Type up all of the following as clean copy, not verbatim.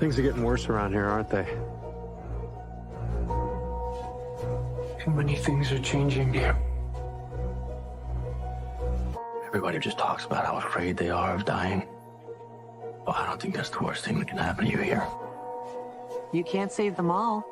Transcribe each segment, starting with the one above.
Things are getting worse around here, aren't they? Too many things are changing, dear. Everybody just talks about how afraid they are of dying. Well, I don't think that's the worst thing that can happen to you here. You can't save them all.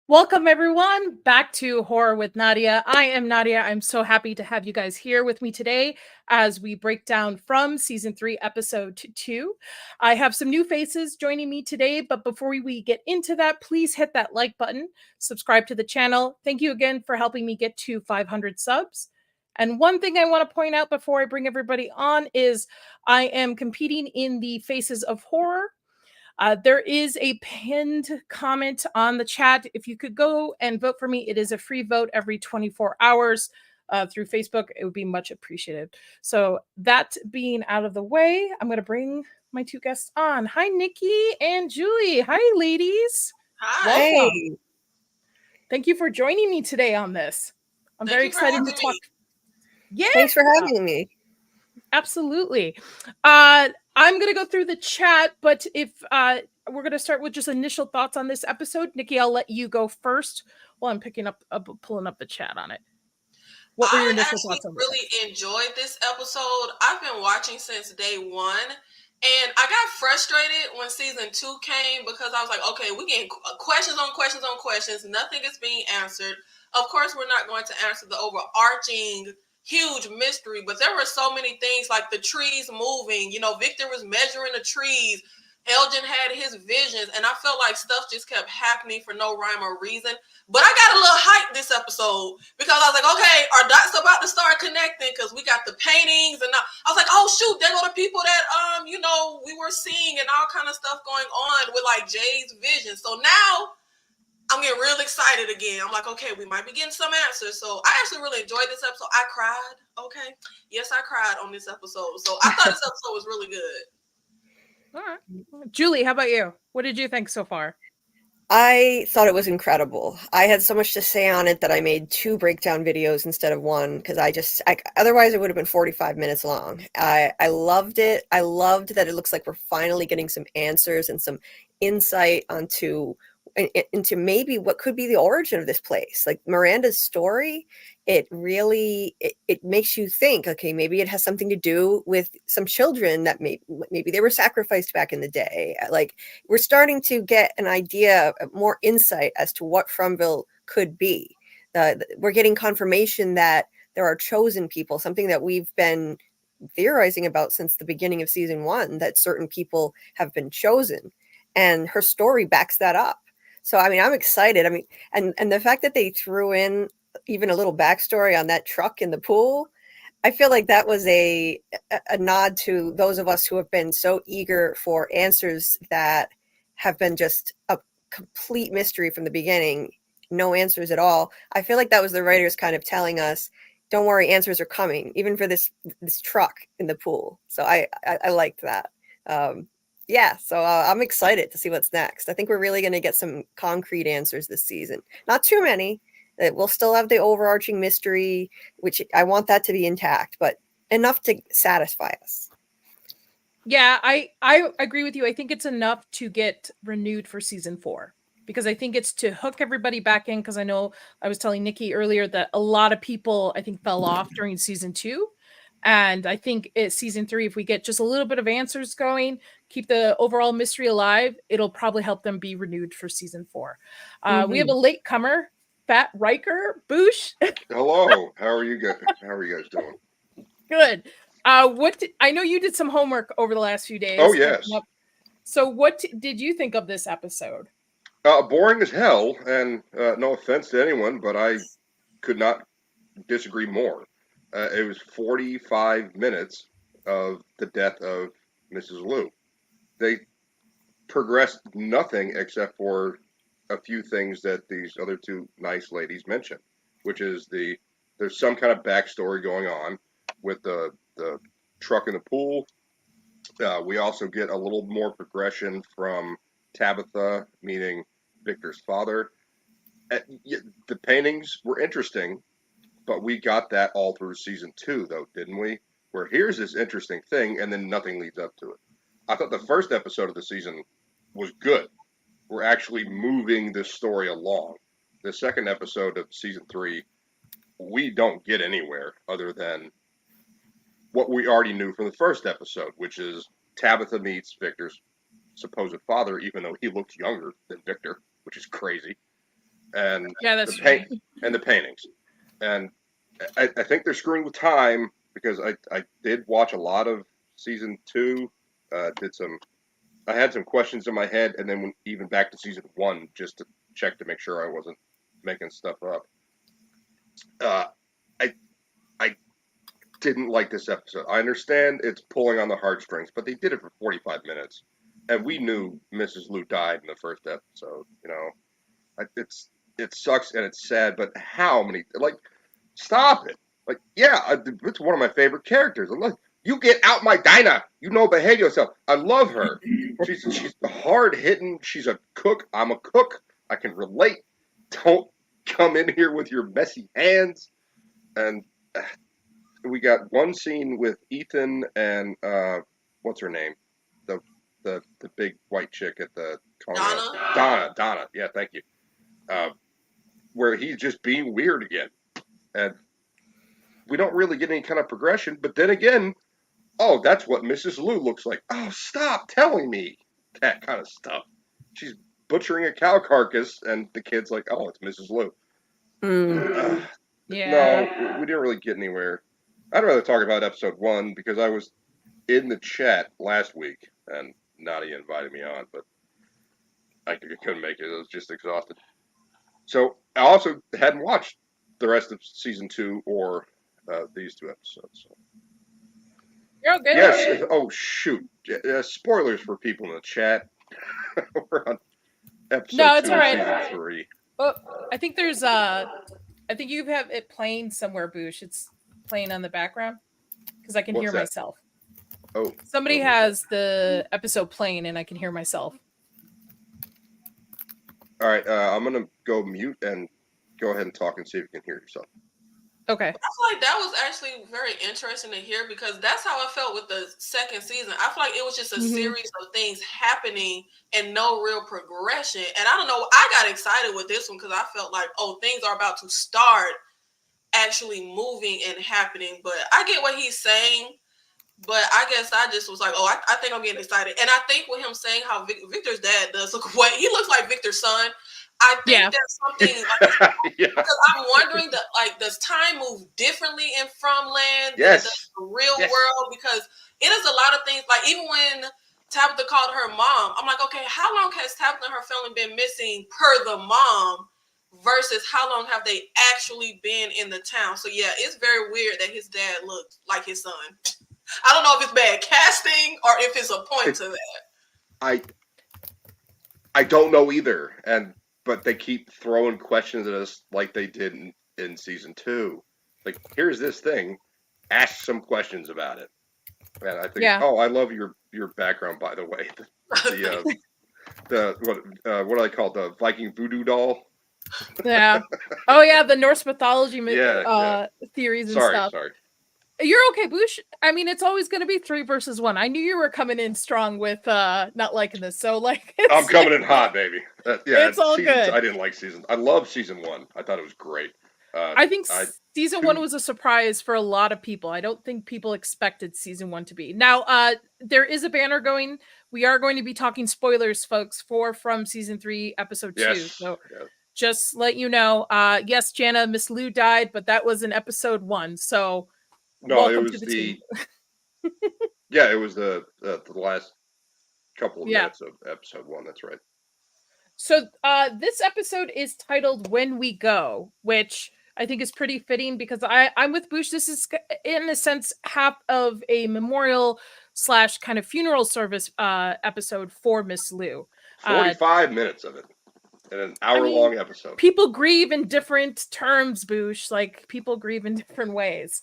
Welcome, everyone, back to Horror with Nadia. I am Nadia. I'm so happy to have you guys here with me today as we break down from Season 3, Episode 2. I have some new faces joining me today, but before we get into that, please hit that like button, subscribe to the channel. Thank you again for helping me get to 500 subs. And one thing I want to point out before I bring everybody on is I am competing in the Faces of Horror. There is a pinned comment on the chat. If you could go and vote for me, it is a free vote every 24 hours through Facebook. It would be much appreciated. So that being out of the way, I'm going to bring my two guests on. Hi, Nikki and Julie. Hi, ladies. Hi. Welcome. Hey. Thank you for joining me today on this. I'm very excited to talk. Yeah. Thanks for having me. Absolutely. I'm going to go through the chat, but if we're going to start with just initial thoughts on this episode. Nikki, I'll let you go first while I'm pulling up the chat on it. What were your initial thoughts on this? I really enjoyed this episode. I've been watching since day one, and I got frustrated when season 2 came because I was like, okay, we getting questions on questions on questions. Nothing is being answered. Of course, we're not going to answer the overarching huge mystery, but there were so many things like the trees moving. You know, Victor was measuring the trees. Elgin had his visions, and I felt like stuff just kept happening for no rhyme or reason. But I got a little hyped this episode because I was like, okay, our dots about to start connecting because we got the paintings, and I was like, oh shoot, there go the people that you know, we were seeing and all kind of stuff going on with like Jay's vision. So now I'm getting real excited again. I'm like, okay, we might be getting some answers. So I actually really enjoyed this episode. I cried. Okay, yes, I cried on this episode. So I thought this episode was really good. All right. Julie, how about you? What did you think so far? I thought it was incredible. I had so much to say on it that I made 2 breakdown videos instead of 1 because otherwise it would have been 45 minutes long. I loved it. I loved that it looks like we're finally getting some answers and some insight into maybe what could be the origin of this place. Like Miranda's story, it really it makes you think, okay, maybe it has something to do with some children that maybe they were sacrificed back in the day. Like we're starting to get an idea, more insight as to what Fromville could be. We're getting confirmation that there are chosen people, something that we've been theorizing about since the beginning of season 1, that certain people have been chosen, and her story backs that up. So, I mean, I'm excited. I mean, and the fact that they threw in even a little backstory on that truck in the pool, I feel like that was a nod to those of us who have been so eager for answers that have been just a complete mystery from the beginning, no answers at all. I feel like that was the writers kind of telling us, don't worry, answers are coming, even for this truck in the pool. So I liked that. Yeah, so I'm excited to see what's next. I think we're really going to get some concrete answers this season. Not too many. We'll still have the overarching mystery, which I want that to be intact, but enough to satisfy us. Yeah, I agree with you. I think it's enough to get renewed for season 4 because I think it's to hook everybody back in, because I know I was telling Nikki earlier that a lot of people, I think, fell off during season 2. And I think it's season 3, if we get just a little bit of answers going, keep the overall mystery alive, it'll probably help them be renewed for season 4. We have a latecomer, Fat Riker Boosh. Hello. How are you guys doing? Good. I know you did some homework over the last few days. Oh, yes. So what did you think of this episode? Boring as hell, and no offense to anyone, but I could not disagree more. It was 45 minutes of the death of Mrs. Liu. They progressed nothing except for a few things that these other 2 nice ladies mentioned, which is there's some kind of backstory going on with the truck in the pool. We also get a little more progression from Tabitha, meaning Victor's father. The paintings were interesting, but we got that all through season 2, though, didn't we? where here's this interesting thing, and then nothing leads up to it. I thought the first episode of the season was good. We're actually moving this story along. The second episode of season 3, we don't get anywhere other than what we already knew from the first episode, which is Tabitha meets Victor's supposed father, even though he looks younger than Victor, which is crazy. And that's and the paintings. And I think they're screwing with time, because I did watch a lot of season 2. I had some questions in my head, and then went even back to season 1 just to check to make sure I wasn't making stuff up. I didn't like this episode. I understand it's pulling on the heartstrings, but they did it for 45 minutes, and we knew Mrs. Liu died in the first episode. You know, it sucks and it's sad, but how many? Like, stop it! Like, yeah, it's one of my favorite characters. I'm like, you get out my diner. You know, behave yourself. I love her. She's hard hitting. She's a cook. I'm a cook. I can relate. Don't come in here with your messy hands. And we got one scene with Ethan and what's her name, the big white chick at the Donna. Yeah, thank you. Where he's just being weird again, and we don't really get any kind of progression. But then again, oh, that's what Mrs. Liu looks like. Oh, stop telling me that kind of stuff. She's butchering a cow carcass, and the kid's like, oh, it's Mrs. Liu. Yeah. No, we didn't really get anywhere. I'd rather talk about episode 1, because I was in the chat last week, and Nadia invited me on, but I couldn't make it. I was just exhausted. So I also hadn't watched the rest of season 2 or these 2 episodes. So. You're good. Yes. Oh, shoot. Spoilers for people in the chat. We're on episode 2 it's all right. of season 3. Well, I think there's I think you have it playing somewhere, Boosh. It's playing on the background because I can hear myself. Oh. Somebody has the episode playing and I can hear myself. All right, I'm going to go mute and go ahead and talk and see if you can hear yourself. Okay. I feel like that was actually very interesting to hear, because that's how I felt with the second season. I feel like it was just a series of things happening and no real progression. And I don't know, I got excited with this one because I felt like, oh, things are about to start actually moving and happening. But I get what he's saying. But I guess I just was like, oh, I think I'm getting excited. And I think with him saying how Victor's dad does look, he looks like Victor's son. I think that's something like, because I'm wondering that, like, does time move differently in Fromland than the real world? Because it is a lot of things. Like, even when Tabitha called her mom, I'm like, okay, how long has Tabitha and her family been missing per the mom versus how long have they actually been in the town? So yeah, it's very weird that his dad looked like his son. I don't know if it's bad casting or if it's a point to that. I don't know either, but they keep throwing questions at us like they did in season 2. Like, here's this thing, ask some questions about it. And I think, oh, I love your background, by the way. What do I call it? The Viking voodoo doll. Yeah. Oh yeah, the Norse mythology theories and stuff. Sorry. You're okay, Boosh. I mean, it's always going to be 3 versus 1. I knew you were coming in strong with not liking this. So, like, I'm coming in hot, baby. It's all good. I didn't like season. I love season 1. I thought it was great. I think season 1 was a surprise for a lot of people. I don't think people expected season 1 to be. Now, there is a banner going. We are going to be talking spoilers, folks, from season 3, episode 2. So just let you know. Yes, Jana, Miss Liu died, but that was in episode 1. So. No, it was it was the last couple of minutes of episode 1. That's right. So this episode is titled "When We Go," which I think is pretty fitting because I'm with Boosh. This is, in a sense, half of a memorial / kind of funeral service episode for Miss Liu. 45 minutes of it in an hour-long episode. People grieve in different terms, Boosh. Like, people grieve in different ways.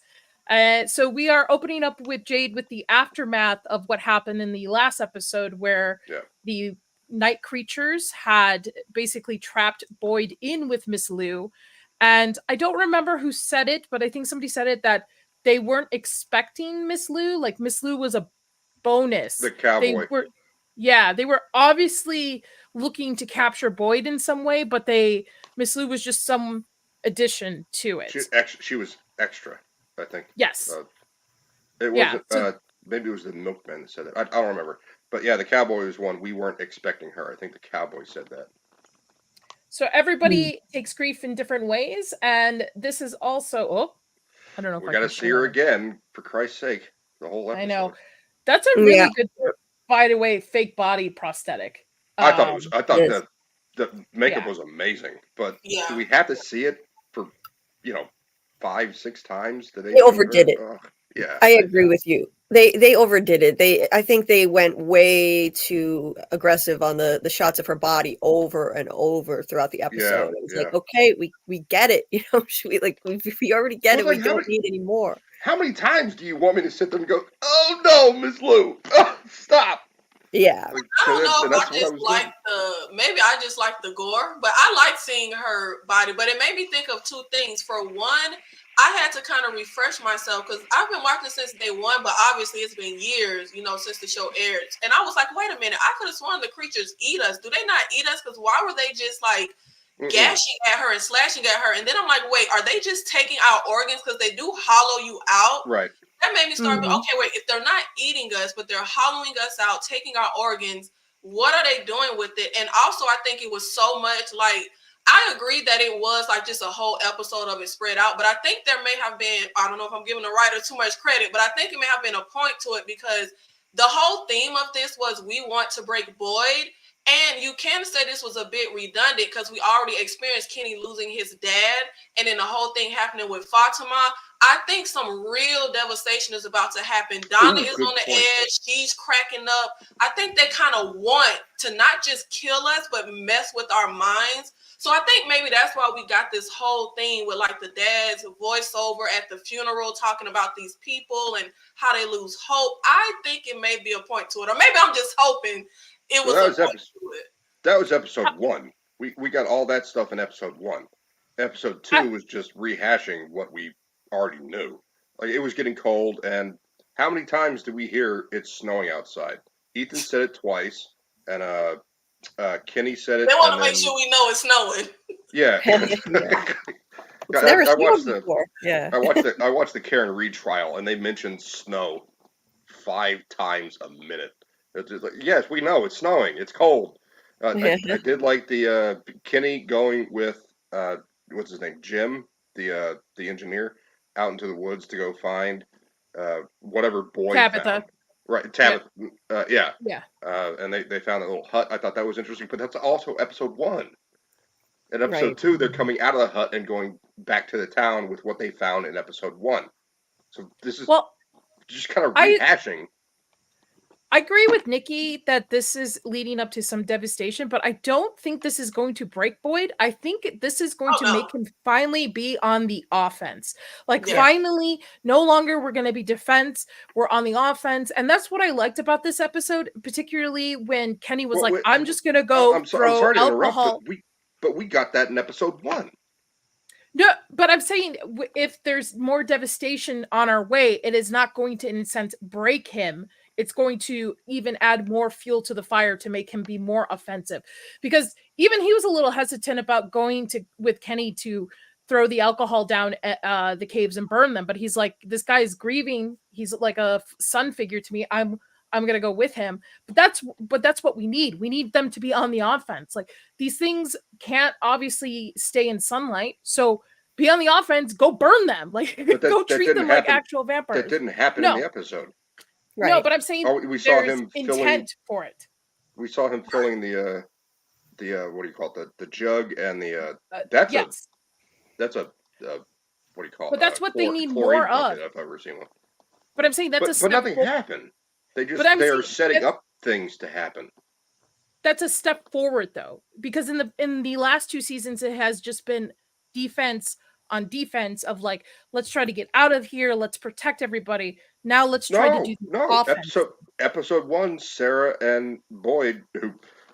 So we are opening up with Jade with the aftermath of what happened in the last episode where the night creatures had basically trapped Boyd in with Miss Liu. And I don't remember who said it, but I think somebody said it that they weren't expecting Miss Lou. Like Miss Lou was a bonus. The cowboy. They were obviously looking to capture Boyd in some way, but Miss Lou was just some addition to it. She was extra, I think. Yes. It wasn't. Maybe it was the milkman that said it. I don't remember. But yeah, the cowboy was one we weren't expecting her. I think the cowboy said that. So everybody takes grief in different ways, and this is also. I don't know if we got to see her again, for Christ's sake. The whole episode. I know. That's a really good, by the way, fake body prosthetic. I thought the makeup was amazing, but do we have to see it for 5-6 times? They overdid it. Yeah, I agree with you. They overdid it. I think they went way too aggressive on the shots of her body over and over throughout the episode. It was like, okay, we get it. We already get it. We don't need any more. How many times do you want me to sit there and go, oh no, Miss Lou, stop? Yeah. I don't know if I just like maybe I just like the gore, but I like seeing her body. But it made me think of two things. For one, I had to kind of refresh myself because I've been watching since day one, but obviously it's been years, since the show aired. And I was like, wait a minute, I could have sworn the creatures eat us. Do they not eat us? Because why were they just like gashing at her and slashing at her? And then I'm like, wait, are they just taking out organs because they do hollow you out? Right. That made me start, okay, wait, if they're not eating us, but they're hollowing us out, taking our organs, what are they doing with it? And also, I think it was so much like, I agree that it was like just a whole episode of it spread out, but I think there may have been, I don't know if I'm giving the writer too much credit, but I think it may have been a point to it because the whole theme of this was we want to break Boyd. And you can say this was a bit redundant because we already experienced Kenny losing his dad and then the whole thing happening with Fatima. I think some real devastation is about to happen. Donna is on the edge. She's cracking up. I think they kind of want to not just kill us, but mess with our minds. So I think maybe that's why we got this whole thing with like the dad's voiceover at the funeral talking about these people and how they lose hope. I think it may be a point to it. Or maybe I'm just hoping it was that was episode 1. We got all that stuff in episode 1. Episode 2 was just rehashing what we already knew. Like it was getting cold, and how many times did we hear it's snowing outside? Ethan said it twice, and Kenny said it. They want to make sure we know it's snowing. Yeah. It's never snowed before. Yeah. I watched the Karen Reed trial, and they mentioned snow 5 times a minute. It's just like, yes, we know it's snowing. It's cold. I did like the Kenny going with what's his name, Jim, the engineer, out into the woods to go find whatever Boyd Tabitha. Found. Right, Tabitha. Yeah. And they found a little hut. I thought that was interesting, but that's also episode 1. In episode 2, they're coming out of the hut and going back to the town with what they found in episode 1. So this is just kind of rehashing. I agree with Nikki that this is leading up to some devastation, but I don't think this is going to break Boyd. I think this is going to make him finally be on the offense. Finally, no longer we're going to be defense. We're on the offense. And that's what I liked about this episode, particularly when Kenny was I'm just going to go throw alcohol. But we got that in episode 1. No, but I'm saying if there's more devastation on our way, it is not going to, in a sense, break him. It's going to even add more fuel to the fire to make him be more offensive. Because even he was a little hesitant about going with Kenny to throw the alcohol down at the caves and burn them. But he's like, this guy is grieving. He's like a son figure to me. I'm going to go with him. But that's what we need. We need them to be on the offense. Like these things can't obviously stay in sunlight. So be on the offense, go burn them. Like go treat them like actual vampires. That didn't happen in the episode. Right. No, but I'm saying we saw him intent for it. We saw him filling the what do you call it? The jug and the that's a what do you call it? But that's what they need more of. I've ever seen one. But I'm saying that's a step. But nothing happened. They are setting up things to happen. That's a step forward though, because in the last 2 seasons it has just been defense on defense of like, let's try to get out of here, let's protect everybody. Now let's try to do offense. Episode 1, Sarah and Boyd, who,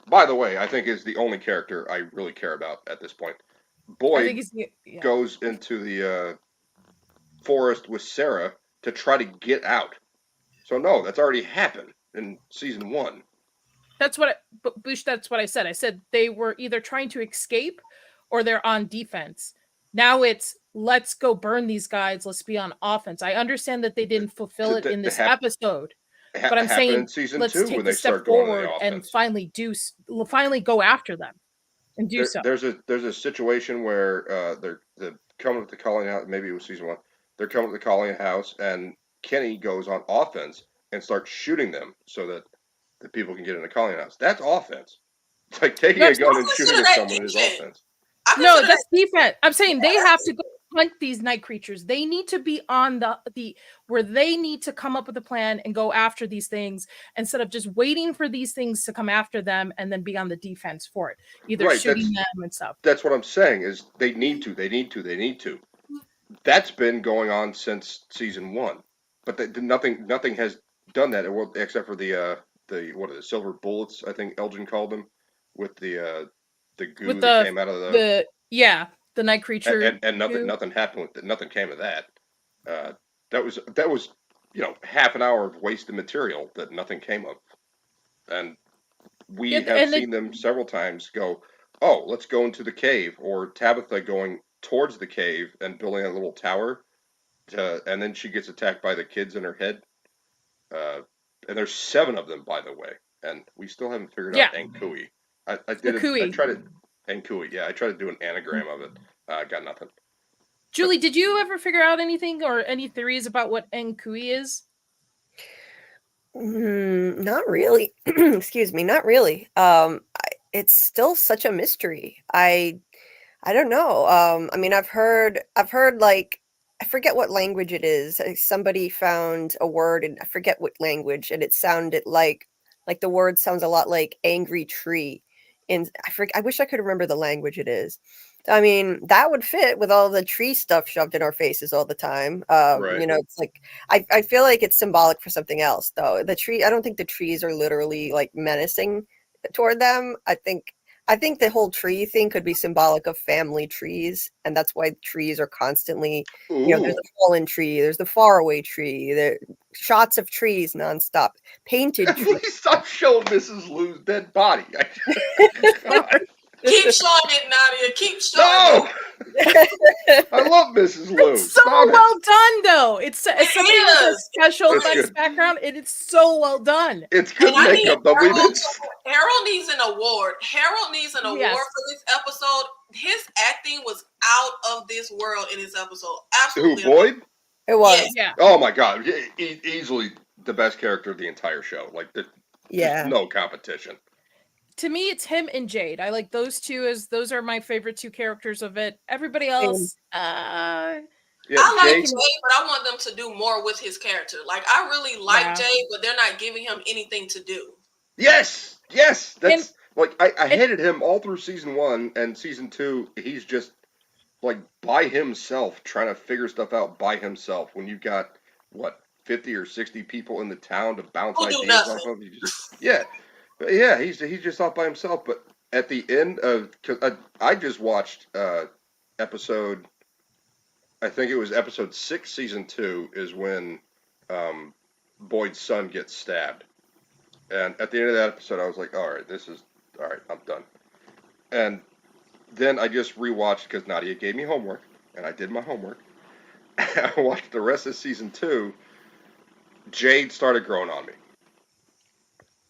by the way, I think is the only character I really care about at this point. Boyd goes into the forest with Sarah to try to get out. So no, that's already happened in season 1. That's what Bush. That's what I said. I said they were either trying to escape or they're on defense. Now it's let's go burn these guys. Let's be on offense. I understand that they didn't fulfill it in this episode, but I'm Happened in saying season let's 2 take when the they step start going on forward the and offense. finally go after them and do so. There's a situation where they're coming up to the Colleen house. Maybe it was season 1. They're coming to the Colleen house, and Kenny goes on offense and starts shooting them so that the people can get in the Colleen house. That's offense. It's like taking a gun and shooting at someone is offense. No, that's defense. I'm saying they have to go hunt these night creatures. They need to be on the where they need to come up with a plan and go after these things instead of just waiting for these things to come after them and then be on the defense for it, either shooting them and stuff. That's what I'm saying is they need to. That's been going on since season 1, but nothing has done that except for the what are the silver bullets, I think Elgin called them, with the goo With that came out of the night creature and nothing happened with it. Nothing came of that. That was half an hour of wasted material that nothing came of, and we have seen them several times go, oh, let's go into the cave, or Tabitha going towards the cave and building a little tower, and then she gets attacked by the kids in her head. And there's 7 of them, by the way, and we still haven't figured out Ankui. I tried to Ankui. Yeah, I tried to do an anagram of it. Got nothing. Julie, did you ever figure out anything or any theories about what Ankui is? Not really. Excuse me, not really. It's still such a mystery. I don't know. I mean, I've heard like, I forget what language it is. Somebody found a word and I forget what language, and it sounded like the word sounds a lot like angry tree. And I wish I could remember the language it is. I mean, that would fit with all the tree stuff shoved in our faces all the time. Right. It's like I feel like it's symbolic for something else, though. The tree, I don't think the trees are literally like menacing toward them. I think the whole tree thing could be symbolic of family trees, and that's why trees are constantly, there's the fallen tree, there's the faraway tree, the shots of trees nonstop, painted trees. Please stop showing Mrs. Lou's dead body. Keep showing it, Nadia. Keep showing it. I love Mrs. Lou. It's so well done, though. It's somebody with a special effects background, and it's so well done. It's good makeup, though. Harold needs an award. Harold needs an award for this episode. His acting was out of this world in this episode. Absolutely. Who, Boyd? It was. Yeah. Oh my God, easily the best character of the entire show. Like, there's no competition. To me, it's him and Jade. I like those two as those are my favorite 2 characters of it. Everybody else, I like Jade, but I want them to do more with his character. Like, I really like Jade, but they're not giving him anything to do. Yes. That's I hated him all through season 1 and season 2. He's just like by himself, trying to figure stuff out by himself. When you've got 50 or 60 people in the town to bounce ideas off of, he's just off by himself. But at the end of, because I just watched episode, I think it was episode 6, season 2, is when Boyd's son gets stabbed. And at the end of that episode, I was like, all right, I'm done. And then I just rewatched, because Nadia gave me homework, and I did my homework. I watched the rest of season 2. Jade started growing on me.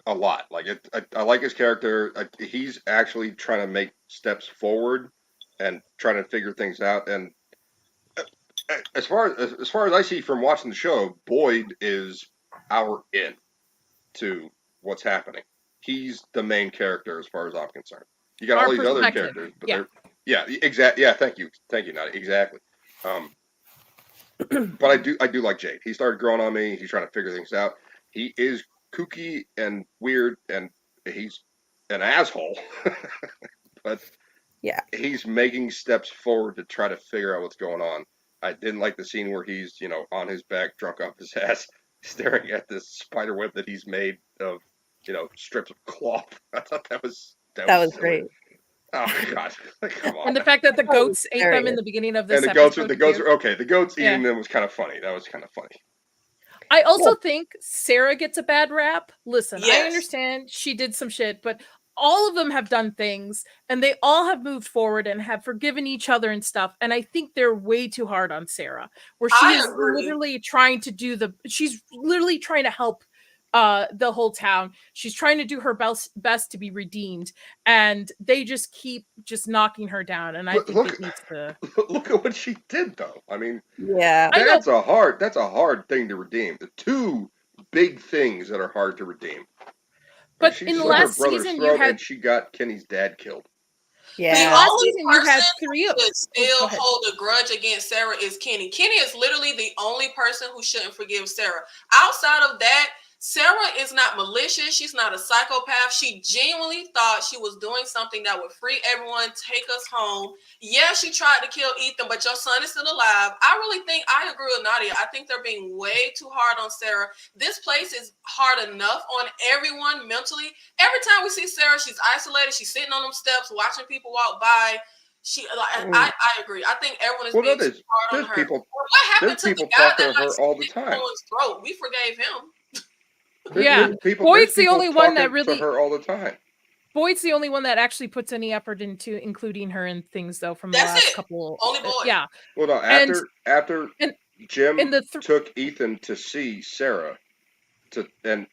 A lot. Like, I like his character. He's actually trying to make steps forward and trying to figure things out. And as far as I see from watching the show, Boyd is our in to what's happening. He's the main character as far as I'm concerned. You got all these other characters, but exactly. Yeah, thank you, Nadia. Exactly. But I do like Jade. He started growing on me. He's trying to figure things out. He is kooky and weird, and he's an asshole. But he's making steps forward to try to figure out what's going on. I didn't like the scene where he's on his back, drunk off his ass, staring at this spider web that he's made of strips of cloth. I thought that was great. Oh God, come on. And the fact that the goats ate them in hilarious. the beginning of this And episode. the goats too. are okay. The goats Yeah. eating them was kind of funny. That was kind of funny. I also think Sarah gets a bad rap. Listen, I Yes. understand she did some shit, but all of them have done things and they all have moved forward and have forgiven each other and stuff. And I think they're way too hard on Sarah, where I she's agree. literally trying to she's literally trying to help the whole town. She's trying to do her best to be redeemed, and they just keep just knocking her down. And I think it needs to look at what she did, though. I mean, Yeah. that's a hard thing to redeem. The two big things that are hard to redeem. But she in the slit her last brother's season, throat you had and she got Kenny's dad killed. Yeah. The last only season you had person three who of should still go ahead. hold a grudge against Sarah is Kenny. Kenny is literally the only person who shouldn't forgive Sarah. Outside of that, Sarah is not malicious. She's not a psychopath. She genuinely thought she was doing something that would free everyone, take us home. Yeah, she tried to kill Ethan, but your son is still alive. I really think, I agree with Nadia. I think they're being way too hard on Sarah. This place is hard enough on everyone mentally. Every time we see Sarah, she's isolated. She's sitting on them steps, watching people walk by. I agree. I think everyone is being too hard on her. What happened to the guy that all the time? Throat? We forgave him. Boyd's the only one that really to her all the time. Boyd's the only one that actually puts any effort into including her in things, though. From the last couple, only Boyd. Yeah. Well, no, after Jim took Ethan to see Sarah, and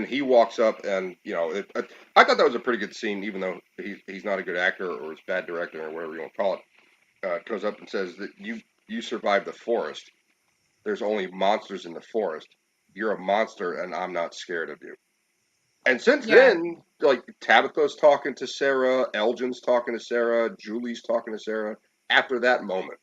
he walks up, and I thought that was a pretty good scene, even though he's not a good actor or is bad director or whatever you want to call it. Goes up and says that you survived the forest. There's only monsters in the forest. You're a monster, and I'm not scared of you. And since then, like, Tabitha's talking to Sarah, Elgin's talking to Sarah, Julie's talking to Sarah. After that moment.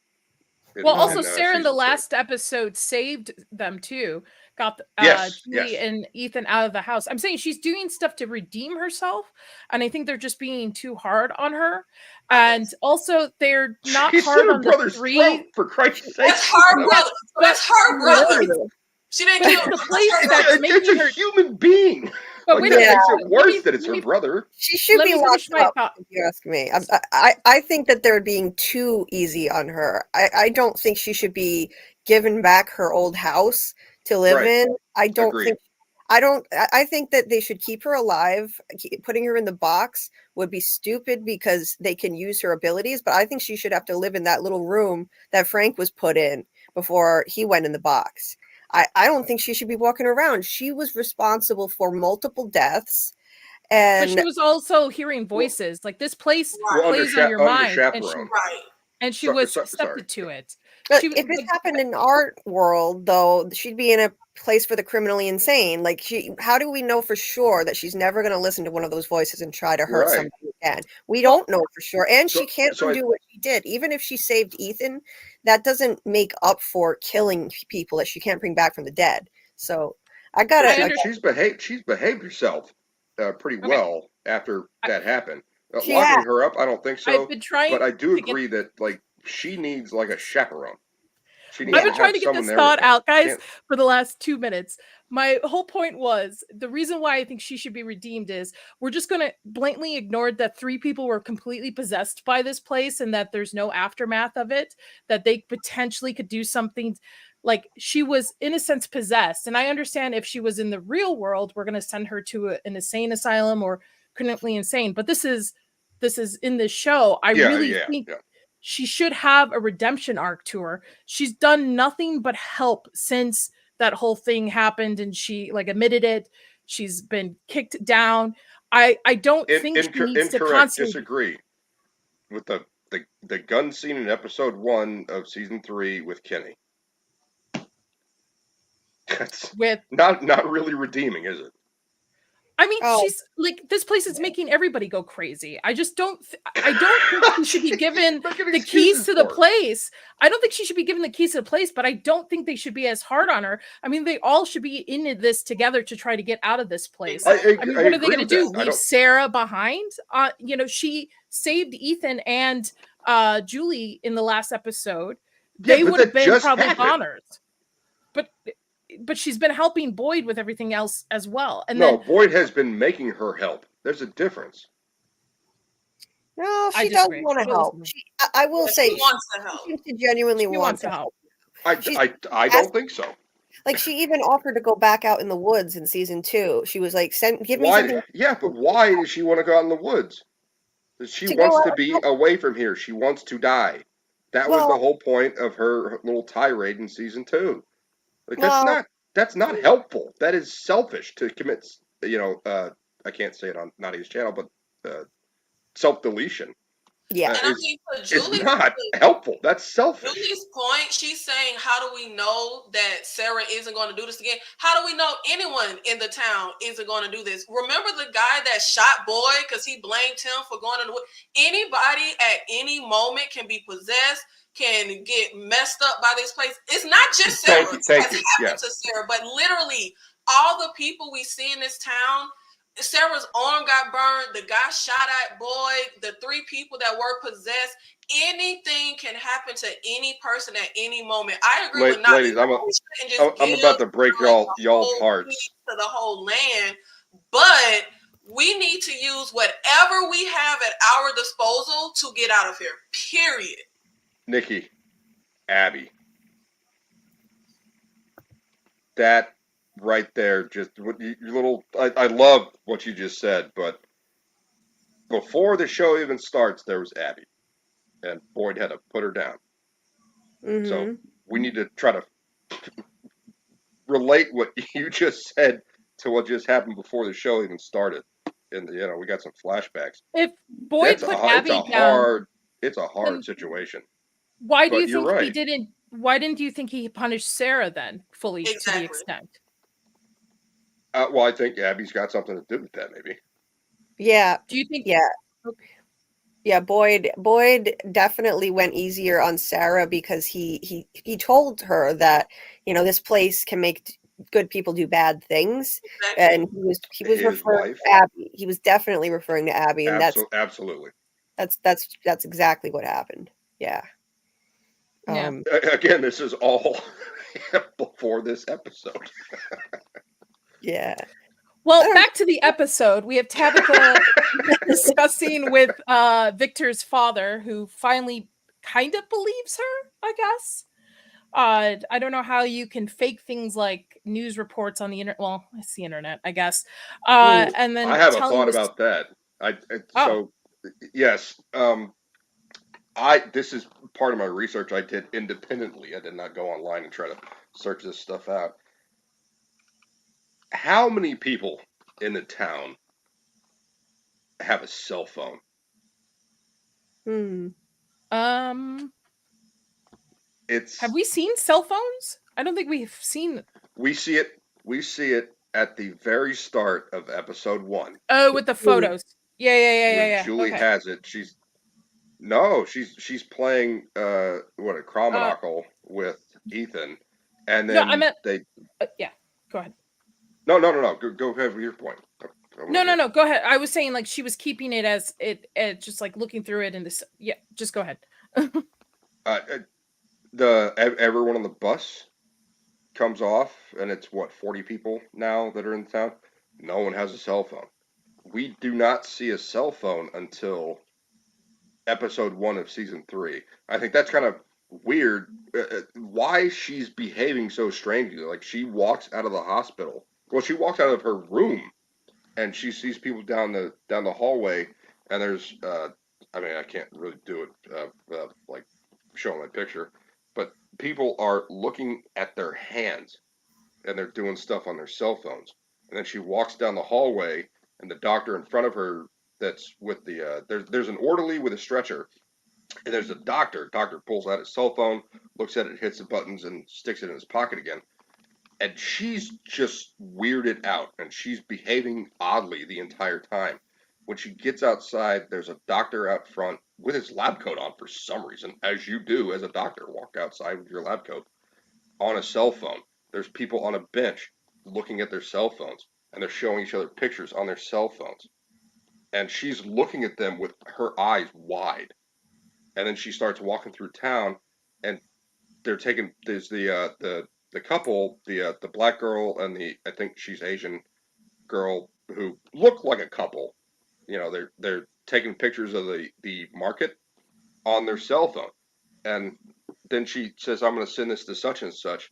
Also, Sarah in the last episode saved them too. Got Julie and Ethan out of the house. I'm saying she's doing stuff to redeem herself, and I think they're just being too hard on her. And also, they're not hard on the three. For Christ's sake, that's her brother. That's her brother. She didn't kill the place that's making her a human being. But wait, makes it worse that it's her brother. She should be locked up, if you ask me. I think that they're being too easy on her. I don't think she should be given back her old house to live in. I think that they should keep her alive. Putting her in the box would be stupid because they can use her abilities, but I think she should have to live in that little room that Frank was put in before he went in the box. I don't think she should be walking around. She was responsible for multiple deaths. But she was also hearing voices. Like, this place plays on your mind. And she was accepted to it. But if it happened in our world, though, she'd be in a place for the criminally insane. Like, how do we know for sure that she's never going to listen to one of those voices and try to hurt somebody again? We don't know for sure. And she can't do what she did. Even if she saved Ethan, that doesn't make up for killing people that she can't bring back from the dead. So I gotta. She's behaved herself pretty well after that happened. Locking her up, I don't think so. But I do agree that, like, she needs, like, a chaperone. I've been trying to get this thought out, guys, for the last 2 minutes. My whole point was, the reason why I think she should be redeemed is we're just going to blatantly ignore that 3 people were completely possessed by this place and that there's no aftermath of it, that they potentially could do something. Like, she was, in a sense, possessed. And I understand if she was in the real world, we're going to send her to an insane asylum or criminally insane. But this is in this show. I really think she should have a redemption arc to her. She's done nothing but help since that whole thing happened, and she, like, admitted it. She's been kicked down. I don't think she needs to constantly disagree with the gun scene in episode 1 of season 3 with Kenny. That's not really redeeming, is it? I mean, she's like, this place is making everybody go crazy. I just don't. I don't think she should be given the keys to the place. I don't think she should be given the keys to the place, but I don't think they should be as hard on her. I mean, they all should be in this together to try to get out of this place. I mean, what are they going to do? Leave Sarah behind? She saved Ethan and Julie in the last episode. They would have been probably honors, but she's been helping Boyd with everything else as well. And Boyd has been making her help. There's a difference. No, I she does disagree. want to But help. listen, I will She say wants to help. she seems to genuinely she want wants to to help. help. She's I don't think so. like she even offered to go back out in the woods in season 2. She was like, give me Why? something Yeah, but why does she want to go out in the woods? She to go wants to out. be away from here. She wants to die. That was the Well, whole point of her little tirade in season 2. Like well, that's not helpful. That is selfish to commit. I can't say it on Nadia's channel, but self-deletion. yeah. And I mean, for Is not helpful. That's selfish. Julie's point, she's saying, how do we know that Sarah isn't going to do this again? How do we know anyone in the town isn't going to do this? Remember the guy that shot Boyd because he blamed him for going in the woods? Anybody at any moment can be possessed, can get messed up by this place. It's not just Sarah. Thank you. Happened to Sarah, but literally all the people we see in this town. Sarah's arm got burned. The guy shot at Boyd. The 3 people that were possessed. Anything can happen to any person at any moment. I agree with ladies. I'm about to break y'all's hearts to the whole land, but we need to use whatever we have at our disposal to get out of here. Period. Nikki, Abby, that right there, just your little. I love what you just said, but before the show even starts, there was Abby, and Boyd had to put her down. Mm-hmm. So we need to try to relate what you just said to what just happened before the show even started. And we got some flashbacks. If Boyd put Abby down, it's a hard situation. Why do you think he didn't? Why didn't you think he punished Sarah then fully to the extent? Well, I think Abby's got something to do with that, maybe. Yeah. Do you think? Yeah. Okay. Yeah, Boyd definitely went easier on Sarah because he told her that, this place can make good people do bad things. And he was referring to Abby. He was definitely referring to Abby, and absolutely. That's exactly what happened. Yeah. Yeah. Again, this is all before this episode. Yeah. Well, back to the episode. We have Tabitha discussing with Victor's father, who finally kind of believes her, I guess. I don't know how you can fake things like news reports on the internet. Well, it's the internet, I guess. And then I have a thought about that. So yes, this is part of my research I did independently. I did not go online and try to search this stuff out. How many people in the town have a cell phone? Have we seen cell phones? I don't think we've seen. We see it at the very start of episode 1. Oh, with the photos. Yeah. Julie has it. She's playing a Chromonocle with Ethan, and then yeah. Go ahead. No. Go ahead with your point. No. Go ahead. I was saying like she was keeping it as just like looking through it and this. Yeah, just go ahead. Everyone on the bus comes off, and it's 40 people now that are in town. No one has a cell phone. We do not see a cell phone until episode 1 of season 3. I think that's kind of weird. Why she's behaving so strangely? Like she walks out of the hospital. Well, she walks out of her room, and she sees people down the hallway, and there's I can't really do it like showing my picture, but people are looking at their hands, and they're doing stuff on their cell phones. And then she walks down the hallway, and the doctor in front of her that's with the there's an orderly with a stretcher, and there's a doctor. Doctor pulls out his cell phone, looks at it, hits the buttons, and sticks it in his pocket again. And she's just weirded out, and she's behaving oddly the entire time. When she gets outside, there's a doctor out front with his lab coat on for some reason, as you do as a doctor, walk outside with your lab coat on a cell phone. There's people on a bench looking at their cell phones, and they're showing each other pictures on their cell phones. And she's looking at them with her eyes wide. And then she starts walking through town, and there's the couple, the black girl and I think she's Asian girl, who look like a couple. They're taking pictures of the market on their cell phone. And then she says, I'm going to send this to such and such.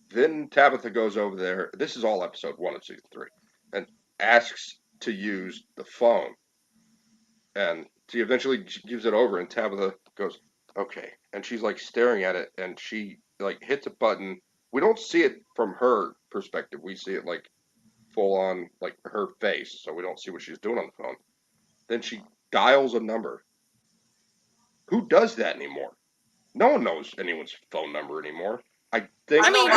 Then Tabitha goes over there. This is all episode 1 of season 3, and asks to use the phone. And she eventually gives it over, and Tabitha goes, okay. And she's like staring at it, and she like hits a button. We don't see it from her perspective. We see it like full on, like her face. So we don't see what she's doing on the phone. Then she dials a number. Who does that anymore? No one knows anyone's phone number anymore. I think I mean,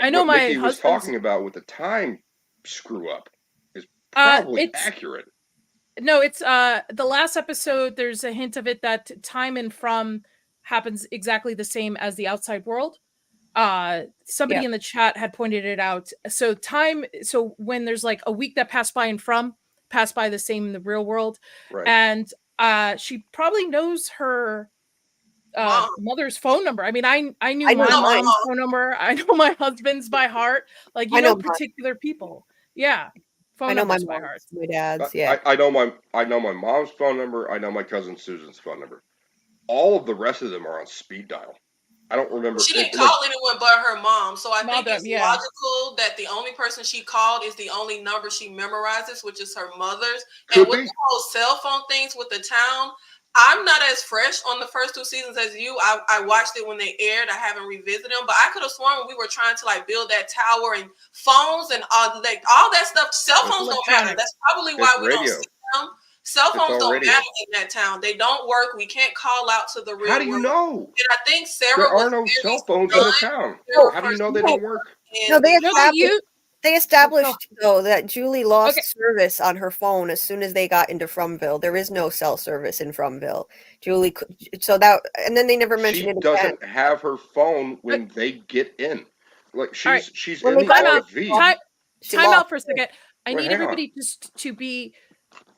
I know what my Mickey was husband's talking about with the time screw up is probably accurate. No, it's the last episode. There's a hint of it that time and from happens exactly the same as the outside world. Somebody in the chat had pointed it out. So time, so when there's like a week that passed by and from passed by the same in the real world, Right. and she probably knows her mother's phone number. I mean, I knew my mom's phone number. I know my husband's by heart. Like, you know particular people. Yeah. Phone numbers by heart. My dad's, yeah. I know my mom's phone number. I know my cousin Susan's phone number. All of the rest of them are on speed dial. I don't remember. She didn't call anyone but her mom. So I think it's logical that the only person she called is the only number she memorizes, which is her mother's. And with the whole cell phone things with the town, I'm not as fresh on the first 2 seasons as you. I watched it when they aired. I haven't revisited them, but I could have sworn when we were trying to like build that tower and phones and all that stuff, cell phones don't matter. That's probably why we don't see them. Cell phones don't matter in that town. They don't work. We can't call out to the real world. How do you know? And I think Sarah there are no cell phones in the town. How do you know they don't work? No, they established though that Julie lost service on her phone as soon as they got into Fromville. There is no cell service in Fromville. Julie, and then they never mentioned it. She doesn't have her phone when they get in. Like she's in the RV. Time out for a second. I need everybody just to be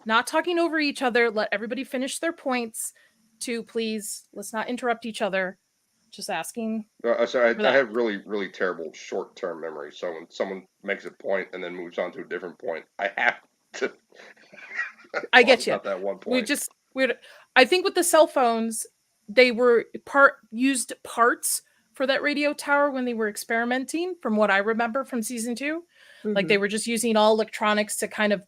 not talking over each other. Let everybody finish their points. Please, let's not interrupt each other. Just asking. Sorry, I have really, really terrible short-term memory. So when someone makes a point and then moves on to a different point, I have to. I get you. That one point. I think with the cell phones, they were used parts for that radio tower when they were experimenting. From what I remember from season 2, like they were just using all electronics to kind of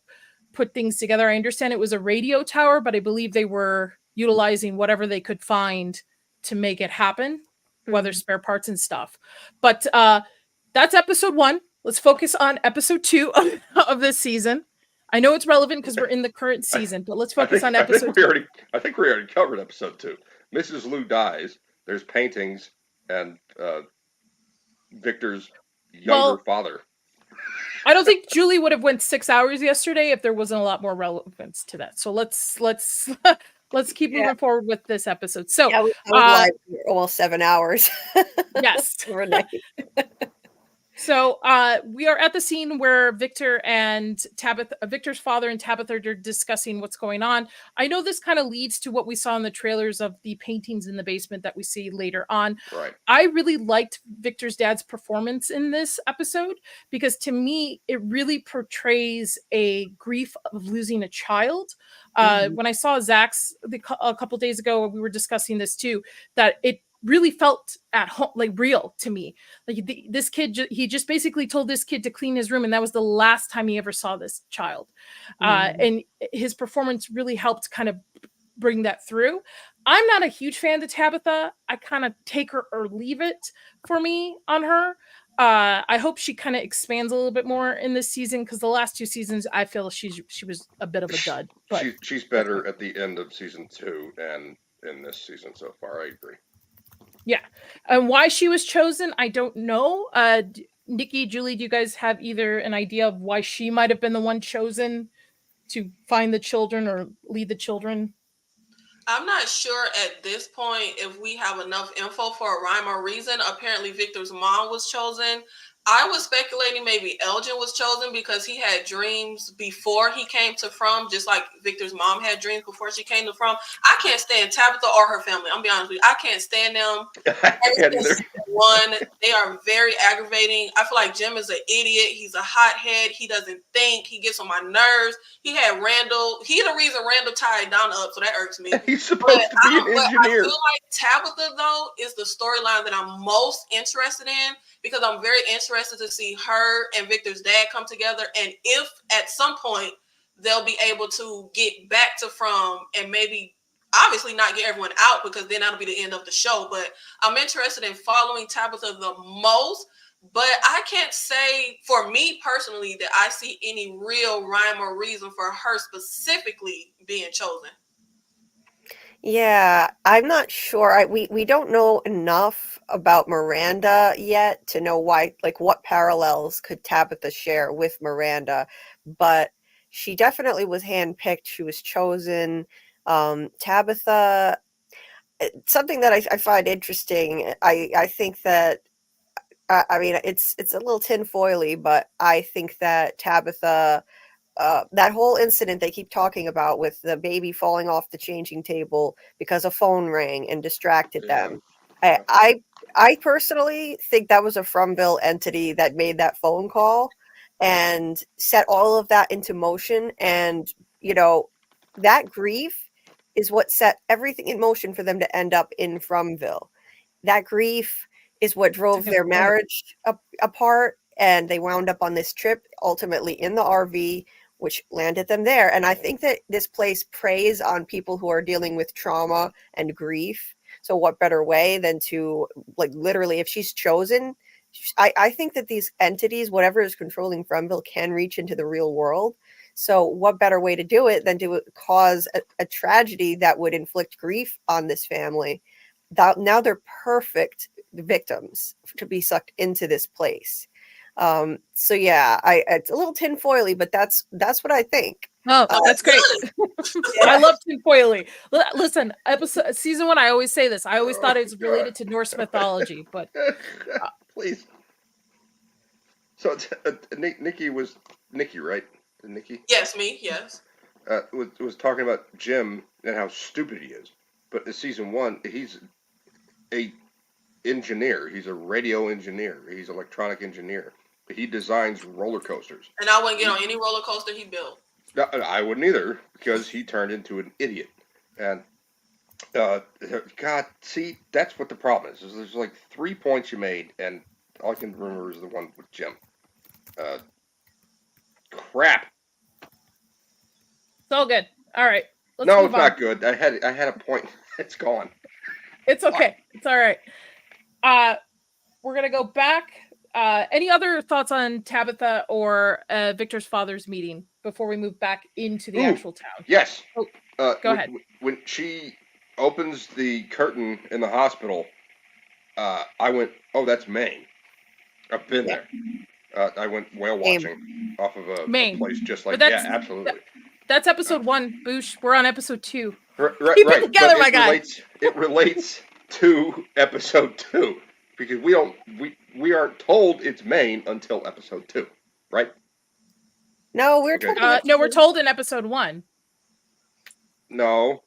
put things together. I understand it was a radio tower, but I believe they were utilizing whatever they could find to make it happen. Whether spare parts and stuff. But that's episode 1. Let's focus on episode 2 of this season. I know it's relevant because we're in the current season, but let's focus on episode 2. I think we already covered episode 2. Mrs. Liu dies. There's paintings and Victor's younger father. I don't think Julie would have went 6 hours yesterday if there wasn't a lot more relevance to that. So let's keep moving forward with this episode. So we live for almost 7 hours. Yes. So we are at the scene where Victor and Tabitha, Victor's father and Tabitha are discussing what's going on. I know this kind of leads to what we saw in the trailers of the paintings in the basement that we see later on. Right. I really liked Victor's dad's performance in this episode because to me, it really portrays a grief of losing a child. When I saw Zach's a couple days ago, we were discussing this too, that it really felt at home, like real to me. Like this kid, he just basically told this kid to clean his room, and that was the last time he ever saw this child. And his performance really helped kind of bring that through. I'm not a huge fan of Tabitha. I kind of take her or leave it for me on her. I hope she kind of expands a little bit more in this season because the last 2 seasons, I feel she was a bit of a dud. But she's better at the end of season 2 and in this season so far. I agree. Yeah. And why she was chosen, I don't know. Nikki, Julie, do you guys have either an idea of why she might have been the one chosen to find the children or lead the children? I'm not sure at this point if we have enough info for a rhyme or reason. Apparently, Victor's mom was chosen. I was speculating maybe Elgin was chosen because he had dreams before he came to From, just like Victor's mom had dreams before she came to From. I can't stand Tabitha or her family. I'm be honest with you. I can't stand them. One, they are very aggravating. I feel like Jim is an idiot. He's a hothead. He doesn't think. He gets on my nerves. He had Randall. He's the reason Randall tied Donna up, so that irks me. He's supposed to be an engineer. I feel like Tabitha, though, is the storyline that I'm most interested in, because I'm very interested to see her and Victor's dad come together, and if at some point they'll be able to get back to From and maybe obviously not get everyone out, because then that'll be the end of the show. But I'm interested in following Tabitha the most. But I can't say for me personally that I see any real rhyme or reason for her specifically being chosen. Yeah, I'm not sure. We don't know enough about Miranda yet to know why, like, what parallels could Tabitha share with Miranda, but she definitely was handpicked. She was chosen. Tabitha, something that I find interesting. I think that I mean it's a little tinfoily, but I think that Tabitha. That whole incident they keep talking about with the baby falling off the changing table because a phone rang and distracted them. I personally think that was a Fromville entity that made that phone call and set all of that into motion. And, you know, that grief is what set everything in motion for them to end up in Fromville. That grief is what drove their marriage apart, and they wound up on this trip, ultimately in the RV, which landed them there. And I think that this place preys on people who are dealing with trauma and grief. So what better way than to, like, literally, if she's chosen, I think that these entities, whatever is controlling Fromville, can reach into the real world. So what better way to do it than to cause a tragedy that would inflict grief on this family? Now they're perfect victims to be sucked into this place. So yeah, it's a little tinfoily, but that's what I think. Oh, that's great. I love tinfoily. Listen, season 1, I always say this. I always thought it was related to Norse mythology, but please. So Nikki, right? Nikki? Yes, me. Yes. Was talking about Jim and how stupid he is, but in season 1, he's a engineer. He's a radio engineer. He's an electronic engineer. He designs roller coasters. And I wouldn't get on any roller coaster he built. No, I wouldn't either, because he turned into an idiot. And God, see, that's what the problem is. There's like 3 points you made, and all I can remember is the one with Jim. Crap. It's all good. All right. No, it's not good. I had a point. It's gone. It's okay. It's all right. We're gonna go back. Any other thoughts on Tabitha or Victor's father's meeting before we move back into the actual town? Yes. Oh, go ahead. When she opens the curtain in the hospital, I went, "Oh, that's Maine. I've been there." I went whale watching off of a place just like that. Yeah, absolutely. That's episode 1, Boosh. We're on episode 2. Right. Keep it together, my guy. It relates to episode 2 because we aren't told it's Maine until episode 2, right? No, we're told. No, we're told in episode 1. No,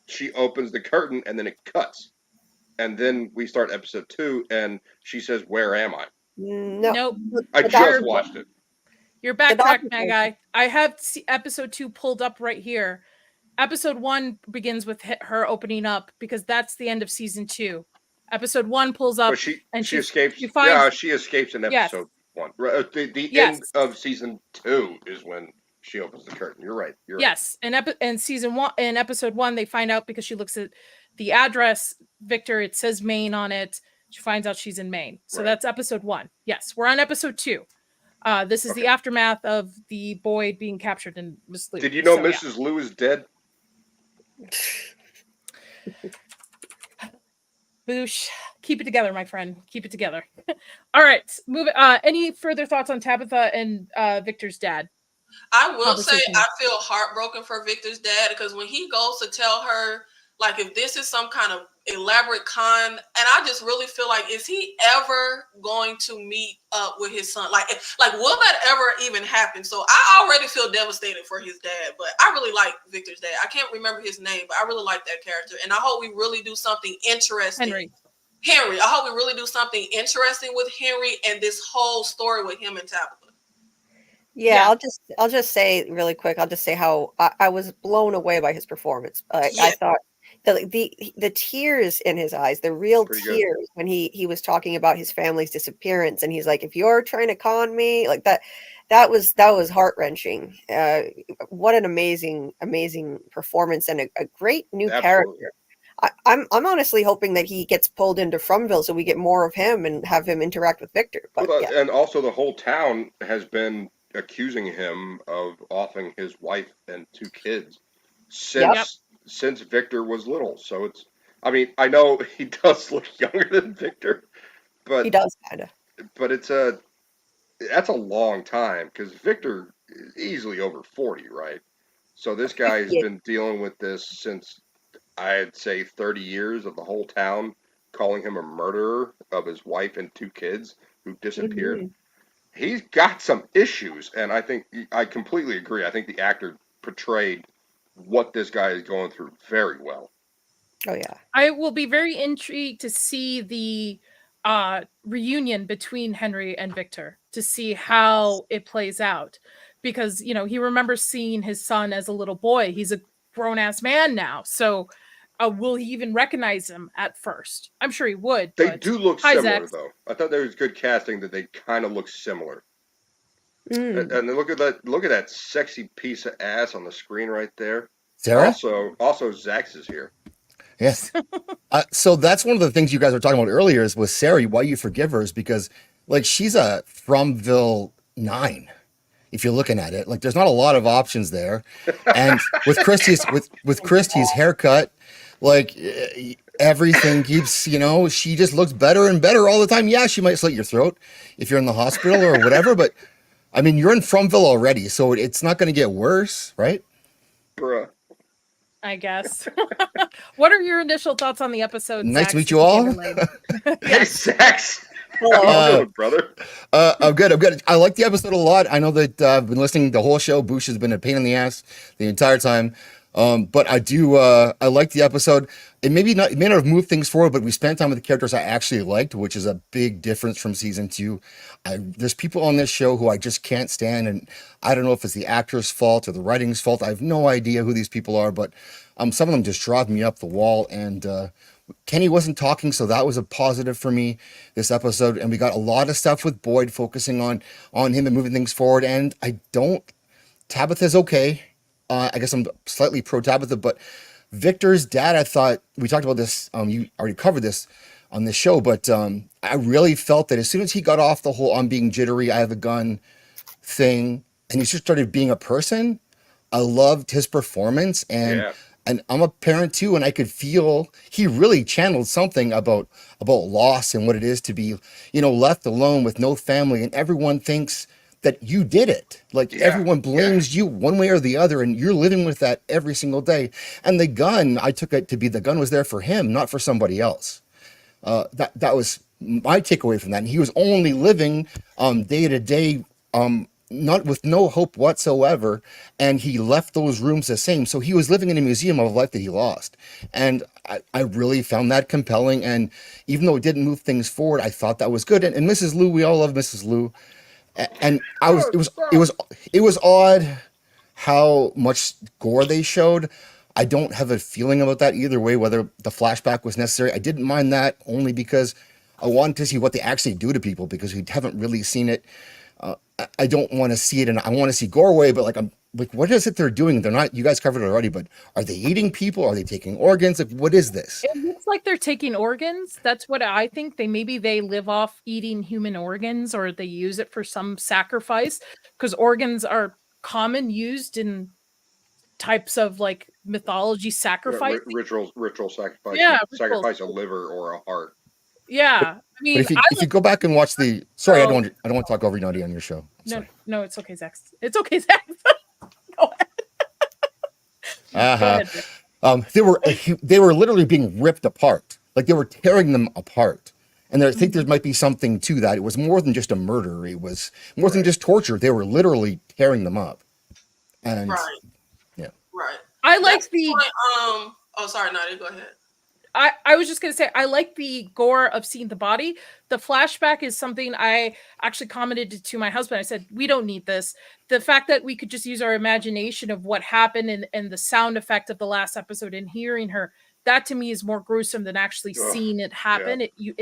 she opens the curtain and then it cuts, and then we start episode 2, and she says, "Where am I?" No, nope. I just watched it. You're backtracked, my guy. I have episode 2 pulled up right here. Episode 1 begins with her opening up because that's the end of season 2. Episode 1 pulls up, she escapes. She escapes in episode 1. The end of season 2 is when she opens the curtain. You're right. Yes, and season 1, in episode 1, they find out because she looks at the address, Victor. It says Maine on it. She finds out she's in Maine. So that's episode 1. Yes, we're on episode 2. This is the aftermath of the boy being captured in Miss Lou. Did you know Mrs. Lou is dead? Boosh, keep it together, my friend. Keep it together. All right, move it. Any further thoughts on Tabitha and Victor's dad? I will say I feel heartbroken for Victor's dad because when he goes to tell her, like, if this is some kind of elaborate con, and I just really feel like, is he ever going to meet up with his son? Like will that ever even happen? So I already feel devastated for his dad, but I really like Victor's dad. I can't remember his name, but I really like that character, and I hope we really do something interesting. Henry. I hope we really do something interesting with Henry and this whole story with him and Tabitha. Yeah, I'll just say really quick. I'll just say how I was blown away by his performance. I thought the tears in his eyes, the real tears when he was talking about his family's disappearance, and he's like, "If you're trying to con me," like that was heart-wrenching. What an amazing performance, and a great new character. I'm honestly hoping that he gets pulled into Fromville so we get more of him and have him interact with Victor. But and also the whole town has been accusing him of offing his wife and 2 kids since Victor was little. So it's, I mean, I know he does look younger than Victor, but he does kind of. But that's a long time, because Victor is easily over 40, right? So this guy has been dealing with this since, I'd say, 30 years, of the whole town calling him a murderer of his wife and 2 kids who disappeared. Mm-hmm. He's got some issues, and I completely agree. I think the actor portrayed what this guy is going through very well. Oh, yeah. I will be very intrigued to see the reunion between Henry and Victor, to see how it plays out. Because, he remembers seeing his son as a little boy. He's a grown-ass man now. So will he even recognize him at first? I'm sure he would. They do look similar, though. I thought there was good casting that they kind of look similar. Mm. And look at that sexy piece of ass on the screen right there. Sarah? Also Zax is here. Yes. So that's one of the things you guys were talking about earlier is with Sarah, why you forgive her is because, like, she's a Fromville 9. If you're looking at it, like, there's not a lot of options there. And with Christie's haircut, like, everything keeps, she just looks better and better all the time. Yeah, she might slit your throat if you're in the hospital or whatever, but I mean, you're in Fromville already, so it's not going to get worse, right? Bruh. I guess. What are your initial thoughts on the episode? Nice to meet you all. Hey, Zax. Hello, brother. I'm good. I like the episode a lot. I know that I've been listening the whole show. Boosh has been a pain in the ass the entire time. But I do, I like the episode. It may not have moved things forward, but we spent time with the characters I actually liked, which is a big difference from season 2. There's people on this show who I just can't stand, and I don't know if it's the actor's fault or the writing's fault. I have no idea who these people are, but some of them just drive me up the wall, and Kenny wasn't talking, so that was a positive for me this episode, and we got a lot of stuff with Boyd focusing on him and moving things forward, and Tabitha's okay. I guess I'm slightly pro Tabitha, but Victor's dad, I thought, we talked about this, you already covered this on this show, but I really felt that as soon as he got off the whole I'm being jittery, I have a gun thing, and he just started being a person, I loved his performance, and I'm a parent too, and I could feel he really channeled something about loss and what it is to be, left alone with no family, and everyone thinks that you did it. Like, everyone blames you one way or the other, and you're living with that every single day. And the gun, I took it to be the gun was there for him, not for somebody else. That was my takeaway from that. And he was only living day to day, not with no hope whatsoever. And he left those rooms the same. So he was living in a museum of life that he lost. And I really found that compelling. And even though it didn't move things forward, I thought that was good. And Mrs. Liu, we all love Mrs. Liu. And it was odd how much gore they showed. I don't have a feeling about that either way, whether the flashback was necessary. I didn't mind that only because I wanted to see what they actually do to people, because we haven't really seen it. I don't want to see it, and I want to see gore away, but I'm like, what is it they're doing? They're not, you guys covered it already, but are they eating people? Are they taking organs? Like, what is this? It looks like they're taking organs. That's what I think. They live off eating human organs, or they use it for some sacrifice, because organs are common used in types of like mythology sacrifice. Ritual sacrifice. Yeah. Sacrifice a liver or a heart. Yeah. But if you go back and watch the, sorry, I don't want to talk over Nadia on your show. No, it's okay, Zax. It's okay, Zax. Go ahead. Uh-huh. They were literally being ripped apart. Like they were tearing them apart. And I think there might be something to that. It was more than just a murder. It was more than just torture. They were literally tearing them up. And right. Yeah. Right. I like That's the point, oh, sorry, Nadia, go ahead. I was just going to say, I like the gore of seeing the body. The flashback is something I actually commented to my husband. I said, we don't need this. The fact that we could just use our imagination of what happened and the sound effect of the last episode and hearing her, that to me is more gruesome than actually seeing it happen. Yeah.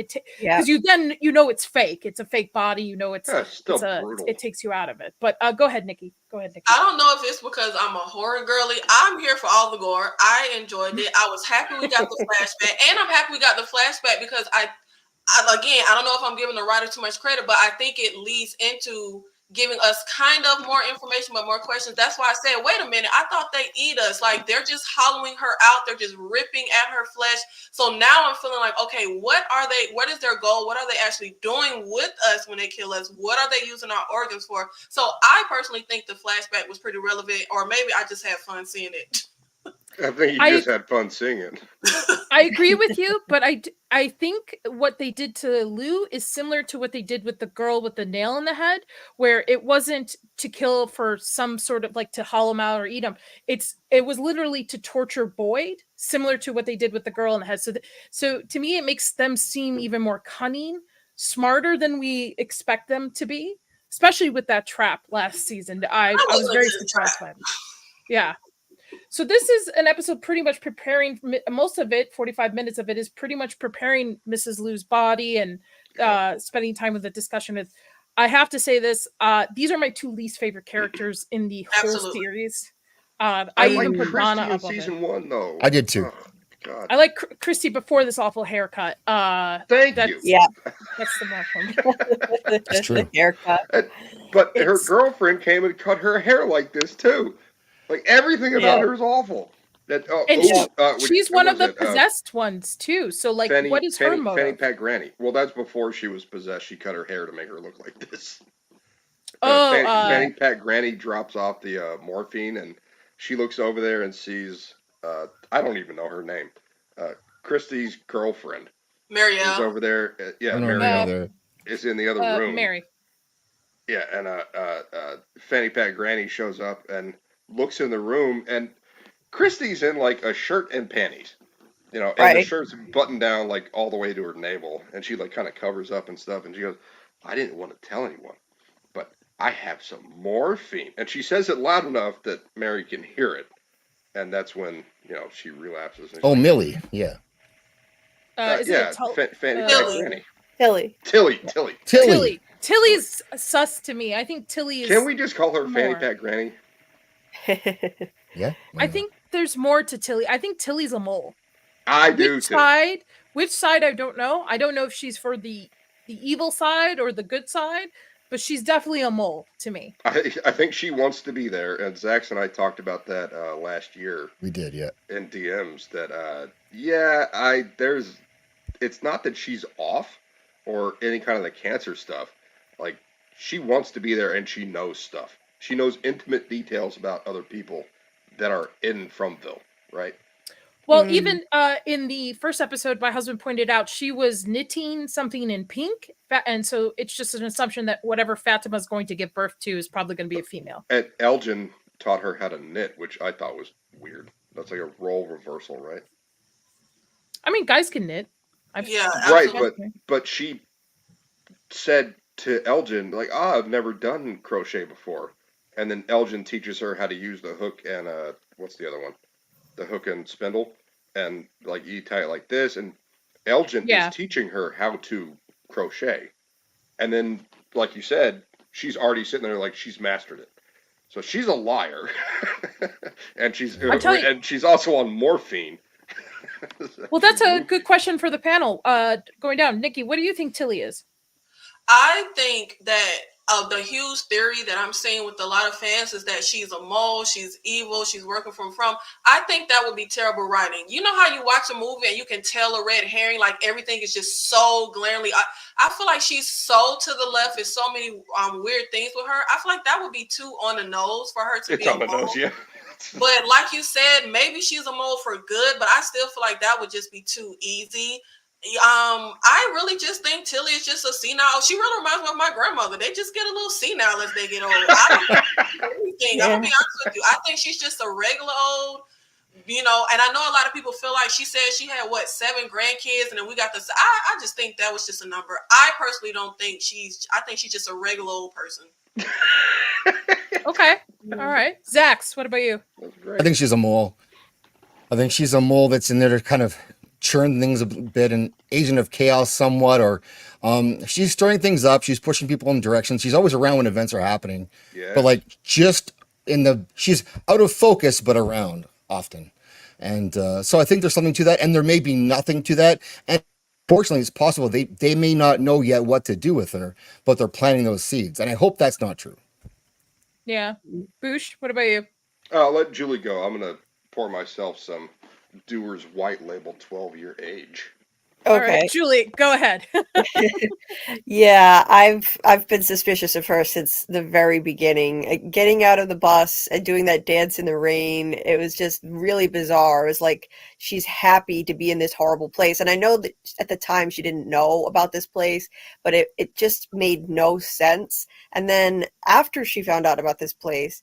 Because you then, you know, it's fake. It's a fake body. You know, it's still brutal. it takes you out of it. But go ahead, Nikki. Go ahead, Nikki. I don't know if it's because I'm a horror girly. I'm here for all the gore. I enjoyed it. I was happy we got the flashback, and I'm happy we got the flashback because I don't know if I'm giving the writer too much credit, but I think it leads into giving us kind of more information, but more questions. That's why I said, wait a minute, I thought they eat us. Like, they're just hollowing her out. They're just ripping at her flesh. So now I'm feeling like, okay, what is their goal? What are they actually doing with us when they kill us? What are they using our organs for? So I personally think the flashback was pretty relevant, or maybe I just had fun seeing it. I think you just had fun singing. I agree with you, but I think what they did to Lou is similar to what they did with the girl with the nail in the head, where it wasn't to kill for some sort of like to hollow him out or eat him. It was literally to torture Boyd, similar to what they did with the girl in the head. So to me, it makes them seem even more cunning, smarter than we expect them to be, especially with that trap last season. I was very surprised by it. Yeah. So this is an episode pretty much preparing, most of it, 45 minutes of it, is pretty much preparing Mrs. Lou's body and spending time with the discussion with. I have to say this, these are my two least favorite characters in the whole series. I even put Donna up on season 1, though. I did too. Oh, God. I like Christy before this awful haircut. Thank you. Yeah. That's the mark for me. That's true. Haircut. But her girlfriend came and cut her hair like this, too. Like, everything about her is awful. She's one of the possessed ones, too. So, like, what is her motive? Fanny Pack Granny. Well, that's before she was possessed. She cut her hair to make her look like this. Fanny Pack Granny drops off the morphine, and she looks over there and sees, I don't even know her name, Christy's girlfriend. Marielle. Is over there. Marielle is in the other room. Mary. Yeah, and Fanny Pack Granny shows up and looks in the room, and Christy's in like a shirt and panties, and the shirt's buttoned down like all the way to her navel, and she like kind of covers up and stuff, and she goes, I didn't want to tell anyone, but I have some morphine, and she says it loud enough that Mary can hear it, and that's when she relapses. And Millie, yeah. Fanny Pack Granny. Tilly. Tilly's sus to me. I think Tilly is. Can we just call her Fanny Pack Granny? Yeah. I think there's more to Tilly. I think Tilly's a mole. I do too. Which side I don't know. I don't know if she's for the evil side or the good side, but she's definitely a mole to me. I think she wants to be there, and Zax and I talked about that last year. We did, yeah. In DMs that it's not that she's off or any kind of the cancer stuff. Like, she wants to be there, and she knows stuff. She knows intimate details about other people that are in Fromville, right? Well, even in the first episode, my husband pointed out she was knitting something in pink, and so it's just an assumption that whatever Fatima's going to give birth to is probably going to be a female. And Elgin taught her how to knit, which I thought was weird. That's like a role reversal, right? I mean, guys can knit. Right, but she said to Elgin, like, I've never done crochet before. And then Elgin teaches her how to use the hook and, what's the other one? The hook and spindle. And, like, you tie it like this. And Elgin is teaching her how to crochet. And then, like you said, she's already sitting there like she's mastered it. So she's a liar. And she's also on morphine. Well, that's a good question for the panel. Going down. Nikki, what do you think Tilly is? I think that the huge theory that I'm seeing with a lot of fans is that she's a mole, she's evil, she's working from. I think that would be terrible writing. You know how you watch a movie and you can tell a red herring, like everything is just so glaringly. I feel like she's so to the left. There's so many weird things with her. I feel like that would be too on the nose for her to be a mole. Nose, yeah. But like you said, maybe she's a mole for good, but I still feel like that would just be too easy. I really just think Tilly is just a senile. She really reminds me of my grandmother. They just get a little senile as they get older. I don't think anything. Yeah. I'm gonna be honest with you. I think she's just a regular old, and I know a lot of people feel like she said she had 7 grandkids, and then we got this. I just think that was just a number. I personally don't think I think she's just a regular old person. Okay. All right. Zax, what about you? I think she's a mole. I think she's a mole that's in there to kind of churn things a bit, an agent of chaos somewhat, or she's stirring things up. She's pushing people in directions. She's always around when events are happening. Yeah. But like just she's out of focus, but around often. And so I think there's something to that. And there may be nothing to that. And fortunately, it's possible they may not know yet what to do with her, but they're planting those seeds. And I hope that's not true. Yeah. Boosh, what about you? I'll let Julie go. I'm going to pour myself some Dewar's White Label 12-year age. Okay. All right, Julie, go ahead. Yeah, I've been suspicious of her since the very beginning. Getting out of the bus and doing that dance in the rain, it was just really bizarre. It was like she's happy to be in this horrible place. And I know that at the time she didn't know about this place, but it just made no sense. And then after she found out about this place,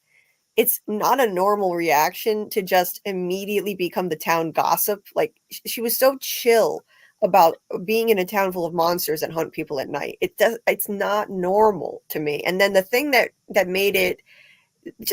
it's not a normal reaction to just immediately become the town gossip. Like she was so chill about being in a town full of monsters that hunt people at night. It's not normal to me. And then the thing that made it,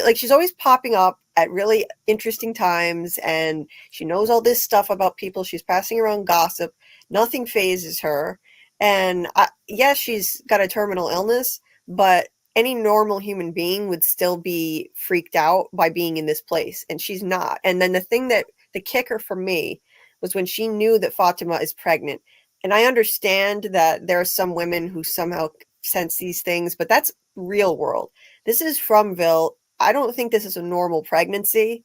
like, she's always popping up at really interesting times, and she knows all this stuff about people. She's passing around gossip. Nothing phases her. And yes, she's got a terminal illness, but any normal human being would still be freaked out by being in this place, and she's not. And then the kicker for me was when she knew that Fatima is pregnant. And I understand that there are some women who somehow sense these things, but that's real world. This is Fromville. I don't think this is a normal pregnancy.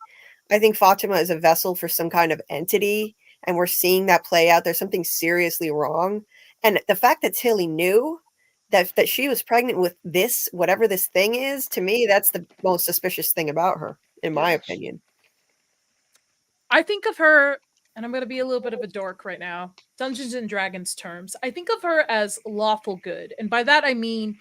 I think Fatima is a vessel for some kind of entity, and we're seeing that play out. There's something seriously wrong. And the fact that Tilly knew that she was pregnant with this, whatever this thing is, to me, that's the most suspicious thing about her, in my opinion. I think of her, and I'm going to be a little bit of a dork right now, Dungeons and Dragons terms. I think of her as lawful good. And by that, I mean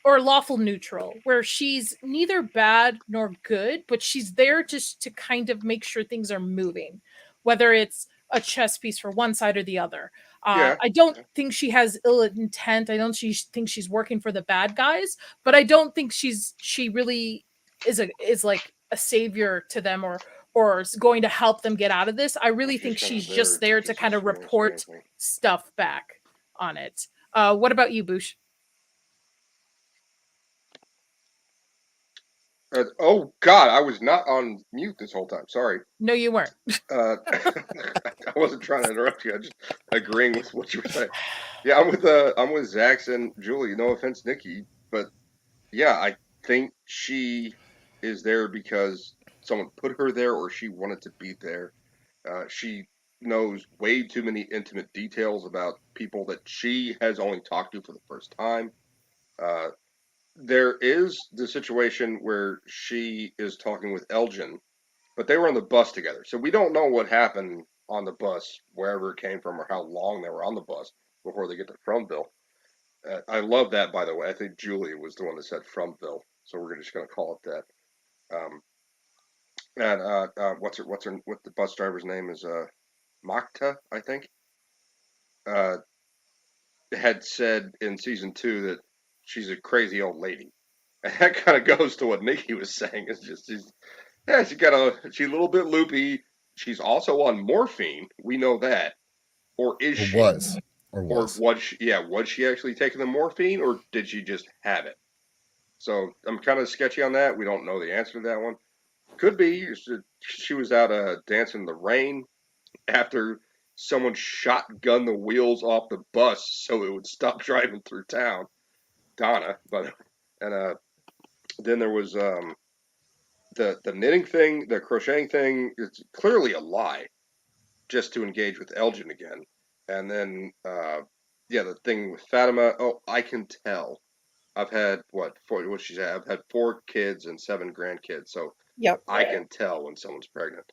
or lawful neutral, where she's neither bad nor good, but she's there just to kind of make sure things are moving, whether it's a chess piece for one side or the other. I don't think she has ill intent. I don't think she's working for the bad guys, but I don't think she really is like a savior to them or is going to help them get out of this. I really think she's just there to kind of report stuff back on it. What about you, Boosh? Oh God, I was not on mute this whole time. Sorry. No, you weren't. I wasn't trying to interrupt you. I just agreeing with what you were saying. Yeah, I'm with Zax and Julie. No offense, Nikki, but yeah, I think she is there because someone put her there, or she wanted to be there. She knows way too many intimate details about people that she has only talked to for the first time. There is the situation where she is talking with Elgin, but they were on the bus together. So we don't know what happened on the bus, wherever it came from, or how long they were on the bus before they get to Fromville. I love that, by the way. I think Julie was the one that said Fromville, so we're just going to call it that. What the bus driver's name is? Makta, I think. Had said in season 2 that she's a crazy old lady. And that kind of goes to what Nikki was saying. It's just she's a little bit loopy. She's also on morphine. We know that. Or is she? Was she actually taking the morphine, or did she just have it? So I'm kind of sketchy on that. We don't know the answer to that one. Could be she was out dancing in the rain after someone shotgunned the wheels off the bus so it would stop driving through town. Donna, but then there was the knitting thing, the crocheting thing. It's clearly a lie, just to engage with Elgin again. And then the thing with Fatima. Oh, I can tell. I've had what she said. I've had 4 kids and 7 grandkids, so Yep. I can tell when someone's pregnant.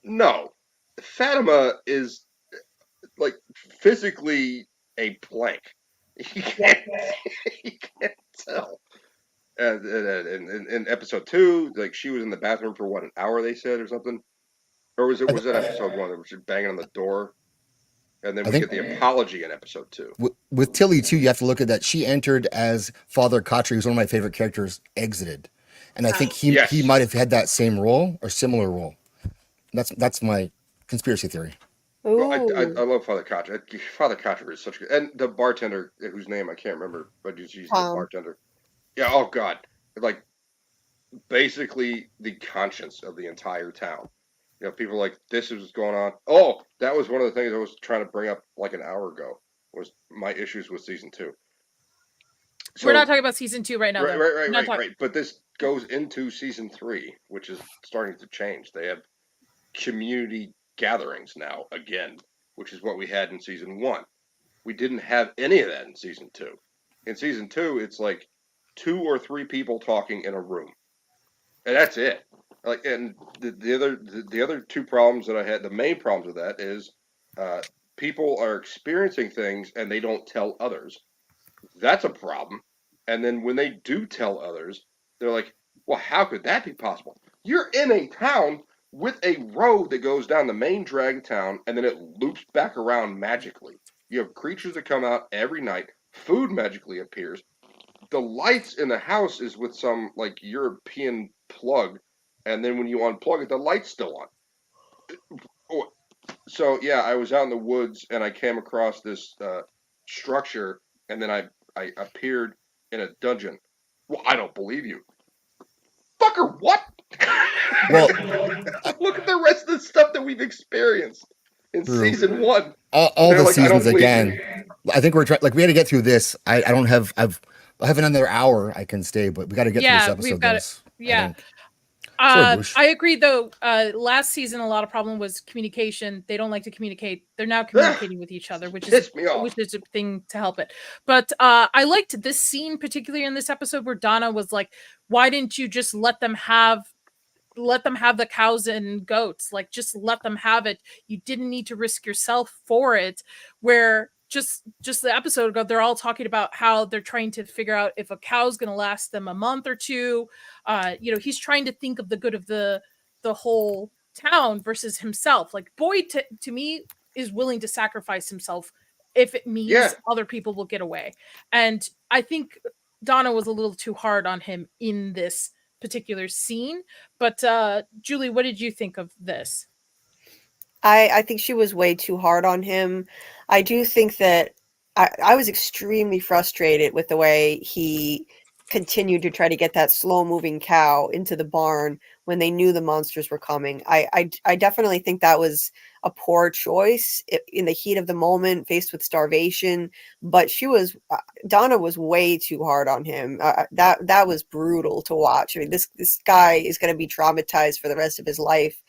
No, Fatima is like physically a blank. You can't, you can't tell. And in episode 2, like she was in the bathroom for what, an hour, they said, or something, or was that episode 1 that was banging on the door, and then I we think get the apology in episode 2. with Tilly too, you have to look at that. She entered as Father Khatri, who's one of my favorite characters, exited, and I think he might have had that same role or similar role. That's my conspiracy theory. Well, I love Father Khatri. Father Khatri is such a good, and the bartender whose name I can't remember, but he's the bartender. Yeah. Oh God. Like basically the conscience of the entire town. You know, people are like, this is what's going on. Oh, that was one of the things I was trying to bring up like an hour ago, was my issues with season 2. So, we're not talking about season 2 right now. Right. But this goes into season 3, which is starting to change. They have community gatherings now again, which is what we had in season 1. We didn't have any of that in season 2. In season 2, it's like 2 or 3 people talking in a room, and that's it. Like, and the other 2 problems that I had, the main problems with that is people are experiencing things and they don't tell others. That's a problem. And then when they do tell others, they're like, well, how could that be possible? You're in a town with a road that goes down the main drag of town, and then it loops back around magically. You have creatures that come out every night. Food magically appears. The lights in the house is with some like European plug, and then when you unplug it, the light's still on. So yeah, I was out in the woods and I came across this structure, and then I appeared in a dungeon. Well, I don't believe you, fucker. What? Well, look at the rest of the stuff that we've experienced in season 1. All the seasons again. I think we're trying. Like we had to get through this. I don't have. I have another hour I can stay, but we got to get through this episode. We've got it. Yeah. I agree, though. Last season, a lot of problem was communication. They don't like to communicate. They're now communicating with each other, which is a thing to help it. But I liked this scene, particularly in this episode, where Donna was like, "Why didn't you just let them have the cows and goats? Like, just let them have it. You didn't need to risk yourself for it." Where just the episode ago, they're all talking about how they're trying to figure out if a cow's going to last them a month or 2. He's trying to think of the good of the whole town versus himself. Like Boyd, to me, is willing to sacrifice himself if it means other people will get away. And I think Donna was a little too hard on him in this particular scene. But Julie, what did you think of this? I think she was way too hard on him. I do think that I was extremely frustrated with the way he continued to try to get that slow-moving cow into the barn when they knew the monsters were coming. I definitely think that was a poor choice in the heat of the moment, faced with starvation. But Donna was way too hard on him. That was brutal to watch. I mean, this guy is going to be traumatized for the rest of his life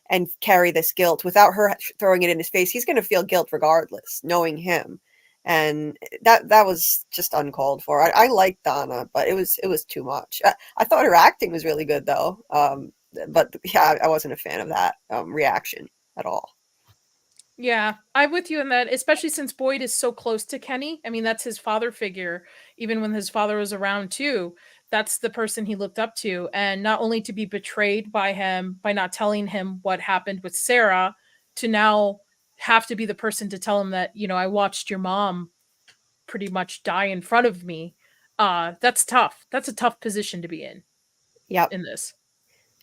and carry this guilt without her throwing it in his face. He's going to feel guilt regardless, knowing him. And that was just uncalled for. I liked Donna, but it was too much. I thought her acting was really good though. But yeah, I wasn't a fan of that reaction at all. Yeah, I'm with you in that, especially since Boyd is so close to Kenny. I mean, that's his father figure. Even when his father was around too, that's the person he looked up to. And not only to be betrayed by him by not telling him what happened with Sarah, to now have to be the person to tell him that, I watched your mom pretty much die in front of me. That's tough. That's a tough position to be in. Yep. In this.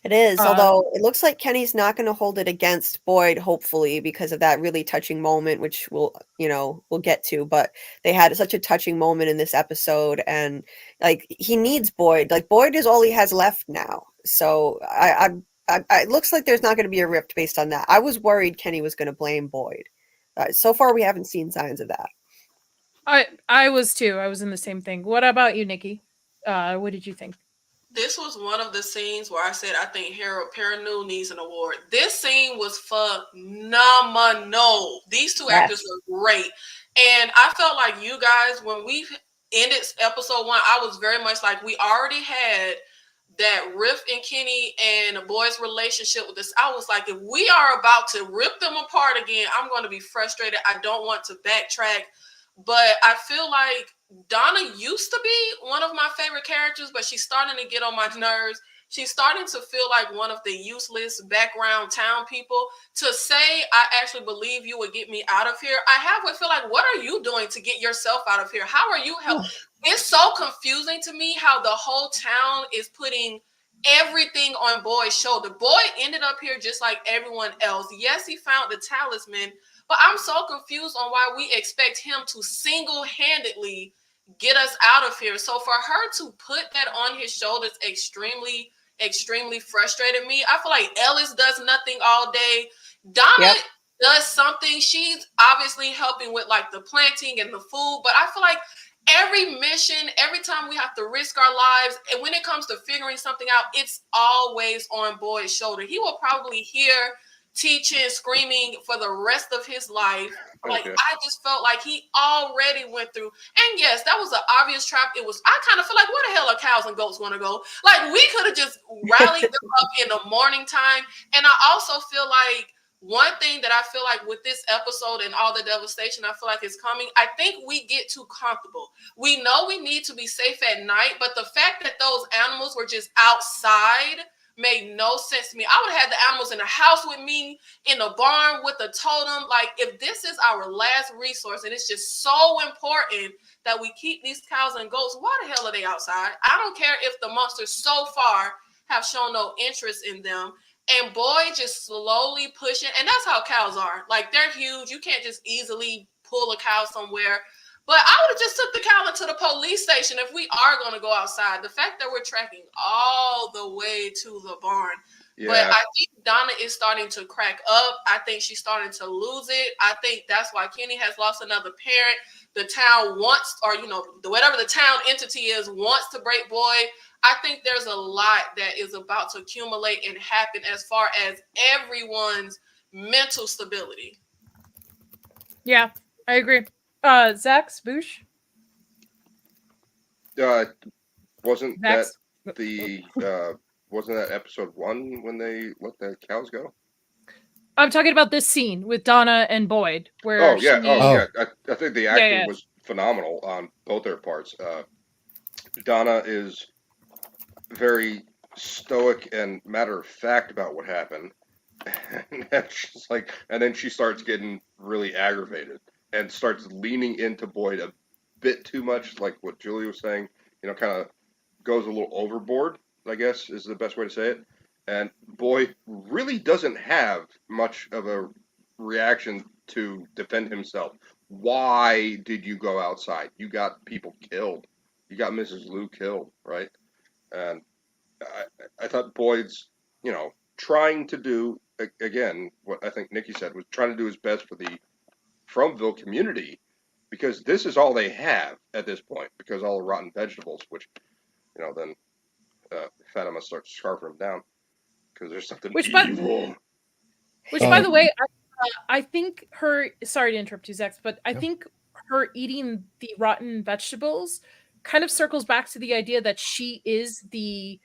It is, although it looks like Kenny's not going to hold it against Boyd, hopefully, because of that really touching moment, which we'll get to. But they had such a touching moment in this episode, and like he needs Boyd. Like Boyd is all he has left now. So it looks like there's not going to be a rift based on that. I was worried Kenny was going to blame Boyd. So far, we haven't seen signs of that. I was too. I was in the same thing. What about you, Nikki? What did you think? This was one of the scenes where I said I think Harold Perrineau needs an award. This scene was phenomenal. These two actors were great. And I felt like you guys, when we ended episode 1, I was very much like we already had that Riff and Kenny and Boyd's relationship with this. I was like, if we are about to rip them apart again, I'm going to be frustrated. I don't want to backtrack. But I feel like Donna used to be one of my favorite characters, but she's starting to get on my nerves. She's starting to feel like one of the useless background town people. To say, I actually believe you would get me out of here, I halfway feel like, what are you doing to get yourself out of here? How are you helping? It's so confusing to me how the whole town is putting everything on Boyd's shoulder. Boyd ended up here just like everyone else. Yes, he found the talisman, but I'm so confused on why we expect him to single-handedly get us out of here. So for her to put that on his shoulders extremely frustrated me. I feel like Ellis does nothing all day. Donna does something. She's obviously helping with like the planting and the food, but I feel like every mission, every time we have to risk our lives, and when it comes to figuring something out, it's always on Boyd's shoulder. He will probably hear teaching, screaming for the rest of his life. Like, I just felt like he already went through. And yes, that was an obvious trap. I kind of feel like, where the hell are cows and goats want to go? Like, we could have just rallied them up in the morning time. And I also feel like one thing that I feel like with this episode and all the devastation I feel like is coming, I think we get too comfortable. We know we need to be safe at night, but the fact that those animals were just outside made no sense to me. I would have had the animals in the house with me, in the barn with the totem. Like, if this is our last resource and it's just so important that we keep these cows and goats, why the hell are they outside? I don't care if the monsters so far have shown no interest in them. And Boyd just slowly pushing, and that's how cows are. Like, they're huge. You can't just easily pull a cow somewhere. But I would have just took the cow into the police station if we are going to go outside. The fact that we're tracking all the way to the barn. Yeah. But I think Donna is starting to crack up. I think she's starting to lose it. I think that's why Kenny has lost another parent. The town wants, or, whatever the town entity is, wants to break Boyd. I think there's a lot that is about to accumulate and happen as far as everyone's mental stability. Yeah, I agree. Zach, Boosh? Wasn't that episode 1 when they let the cows go? I'm talking about this scene with Donna and Boyd. Where I think the acting was phenomenal on both their parts. Donna is very stoic and matter of fact about what happened, and then she starts getting really aggravated and starts leaning into Boyd a bit too much, like what Julie was saying, kind of goes a little overboard, I guess is the best way to say it. And Boyd really doesn't have much of a reaction to defend himself. Why did you go outside? You got people killed. You got Mrs. Lou killed, right? And I thought Boyd's, trying to do, again, what I think Nikki said, was trying to do his best for the Fromville community, because this is all they have at this point, because all the rotten vegetables, which, then Fatima starts scarfing them down, because there's something evil. By the way, I think sorry to interrupt you, Zex, but I think her eating the rotten vegetables kind of circles back to the idea that she is the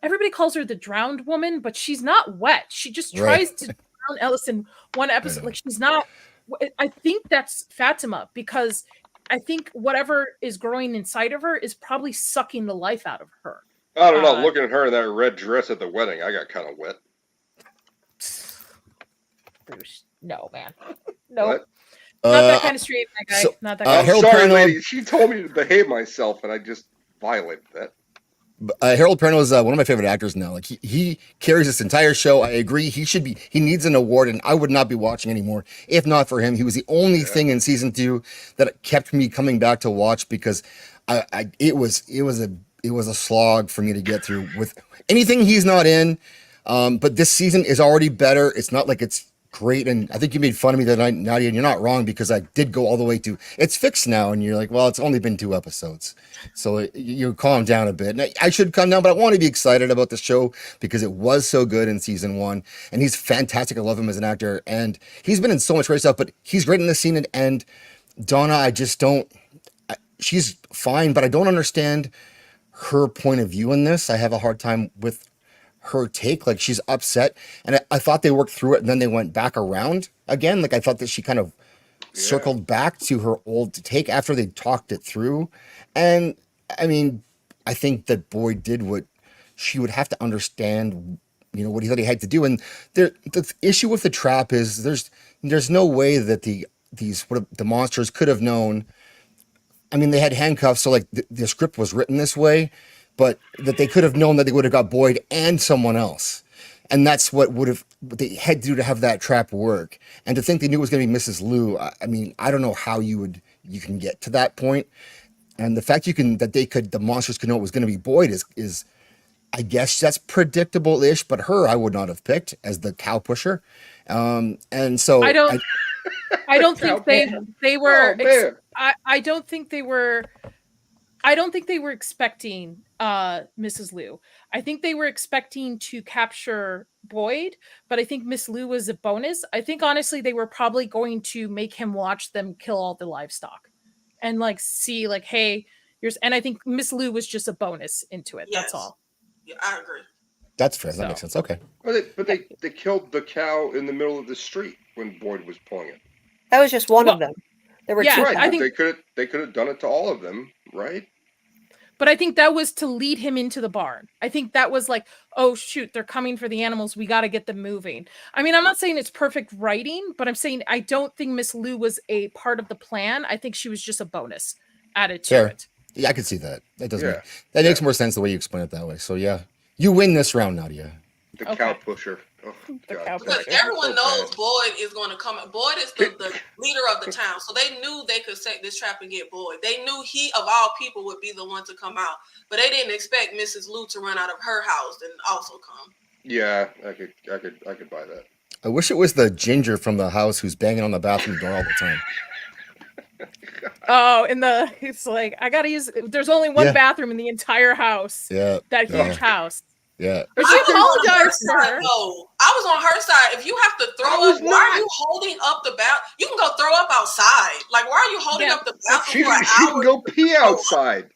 everybody calls her the drowned woman, but she's not wet. She just tries to drown Ellis in one episode. Like, she's not. I think that's Fatima, because I think whatever is growing inside of her is probably sucking the life out of her. I don't know. Looking at her in that red dress at the wedding, I got kind of wet. Bruce, no, man. No. What? Not that kind of street, that guy. Not that guy. Harold Perrineau, lady. She told me to behave myself, and I just violated that. Harold Perrineau is one of my favorite actors now. Like, he carries this entire show. I agree. He needs an award, and I would not be watching anymore if not for him. He was the only thing in season 2 that kept me coming back to watch, because it was a slog for me to get through with anything he's not in. But this season is already better. It's not like it's great. And I think you made fun of me that night, Nadia, and you're not wrong, because I did go all the way to it's fixed now. And you're like, well, it's only been 2 episodes. So you calm down a bit. And I should calm down, but I want to be excited about the show because it was so good in season 1. And he's fantastic. I love him as an actor. And he's been in so much great stuff, but he's great in this scene. And Donna, I just don't, she's fine, but I don't understand her point of view in this. I have a hard time with her take. Like, she's upset, and I thought they worked through it and then they went back around again. Like, I thought that she kind of circled back to her old take after they talked it through. And I mean, I think that Boyd did what she would have to understand, you know, what he thought he had to do. And the issue with the trap is there's no way that the monsters could have known. I mean, they had handcuffs, so like the script was written this way, but that they could have known that they would have got Boyd and someone else. And that's what they had to do to have that trap work. And to think they knew it was going to be Mrs. Liu, I mean, I don't know how you can get to that point. And the fact the monsters could know it was going to be Boyd is I guess that's predictable-ish, but her I would not have picked as the cow pusher. And so I don't think they were. Oh, I don't think they were. I don't think they were expecting Mrs. Liu. I think they were expecting to capture Boyd, but I think Miss Liu was a bonus. I think honestly they were probably going to make him watch them kill all the livestock, and like see like, hey, and I think Miss Liu was just a bonus into it. Yes. That's all. Yeah, I agree. that's fair. That makes sense. Okay. But they killed the cow in the middle of the street when Boyd was pulling it. That was just one of them. There were two. Right. I think they could have done it to all of them, right? But I think that was to lead him into the barn. I think that was like, oh, shoot, they're coming for the animals. We got to get them moving. I mean, I'm not saying it's perfect writing, but I'm saying I don't think Miss Liu was a part of the plan. I think she was just a bonus added to it. Yeah, I could see that. That makes more sense the way you explain it that way. So, yeah. You win this round, Nadia. The cow pusher. Oh, God. Because everyone knows Boyd is going to come. Boyd is the leader of the town, so they knew they could set this trap and get Boyd. They knew he, of all people, would be the one to come out, but they didn't expect Mrs. Liu to run out of her house and also come. Yeah, I could buy that. I wish it was the ginger from the house who's banging on the bathroom door all the time. Oh, it's like, I gotta use. There's only one bathroom in the entire house. Yeah, that huge house. Yeah. But she apologized to her. No, I was on her side. If you have to throw up, why are you holding up the bath? You can go throw up outside. Like, why are you holding up the bathroom for an hour? She can go pee outside.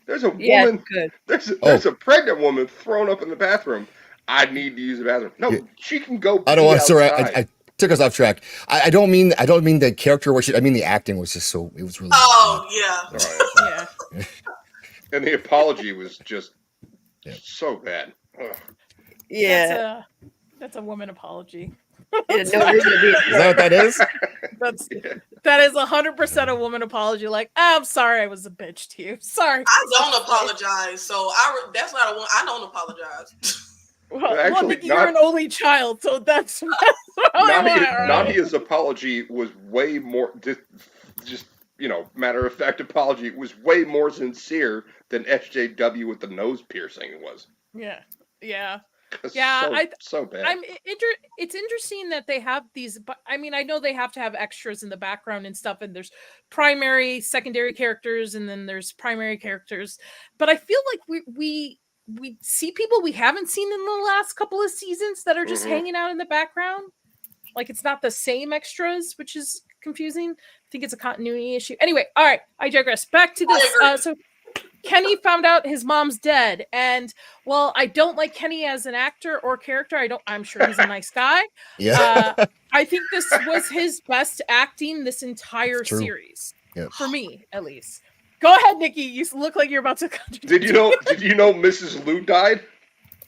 There's a woman. There's a pregnant woman thrown up in the bathroom. I need to use the bathroom. No, she can go. I don't want to. Sorry, I took us off track. I don't mean the character. I mean the acting was just so. It was really. Oh yeah. Yeah. And the apology was just so bad. Ugh. Yeah, that's a woman apology. Is that what that is? That is 100% a woman apology. Like, I'm sorry, I was a bitch to you. Sorry. I don't apologize. So that's not a one. I don't apologize. Well, Nikki, you're an only child, so that's Nadia's apology was way more just matter of fact apology was way more sincere than SJW with the nose piercing was. Yeah. So bad. It's interesting that they have these, but I mean, I know they have to have extras in the background and stuff, and there's primary, secondary characters, and then there's primary characters. But I feel like we see people we haven't seen in the last couple of seasons that are just hanging out in the background. Like, it's not the same extras, which is confusing. I think it's a continuity issue. Anyway, all right, I digress. Back to this. So Kenny found out his mom's dead, and well, I don't like Kenny as an actor or character. I'm sure he's a nice guy. Yeah. I think this was his best acting this entire series. Yep. For me, at least. Go ahead, Nikki. You look like you're about to. Did you know Mrs. Liu died?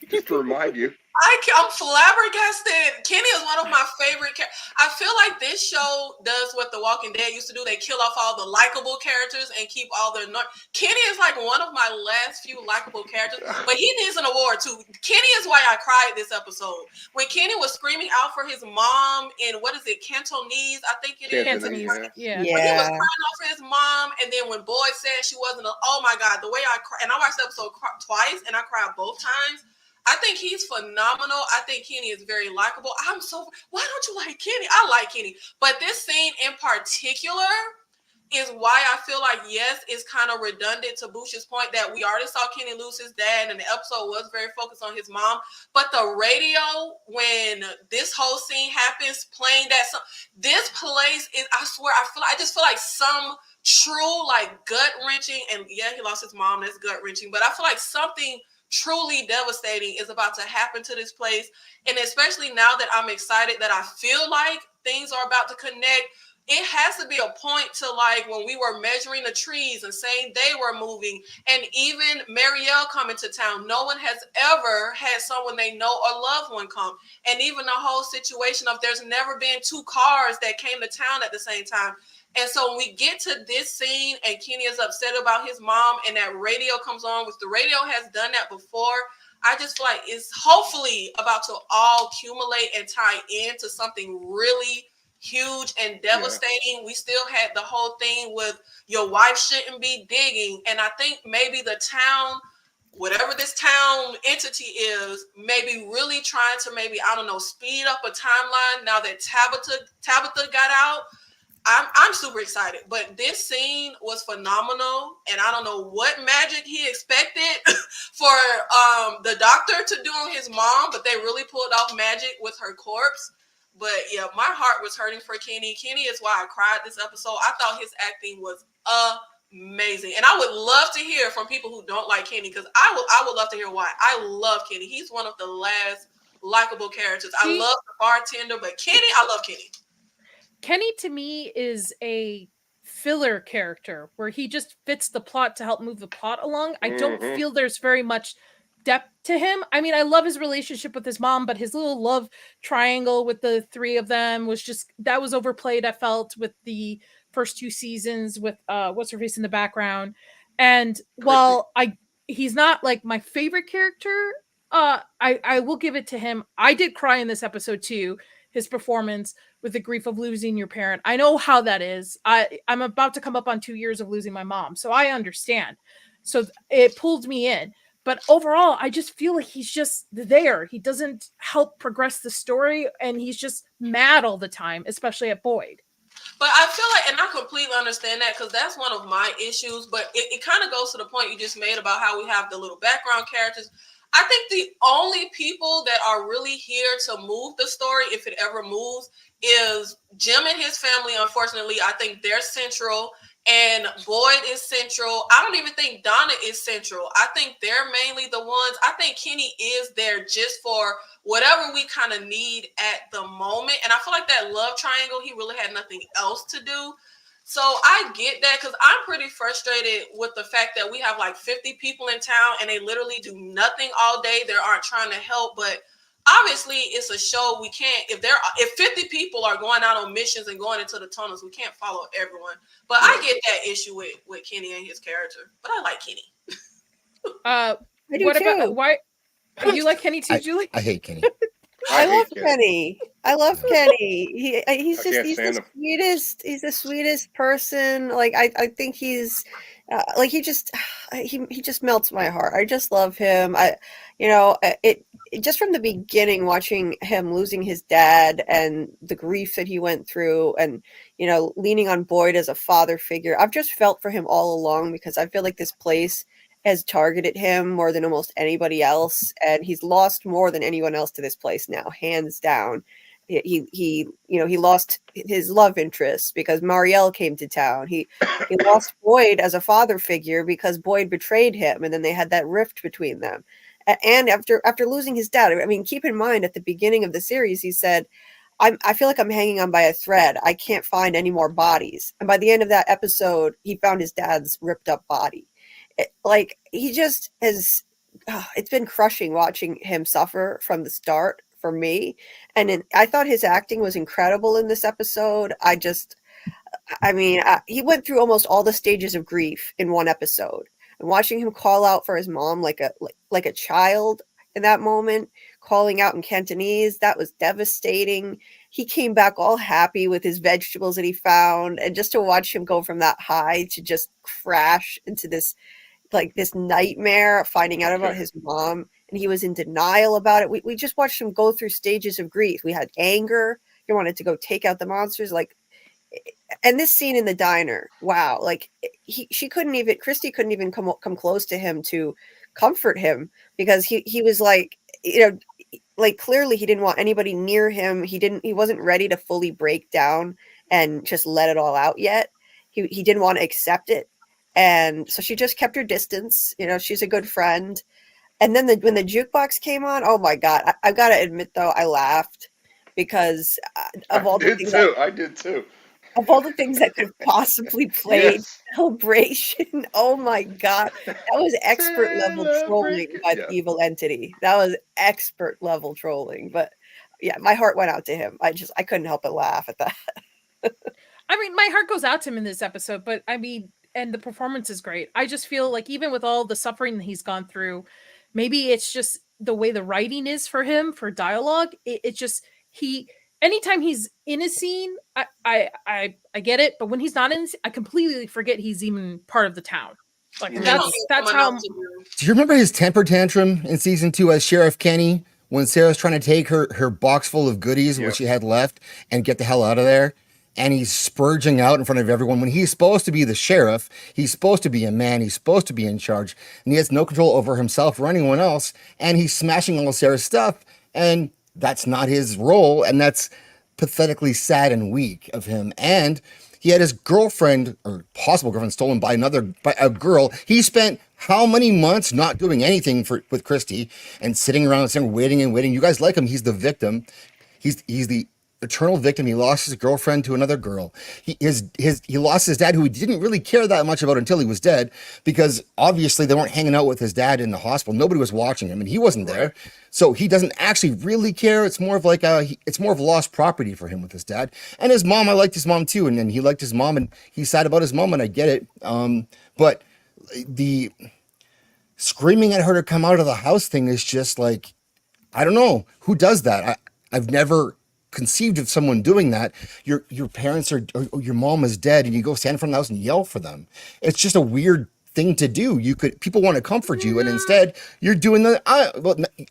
Just to remind you. I'm flabbergasted. Kenny is one of my favorite characters. I feel like this show does what The Walking Dead used to do. They kill off all the likable characters and keep all their... Kenny is like one of my last few likable characters, but he needs an award too. Kenny is why I cried this episode. When Kenny was screaming out for his mom in, what is it, Cantonese, I think it is. Cantonese, yeah. When he was crying out for his mom, and then when Boyd said she wasn't... oh my God, the way I cried... And I watched the episode twice, and I cried both times. I think he's phenomenal. I think Kenny is very likable. Why don't you like Kenny? I like Kenny. But this scene in particular is why I feel like, yes, it's kind of redundant to Bush's point that we already saw Kenny lose his dad and the episode was very focused on his mom. But the radio, when this whole scene happens, playing that song, this place is, I swear, I just feel like some true, like, gut-wrenching, and yeah, he lost his mom, that's gut-wrenching, but I feel like something truly devastating is about to happen to this place. And especially now that I'm excited that I feel like things are about to connect, it has to be a point to, like, when we were measuring the trees and saying they were moving, and even Marielle coming to town, no one has ever had someone they know or loved one come. And even the whole situation of there's never been two cars that came to town at the same time. And so when we get to this scene and Kenny is upset about his mom and that radio comes on, which the radio has done that before, I just feel like it's hopefully about to all accumulate and tie into something really huge and devastating. Yeah. We still had the whole thing with your wife shouldn't be digging. And I think maybe the town, whatever this town entity is, maybe really trying to maybe, I don't know, speed up a timeline now that Tabitha got out. I'm super excited, but this scene was phenomenal, and I don't know what magic he expected for the doctor to do on his mom, but they really pulled off magic with her corpse. But yeah, my heart was hurting for Kenny. Kenny is why I cried this episode. I thought his acting was amazing, and I would love to hear from people who don't like Kenny, because I would love to hear why. I love Kenny. He's one of the last likable characters. I love the bartender, but Kenny, I love Kenny. Kenny to me is a filler character where he just fits the plot to help move the plot along. I don't feel there's very much depth to him. I mean, I love his relationship with his mom, but his little love triangle with the three of them was just, that was overplayed, I felt, with the first two seasons with what's her face in the background. And while he's not like my favorite character, I will give it to him. I did cry in this episode too. His performance with the grief of losing your parent. I know how that is. I'm about to come up on 2 years of losing my mom, so I understand. So it pulled me in. But overall, I just feel like he's just there. He doesn't help progress the story, and he's just mad all the time, especially at Boyd. But I feel like, and I completely understand that, because that's one of my issues, but it kind of goes to the point you just made about how we have the little background characters. I think the only people that are really here to move the story, if it ever moves, is Jim and his family. Unfortunately, I think they're central, and Boyd is central. I don't even think Donna is central. I think they're mainly the ones. I think Kenny is there just for whatever we kind of need at the moment. And I feel like that love triangle, he really had nothing else to do. So I get that, because I'm pretty frustrated with the fact that we have like 50 people in town and they literally do nothing all day. They aren't trying to help, but obviously it's a show. We can't, if 50 people are going out on missions and going into the tunnels, we can't follow everyone. But I get that issue with Kenny and his character. But I like Kenny. Why you like Kenny too, Julie? I hate Kenny. I love Kenny. I love Kenny. He's the sweetest person. Like I think he's like he just melts my heart. I just love him. It just from the beginning, watching him losing his dad and the grief that he went through, and leaning on Boyd as a father figure. I've just felt for him all along, because I feel like this place has targeted him more than almost anybody else, and he's lost more than anyone else to this place now, hands down. He lost his love interest because Marielle came to town. He lost Boyd as a father figure because Boyd betrayed him, and then they had that rift between them. And after losing his dad, I mean, keep in mind at the beginning of the series, he said, I feel like I'm hanging on by a thread. I can't find any more bodies. And by the end of that episode, he found his dad's ripped up body. He just has, it's been crushing watching him suffer from the start for me. And I thought his acting was incredible in this episode. He went through almost all the stages of grief in one episode. And watching him call out for his mom like a child in that moment, calling out in Cantonese, that was devastating. He came back all happy with his vegetables that he found. And just to watch him go from that high to just crash into this nightmare, finding out about his mom, and he was in denial about it. We just watched him go through stages of grief. We had anger. He wanted to go take out the monsters. Like, and this scene in the diner, wow, like Christy couldn't even come close to him to comfort him, because he was like, like clearly he didn't want anybody near him. He wasn't ready to fully break down and just let it all out yet. He didn't want to accept it. And so she just kept her distance. She's a good friend. And then when the jukebox came on, oh my God, I've got to admit though, I laughed, because of all the things I did too. Of all the things that could have possibly played, Celebration. Oh my God. That was expert level trolling by the evil entity. That was expert level trolling. But yeah, my heart went out to him. I couldn't help but laugh at that. I mean, my heart goes out to him in this episode, but I mean, and the performance is great. I just feel like even with all the suffering that he's gone through, maybe it's just the way the writing is for him for dialogue. Anytime he's in a scene, I get it, but when he's not in, I completely forget he's even part of the town. Like that's how. Do you remember his temper tantrum in season 2 as Sheriff Kenny when Sarah's trying to take her box full of goodies, what she had left, and get the hell out of there? And he's spurging out in front of everyone when he's supposed to be the sheriff. He's supposed to be a man. He's supposed to be in charge, and he has no control over himself or anyone else. And he's smashing all of Sarah's stuff, and that's not his role, and that's pathetically sad and weak of him. And he had his girlfriend, or possible girlfriend, stolen by a girl. He spent how many months not doing anything with Christy and sitting around and waiting and waiting. You guys like him. He's the victim. He's the eternal victim. He lost his girlfriend to another girl. He lost his dad, who he didn't really care that much about until he was dead, because obviously they weren't hanging out with his dad in the hospital. Nobody was watching him, and he wasn't there. So he doesn't actually really care. It's more of like it's more of lost property for him with his dad. And his mom, I liked his mom too, and then he liked his mom, and he's sad about his mom, and I get it. But the screaming at her to come out of the house thing is just like, I don't know who does that. I've never conceived of someone doing that. Your parents or your mom is dead, and you go stand in front of the house and yell for them. It's just a weird thing to do. People want to comfort you, and instead you're doing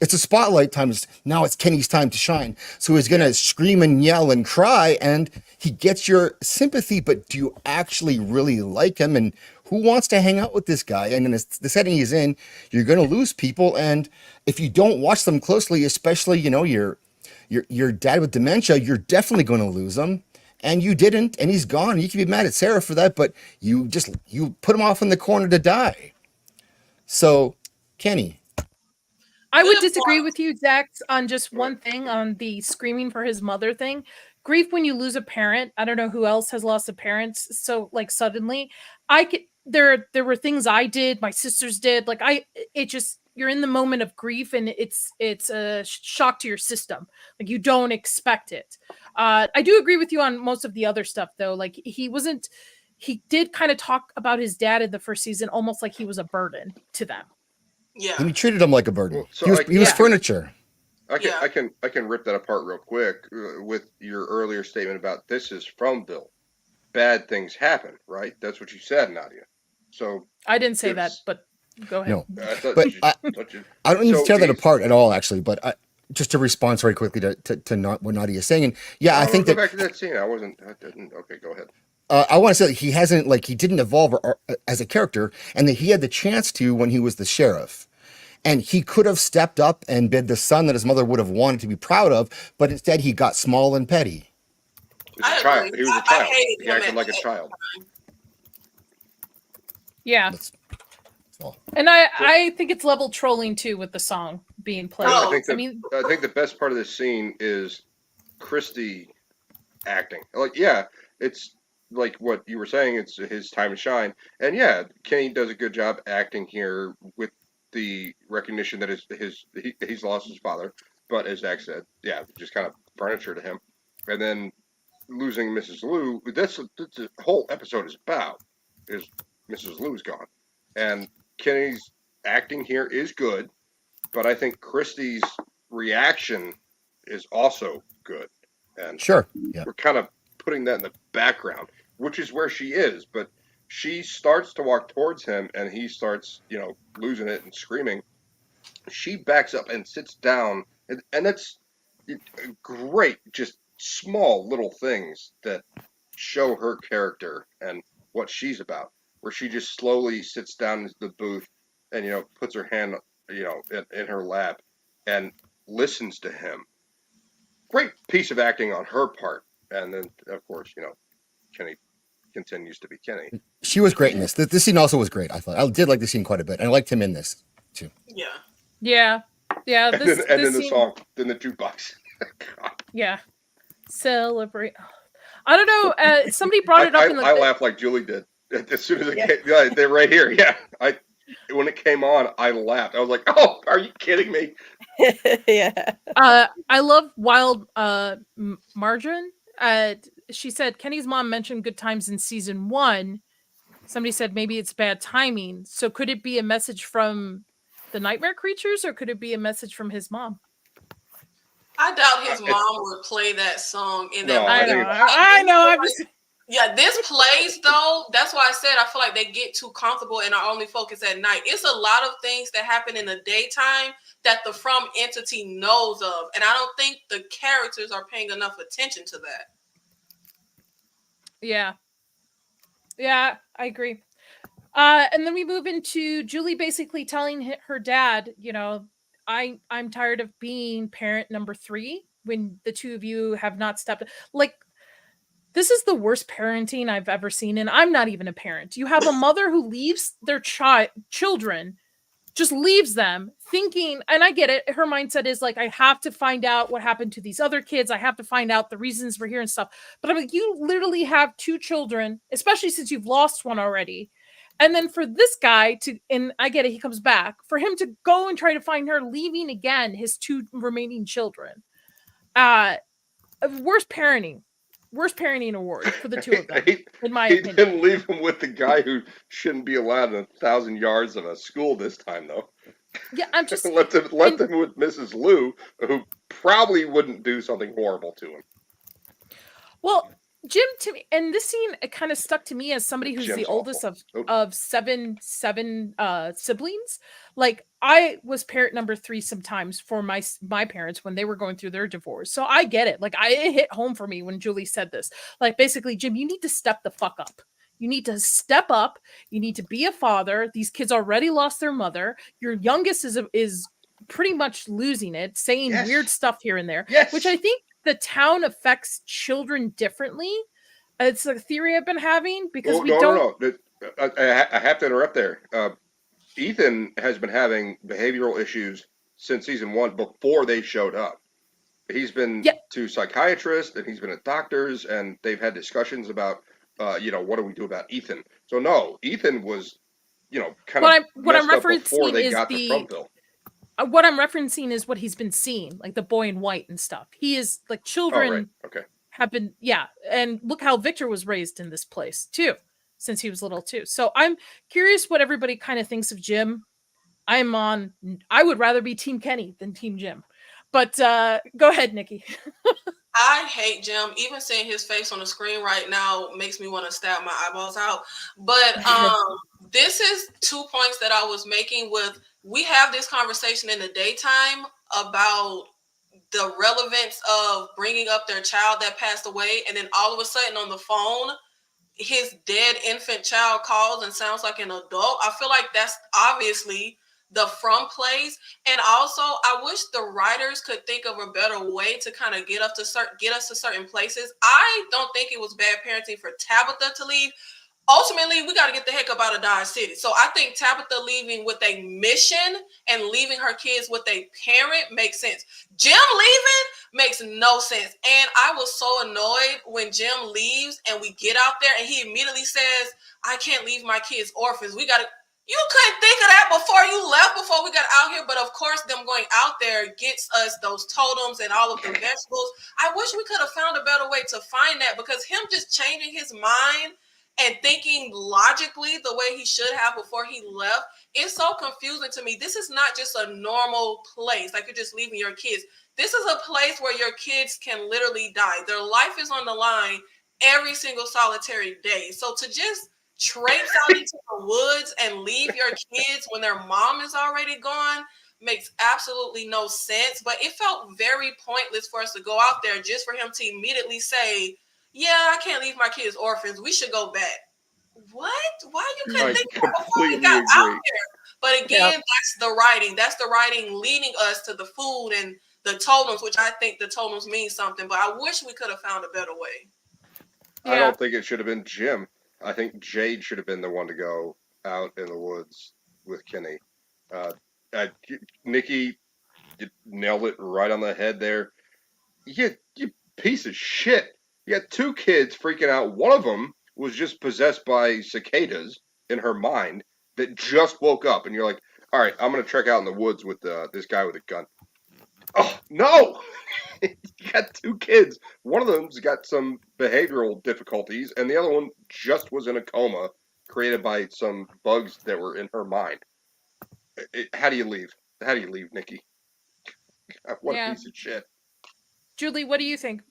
it's a spotlight time. Now it's Kenny's time to shine. So he's gonna scream and yell and cry, and he gets your sympathy. But do you actually really like him? And who wants to hang out with this guy? And in the setting he's in, you're gonna lose people. And if you don't watch them closely, especially your dad with dementia, you're definitely going to lose him. And you didn't, and he's gone. You can be mad at Sarah for that, but you put him off in the corner to die. So, Kenny. I would disagree with you, Zach, on just one thing, on the screaming for his mother thing. Grief when you lose a parent. I don't know who else has lost a parent so like suddenly. There were things I did, my sisters did. You're in the moment of grief, and it's a shock to your system. Like, you don't expect it. I do agree with you on most of the other stuff, though. Like, he did kind of talk about his dad in the first season, almost like he was a burden to them. Yeah. And he treated him like a burden. Well, so he was furniture. I can rip that apart real quick with your earlier statement about this is Fromville. Bad things happen, right? That's what you said, Nadia. So I didn't say that, but go ahead. No, I don't need to tear that apart at all, actually. But just to respond very quickly to not what Nadia is saying, and I think go back to that scene. I didn't. Okay, go ahead. I want to say that he didn't evolve as a character, and that he had the chance to when he was the sheriff, and he could have stepped up and been the son that his mother would have wanted to be proud of, but instead he got small and petty. He was a child. He acted like a child. Yeah. And I think it's level trolling too with the song being played. I think the best part of this scene is Christy acting. It's like what you were saying. It's his time to shine, and Kenny does a good job acting here with the recognition that he's lost his father, but as Zach said, just kind of furniture to him, and then losing Mrs. Lou. That's the whole episode is about. Is Mrs. Lou's gone, and Kenny's acting here is good, but I think Christy's reaction is also good. And we're kind of putting that in the background, which is where she is. But she starts to walk towards him, and he starts, losing it and screaming. she backs up and sits down, and it's great, just small little things that show her character and what she's about, where she just slowly sits down into the booth and, puts her hand, in her lap and listens to him. Great piece of acting on her part. And then, of course, Kenny continues to be Kenny. She was great in this. This scene also was great, I thought. I did like the scene quite a bit. And I liked him in this, too. Yeah. Yeah. Yeah. And then the song, then the jukebox. Yeah. Celebrate. I don't know. Somebody brought it up in the. I laughed like Julie did as soon as it came. Yeah, they're right here. Yeah, when it came on, I laughed. I was like, "Oh, are you kidding me?" Yeah. I love Wild Margarine. She said Kenny's mom mentioned good times in season 1. Somebody said maybe it's bad timing. So could it be a message from the nightmare creatures, or could it be a message from his mom? I doubt his mom would play that song in that. I know. Yeah, this plays though. That's why I said I feel like they get too comfortable and are only focused at night. It's a lot of things that happen in the daytime that the From entity knows of, and I don't think the characters are paying enough attention to that. Yeah, I agree. And then we move into Julie basically telling her dad, I'm tired of being parent number 3 when the two of you have not stepped. Like, this is the worst parenting I've ever seen, and I'm not even a parent. You have a mother who leaves their children, just leaves them thinking, and I get it, her mindset is like, I have to find out what happened to these other kids. I have to find out the reasons we're here and stuff. But I'm like, you literally have 2 children, especially since you've lost one already. And then for this guy to, and I get it, he comes back, for him to go and try to find her, leaving again his 2 remaining children. Worst parenting award for the 2 of them, in my opinion. He didn't leave him with the guy who shouldn't be allowed in 1,000 yards of a school this time, though. Yeah, I'm just let them with Mrs. Liu, who probably wouldn't do something horrible to him. Well, Jim, to me, and this scene, it kind of stuck to me as somebody who's Jim's the oldest awful. of seven siblings. Like, I was parent number 3 sometimes for my parents when they were going through their divorce. So I get it. Like, it hit home for me when Julie said this. Like, basically, Jim, you need to step the fuck up. You need to step up. You need to be a father. These kids already lost their mother. Your youngest is pretty much losing it, saying weird stuff here and there, which I think the town affects children differently. It's a theory I've been having because No. I have to interrupt there. Ethan has been having behavioral issues since season 1 before they showed up. He's been to psychiatrists and he's been at doctors, and they've had discussions about, what do we do about Ethan? So no, Ethan was, kind of messed up before they got to Fromville. What I'm referencing is what he's been seeing, like the boy in white and stuff. He is like children have been, and look how Victor was raised in this place too, since he was little too. So I'm curious what everybody kind of thinks of Jim. I would rather be Team Kenny than Team Jim, but go ahead, Nikki. I hate Jim. Even seeing his face on the screen right now makes me want to stab my eyeballs out. But this is 2 points that I was making with, we have this conversation in the daytime about the relevance of bringing up their child that passed away. And then all of a sudden on the phone, his dead infant child calls and sounds like an adult. I feel like that's obviously the From plays. And also, I wish the writers could think of a better way to kind of get us to certain places. I don't think it was bad parenting for Tabitha to leave. Ultimately, we got to get the heck up out of Dodge City. So I think Tabitha leaving with a mission and leaving her kids with a parent makes sense. Jim leaving makes no sense. And I was so annoyed when Jim leaves and we get out there and he immediately says, I can't leave my kids orphans. You couldn't think of that before you left, before we got out here. But of course, them going out there gets us those totems and all of the vegetables. I wish we could have found a better way to find that, because him just changing his mind and thinking logically the way he should have before he left, it's so confusing to me. This is not just a normal place, like you're just leaving your kids. This is a place where your kids can literally die. Their life is on the line every single solitary day. So to just traipse out into the woods and leave your kids when their mom is already gone, makes absolutely no sense, but it felt very pointless for us to go out there just for him to immediately say, yeah, I can't leave my kids orphans. We should go back. What? Why you couldn't think that before we got out there? But again, that's the writing. That's the writing leading us to the food and the totems, which I think the totems mean something, but I wish we could have found a better way. I don't think it should have been Jim. I think Jade should have been the one to go out in the woods with Kenny. Nikki, you nailed it right on the head there. You piece of shit. You got 2 kids freaking out. One of them was just possessed by cicadas in her mind that just woke up. And you're like, all right, I'm going to trek out in the woods with this guy with a gun. Oh, no! You got 2 kids. One of them's got some behavioral difficulties, and the other one just was in a coma created by some bugs that were in her mind. How do you leave? How do you leave, Nikki? What a piece of shit. Julie, what do you think?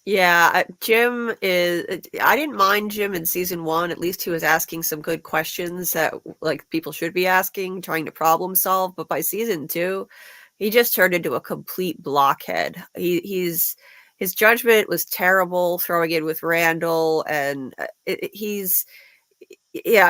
Yeah, Jim is. I didn't mind Jim in season 1. At least he was asking some good questions that like people should be asking, trying to problem solve. But by season 2, he just turned into a complete blockhead. His judgment was terrible, throwing in with Randall, and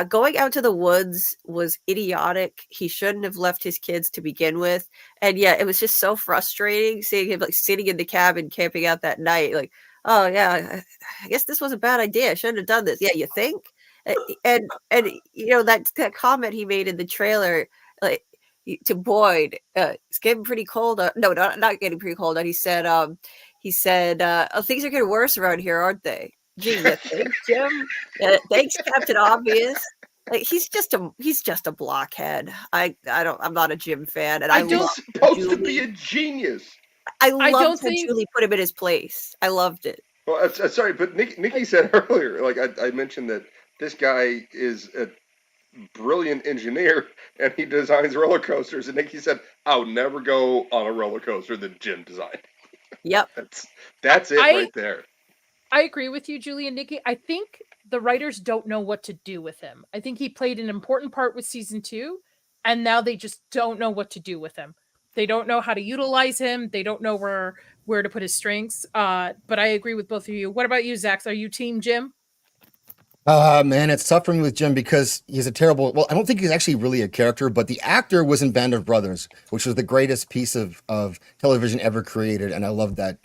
going out to the woods was idiotic. He shouldn't have left his kids to begin with. And yeah, it was just so frustrating seeing him like sitting in the cabin camping out that night. Like, oh yeah, I guess this was a bad idea. I shouldn't have done this. Yeah, you think? And that comment he made in the trailer, like to Boyd, it's getting pretty cold. No, not getting pretty cold. And he said, oh, things are getting worse around here, aren't they? Gee, you think, Jim? Thanks, Captain Obvious. Like he's just a blockhead. I'm not a Jim fan, and he's supposed to be a genius. I loved how Julie put him in his place. I loved it. Well, sorry, but Nikki said earlier, like I mentioned that this guy is a brilliant engineer and he designs roller coasters, and Nikki said, "I'll never go on a roller coaster that Jim designed." Yep, that's it right there. I agree with you, Julie and Nikki. I think the writers don't know what to do with him. I think he played an important part with season 2, and now they just don't know what to do with him. They don't know how to utilize him. They don't know where to put his strengths. But I agree with both of you. What about you, Zach? Are you team Jim? Man, it's tough for me with Jim because he's a terrible. Well, I don't think he's actually really a character, but the actor was in Band of Brothers, which was the greatest piece of television ever created, and I love that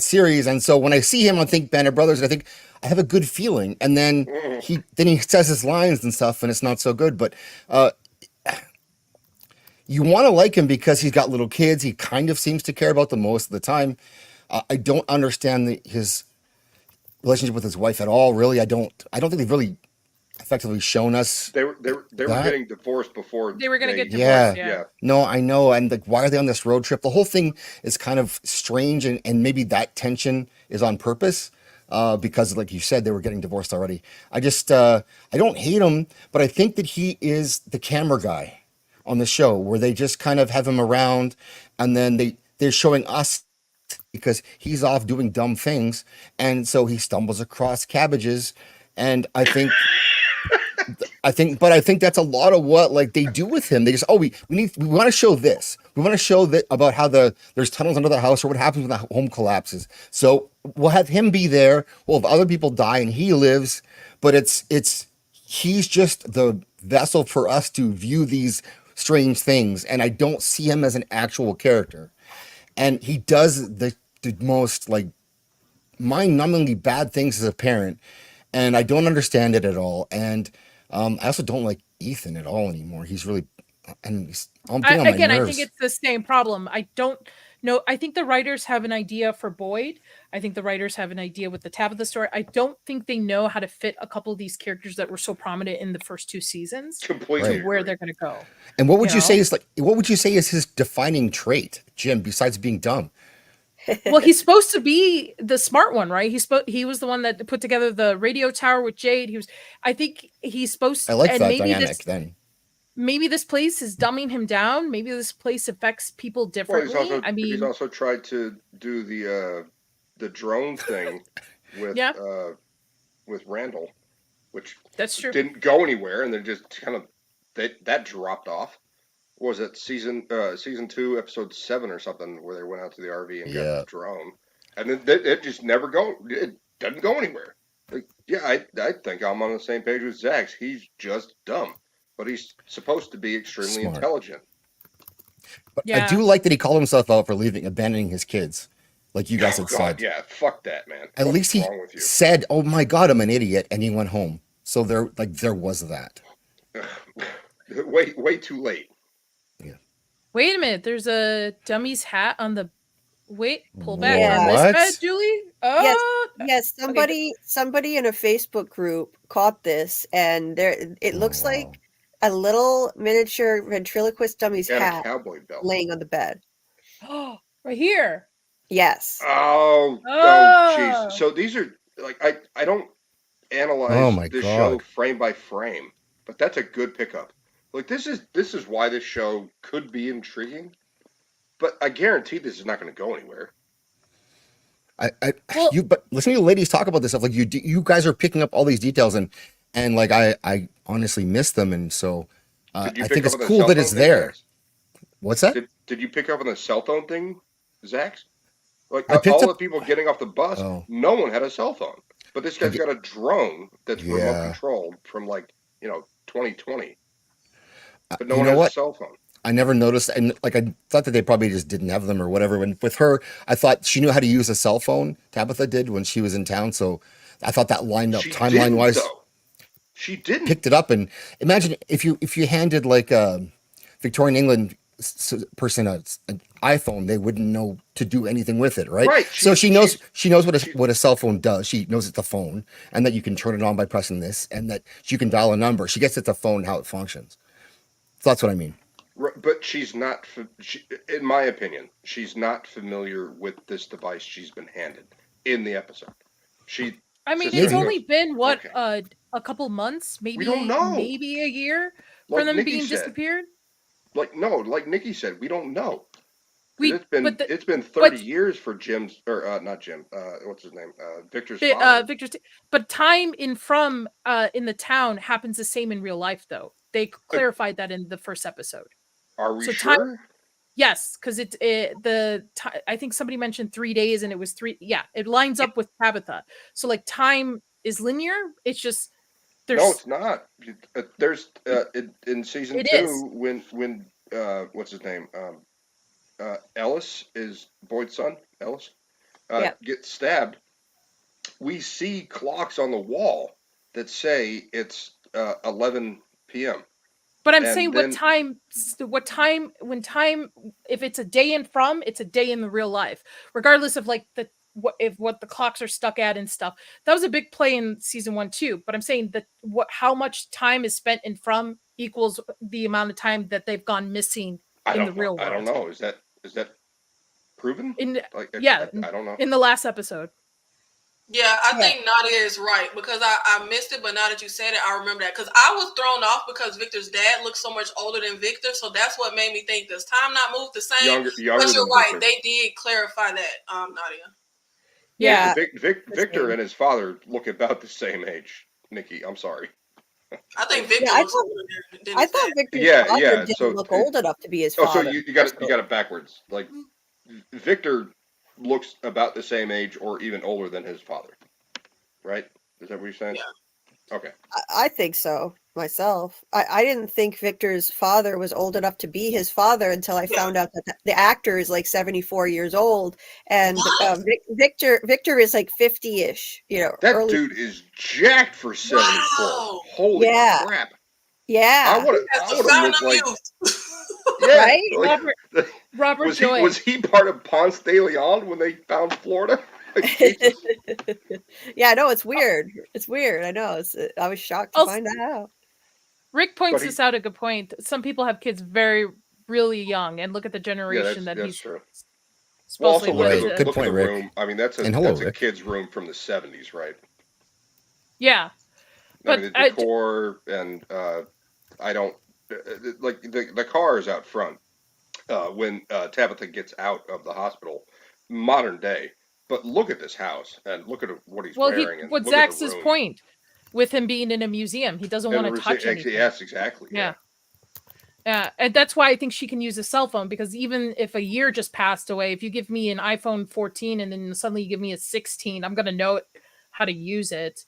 series. And so when I see him, I think Band of Brothers, and I think I have a good feeling. And then he says his lines and stuff, and it's not so good. But you want to like him because he's got little kids. He kind of seems to care about them most of the time. I don't understand his relationship with his wife at all. Really, I don't think they've really effectively shown us. They were getting divorced before they were going to get divorced. Yeah. No, I know. And like, why are they on this road trip? The whole thing is kind of strange, and maybe that tension is on purpose because, like you said, they were getting divorced already. I just I don't hate him, but I think that he is the camera guy on the show, where they just kind of have him around, and then they're showing us because he's off doing dumb things, and so he stumbles across cabbages, and I think that's a lot of what like they do with him. They just we want to show this. We want to show that about how there's tunnels under the house, or what happens when the home collapses. So we'll have him be there. We'll have other people die and he lives, but he's just the vessel for us to view these strange things, and I don't see him as an actual character. And he does the most like mind-numbingly bad things as a parent, and I don't understand it at all. And I also don't like Ethan at all anymore. He's really, and he's on my nerves. I think it's the same problem. I don't know. I think the writers have an idea for Boyd. I think the writers have an idea with the Tabitha story. I don't think they know how to fit a couple of these characters that were so prominent in the first 2 seasons completely to where they're going to go. And what would you say is his defining trait, Jim, besides being dumb? Well, he's supposed to be the smart one, right? He was the one that put together the radio tower with Jade. I think he's supposed to. I like that dynamic then. Maybe this place is dumbing him down. Maybe this place affects people differently. Well, he's also tried to do the drone thing with Randall, which that's true didn't go anywhere, and then just kind of that dropped off. was it season 2, episode 7 or something, where they went out to the RV and got the drone, and then it just never it doesn't go anywhere. Like, yeah, I think I'm on the same page with Zax. He's just dumb, but he's supposed to be extremely intelligent. But I do like that he called himself out for abandoning his kids, like you guys had said. Yeah, fuck that, man. At least he said, "Oh my God, I'm an idiot," and he went home. So there was that. Way too late. Yeah. Wait a minute. There's a dummy's hat on the. Pull back Yeah. on this bed, Julie. Oh, yes. Somebody in a Facebook group caught this, and it looks like a little miniature ventriloquist dummy's hat, a cowboy belt, laying on the bed. Oh, right here. Yes. Oh, jeez. So these are like I don't analyze this show frame by frame, but that's a good pickup. Like this is why this show could be intriguing, but I guarantee this is not going to go anywhere. But listening to the ladies talk about this stuff, like you guys are picking up all these details, and like I honestly miss them, and so I think it's cool that it's there. What's that? Did you pick up on the cell phone thing, Zax? Like all the people getting off the bus, no one had a cell phone, but this guy's got a drone that's remote controlled from 2020, but no one has a cell phone. I never noticed, and like I thought that they probably just didn't have them or whatever. And with her, I thought she knew how to use a cell phone. Tabitha did when she was in town, so I thought that lined up timeline wise. She didn't picked it up, and imagine if you handed like a Victorian England person an iPhone, they wouldn't know to do anything with it, right? Right. So she knows what a cell phone does. She knows it's a phone, and that you can turn it on by pressing this, and that you can dial a number. She gets it's a phone, how it functions. So that's what I mean. But she's not, in my opinion, she's not familiar with this device she's been handed in the episode. It's only been a couple months, maybe. We don't know. Maybe a year for them being disappeared. Like Nikki said, we don't know. It's been 30 years for Jim's not Jim. What's his name? Victor's father. But time in the town happens the same in real life, though. They clarified that in the first episode. Are we sure? Yes, because I think somebody mentioned 3 days, and it was 3. Yeah, it lines up with Tabitha. So like time is linear. It's just no, it's not. There's in season 2 when what's his name? Ellis is Boyd's son. Ellis gets stabbed. We see clocks on the wall that say it's 11 p.m. But I'm saying what time, if it's a day it's a day in the real life, regardless of like what the clocks are stuck at and stuff. That was a big play in season 1 too. But I'm saying that how much time is spent in from equals the amount of time that they've gone missing in the real world. I don't know. Is that proven? I don't know. In the last episode. Yeah, I think Nadia is right because I missed it, but now that you said it, I remember that because I was thrown off because Victor's dad looks so much older than Victor, so that's what made me think, does time not move the same? Younger but you're right, Victor. They did clarify that, Nadia. Yeah. Victor and his father look about the same age. Nikki, I'm sorry. I think Victor I looks older than his thought dad. Victor's father didn't look old enough to be his father. So you got it backwards. Like Victor looks about the same age or even older than his father. Right? Is that what you're saying? Yeah. Okay. I think so myself. I didn't think Victor's father was old enough to be his father until I found out that the actor is like 74 years old, and Victor is like 50-ish. That dude is jacked for 74. Wow. Holy crap! Yeah, I would have looked like. Right? Robert Joy. Was he part of Ponce de Leon when they found Florida? Yeah, no, it's weird. It's weird. I know. I was shocked to find that out. Rick points this out a good point. Some people have kids really young, and look at the generation that he's true. supposedly good point, Rick. Room. I mean, that's a kid's room from the 70s, right? Yeah, but the decor and I don't like the car is out front when Tabitha gets out of the hospital, modern day. But look at this house and look at what he's wearing. What's Zax's point with him being in a museum? He doesn't want to touch anything. Yes, exactly. Yeah. And that's why I think she can use a cell phone, because even if a year just passed away, if you give me an iPhone 14 and then suddenly you give me a 16, I'm going to know how to use it.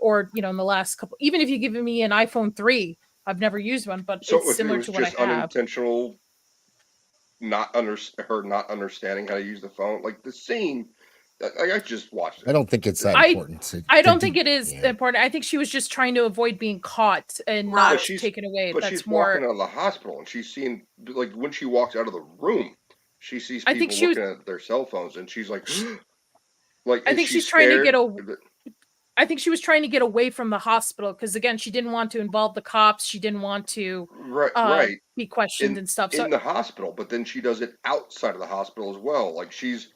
Or, in the last couple, even if you give me an iPhone 3, I've never used one, but So it's if it similar was to what I just have. unintentional, her not understanding how to use the phone, like the scene, I just watched it. I don't think it's that important. I don't think it is important. I think she was just trying to avoid being caught and not taken away. But That's she's more. walking out of the hospital, and she's seeing, like, when she walks out of the room, she sees I think people she was. looking at their cell phones, and she's like, like, I is think she she's trying to scared? I think she was trying to get away from the hospital because, again, she didn't want to involve the cops. She didn't want to Right. be questioned and stuff. So In the hospital, but then she does it outside of the hospital as well. Like, she's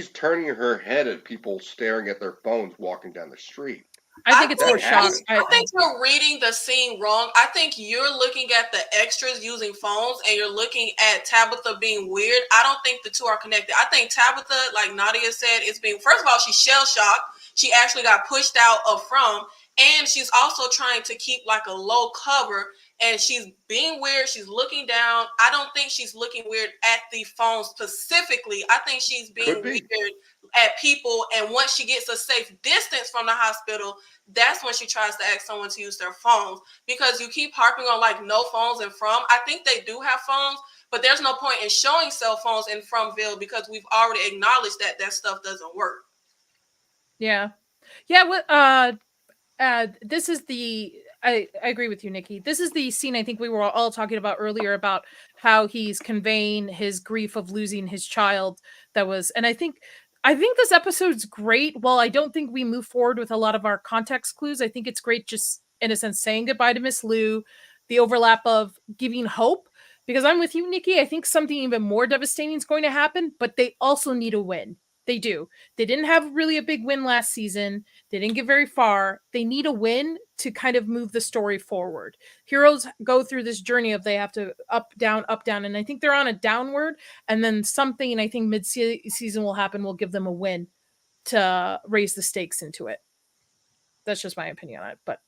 turning her head at people staring at their phones walking down the street. I think it's for shock. I think you're reading the scene wrong. I think you're looking at the extras using phones and you're looking at Tabitha being weird. I don't think the two are connected. I think Tabitha, like Nadia said, is being, first of all, she's shell shocked. She actually got pushed out of from, and she's also trying to keep like a low cover, and she's being weird. She's looking down. I don't think she's looking weird at the phone specifically. I think she's being weird at people, and once she gets a safe distance from the hospital, that's when she tries to ask someone to use their phones, because you keep harping on like no phones and from. I think they do have phones, but there's no point in showing cell phones in Fromville because we've already acknowledged that that stuff doesn't work. Yeah. This is the. I agree with you, Nikki. This is the scene I think we were all talking about earlier about how he's conveying his grief of losing his child. And I think this episode's great. While I don't think we move forward with a lot of our context clues, I think it's great just in a sense saying goodbye to Miss Lou, the overlap of giving hope, because I'm with you, Nikki. I think something even more devastating is going to happen, but they also need a win. They do. They didn't have really a big win last season. They didn't get very far. They need a win to kind of move the story forward. Heroes go through this journey of they have to up, down, and I think they're on a downward, and then something I think mid-season will happen will give them a win to raise the stakes into it. That's just my opinion on it. But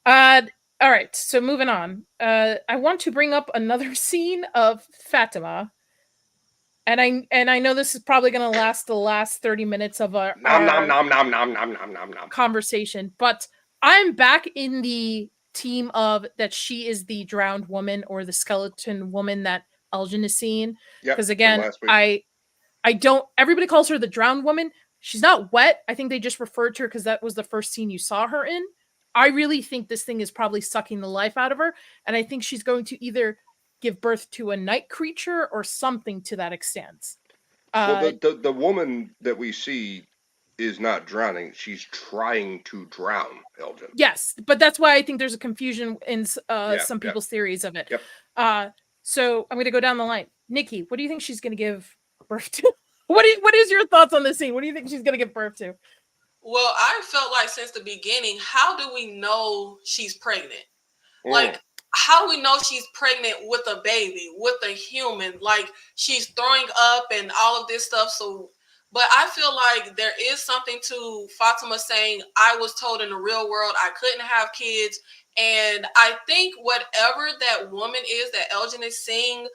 all right, so moving on. I want to bring up another scene of Fatima. And I know this is probably going to last the last 30 minutes of our conversation, but I'm back in the team of that she is the drowned woman or the skeleton woman that Elgin is seeing. Because again, I don't, everybody calls her the drowned woman. She's not wet. I think they just referred to her because that was the first scene you saw her in. I really think this thing is probably sucking the life out of her. And I think she's going to either give birth to a night creature or something to that extent. Well, the woman that we see is not drowning. She's trying to drown Elgin. Yes, but that's why I think there's a confusion in some people's theories of it. Yep. So I'm going to go down the line. Nikki, what do you think she's going to give birth to? What is your thoughts on this scene? What do you think she's going to give birth to? Well, I felt like since the beginning, how do we know she's pregnant? Like, how do we know she's pregnant with a baby, with a human? Like, she's throwing up and all of this stuff. So, but I feel like there is something to Fatima saying, I was told in the real world I couldn't have kids. And I think whatever that woman is that Elgin is seeing,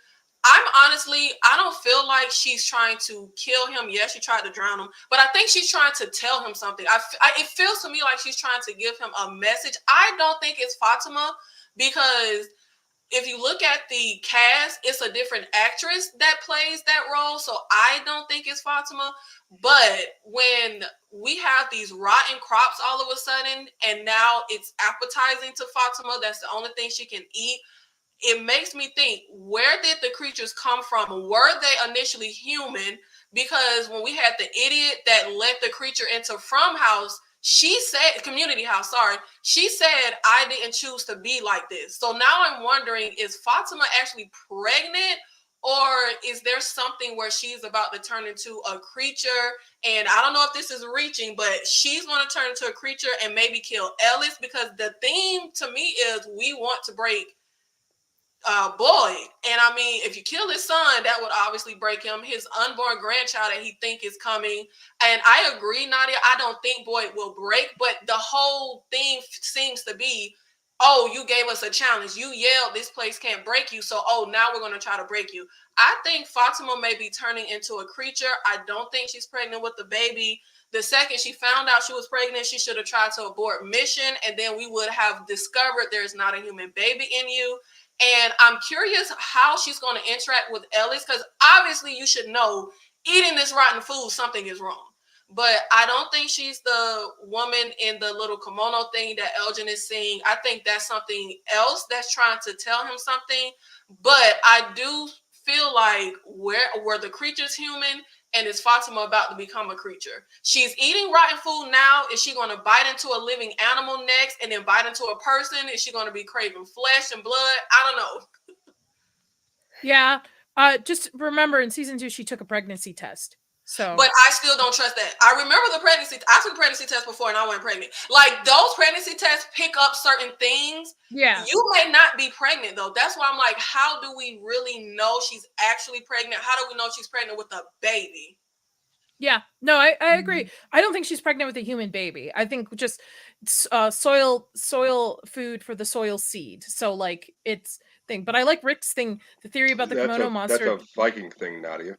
I don't feel like she's trying to kill him. Yes, she tried to drown him, but I think she's trying to tell him something. It feels to me like she's trying to give him a message. I don't think it's Fatima, because if you look at the cast, it's a different actress that plays that role. So I don't think it's Fatima. But when we have these rotten crops all of a sudden, and now it's appetizing to Fatima, that's the only thing she can eat. It makes me think, where did the creatures come from? Were they initially human? Because when we had the idiot that let the creature into From House, she said, Community House, sorry. She said, I didn't choose to be like this. So now I'm wondering, is Fatima actually pregnant? Or is there something where she's about to turn into a creature? And I don't know if this is reaching, but she's going to turn into a creature and maybe kill Ellis, because the theme to me is we want to break Boyd. And I mean, if you kill his son, that would obviously break him, his unborn grandchild that he think is coming. And I agree, Nadia, I don't think Boyd will break, but the whole theme seems to be oh, you gave us a challenge. You yelled, this place can't break you. So, oh, now we're going to try to break you. I think Fatima may be turning into a creature. I don't think she's pregnant with the baby. The second she found out she was pregnant, she should have tried to abort mission. And then we would have discovered there's not a human baby in you. And I'm curious how she's going to interact with Ellis, because obviously you should know eating this rotten food, something is wrong. But I don't think she's the woman in the little kimono thing that Elgin is seeing. I think that's something else that's trying to tell him something. But I do feel like were the creatures human, and is Fatima about to become a creature? She's eating rotten food now. Is she going to bite into a living animal next and then bite into a person? Is she going to be craving flesh and blood? I don't know. Yeah. Just remember in season 2, she took a pregnancy test. So, but I still don't trust that. I remember the pregnancy. I took a pregnancy test before and I wasn't pregnant. Like, those pregnancy tests pick up certain things. Yeah. You may not be pregnant though. That's why I'm like, how do we really know she's actually pregnant? How do we know she's pregnant with a baby? Yeah, no, I agree. I don't think she's pregnant with a human baby. I think just soil food for the soil seed. So like it's thing. But I like Rick's thing, the theory about the kimono monster. That's a Viking thing, Nadia.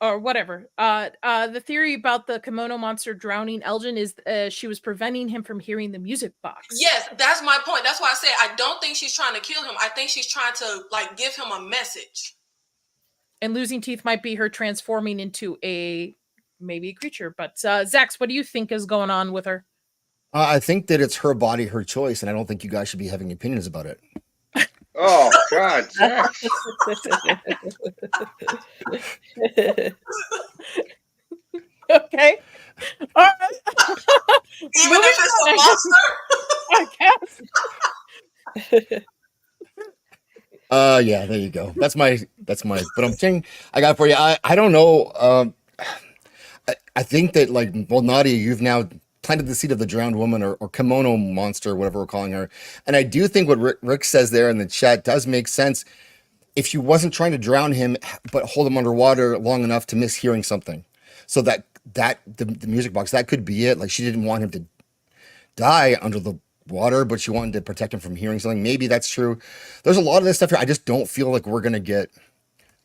Or whatever. The theory about the kimono monster drowning Elgin is she was preventing him from hearing the music box. Yes, that's my point. That's why I said I don't think she's trying to kill him. I think she's trying to like give him a message. And losing teeth might be her transforming into maybe a creature. But Zax, what do you think is going on with her? I think that it's her body, her choice, and I don't think you guys should be having opinions about it. Oh God! Okay. All right. Even if it's a monster. I guess. Yeah, there you go. That's my but I'm saying I got for you. I don't know. I think that like, well, Nadia, you've now planted the seed of the drowned woman or kimono monster, whatever we're calling her. And I do think what Rick says there in the chat does make sense. If she wasn't trying to drown him, but hold him underwater long enough to miss hearing something. So that the music box, that could be it. Like she didn't want him to die under the water, but she wanted to protect him from hearing something. Maybe that's true. There's a lot of this stuff here. I just don't feel like we're going to get,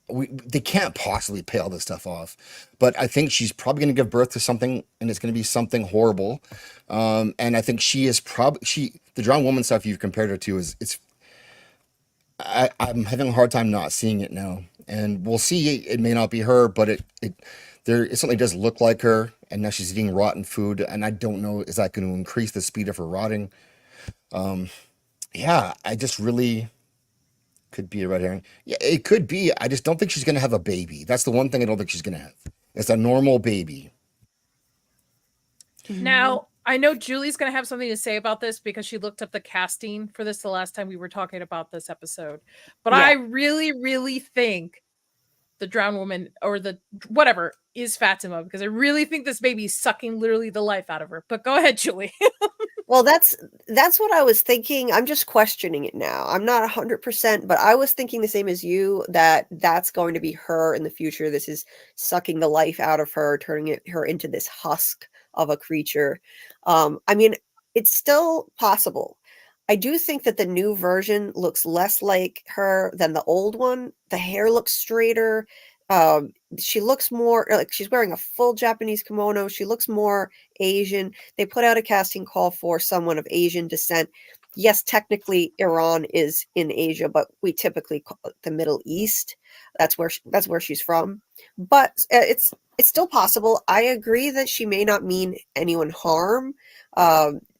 they can't possibly pay all this stuff off, but I think she's probably going to give birth to something, and it's going to be something horrible. And I think she is probably the drowned woman stuff you've compared her to I'm having a hard time not seeing it now, and we'll see. It may not be her, but it certainly does look like her. And now she's eating rotten food, and I don't know, is that going to increase the speed of her rotting? Yeah, I just really. Could be a red herring. Yeah, it could be. I just don't think she's going to have a baby. That's the one thing I don't think she's going to have. It's a normal baby. Now, I know Julie's going to have something to say about this because she looked up the casting for this the last time we were talking about this episode. But yeah. I really, really think the drowned woman or the whatever is Fatima, because I really think this baby is sucking literally the life out of her. But go ahead, Julie. Well, that's what I was thinking. I'm just questioning it now. I'm not 100%, but I was thinking the same as you, that that's going to be her in the future. This is sucking the life out of her, turning her into this husk of a creature. I mean, it's still possible. I do think that the new version looks less like her than the old one. The hair looks straighter. She looks more like she's wearing a full Japanese kimono. She looks more Asian. They put out a casting call for someone of Asian descent. Yes, technically Iran is in Asia, but we typically call it the Middle East. That's where she's from. But it's still possible. I agree that she may not mean anyone harm.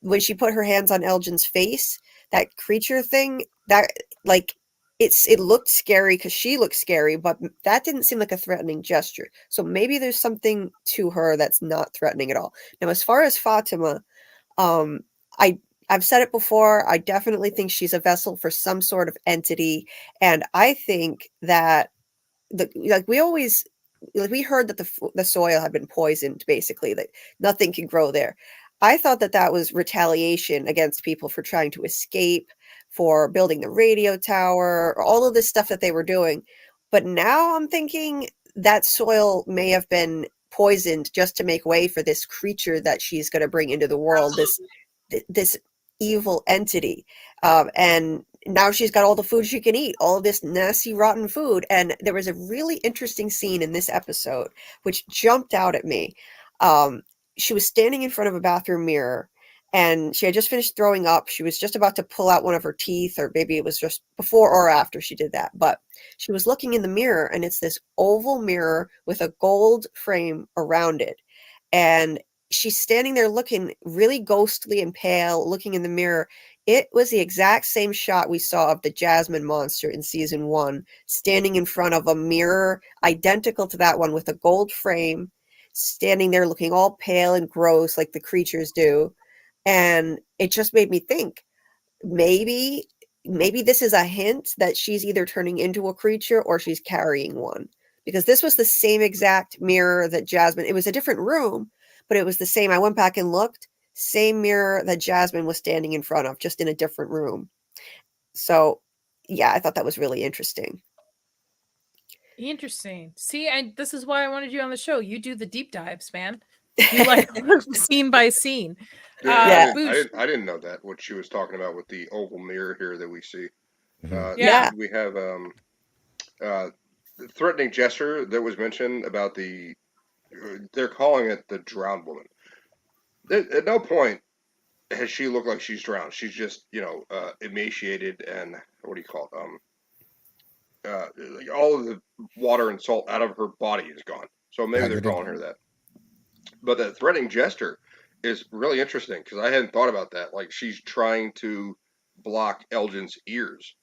When she put her hands on Elgin's face, that creature thing, that like it looked scary because she looked scary, but that didn't seem like a threatening gesture. So maybe there's something to her that's not threatening at all. Now, as far as Fatima, I've said it before. I definitely think she's a vessel for some sort of entity, and I think that we heard that the soil had been poisoned, basically, that nothing can grow there. I thought that was retaliation against people for trying to escape, for building the radio tower, all of this stuff that they were doing. But now I'm thinking that soil may have been poisoned just to make way for this creature that she's going to bring into the world. This evil entity. And now she's got all the food she can eat, all of this nasty, rotten food. And there was a really interesting scene in this episode, which jumped out at me. She was standing in front of a bathroom mirror, and she had just finished throwing up. She was just about to pull out one of her teeth, or maybe it was just before or after she did that. But she was looking in the mirror, and it's this oval mirror with a gold frame around it. And she's standing there looking really ghostly and pale, looking in the mirror. It was the exact same shot we saw of the Jasmine monster in season 1, standing in front of a mirror identical to that one with a gold frame, standing there looking all pale and gross like the creatures do. And it just made me think, maybe this is a hint that she's either turning into a creature or she's carrying one. Because this was the same exact mirror that Jasmine, it was a different room, but it was the same. I went back and looked, same mirror that Jasmine was standing in front of, just in a different room. So, yeah, I thought that was really interesting. Interesting. See, and this is why I wanted you on the show. You do the deep dives, man. You like scene by scene. Yeah, I didn't know that, what she was talking about with the oval mirror here that we see. Yeah. We have the threatening gesture that was mentioned about they're calling it the drowned woman. At no point has she looked like she's drowned. She's just, emaciated and, what do you call it? Like all of the water and salt out of her body is gone. So maybe they're calling her that. But the threatening gesture is really interesting because I hadn't thought about that. Like she's trying to block Elgin's ears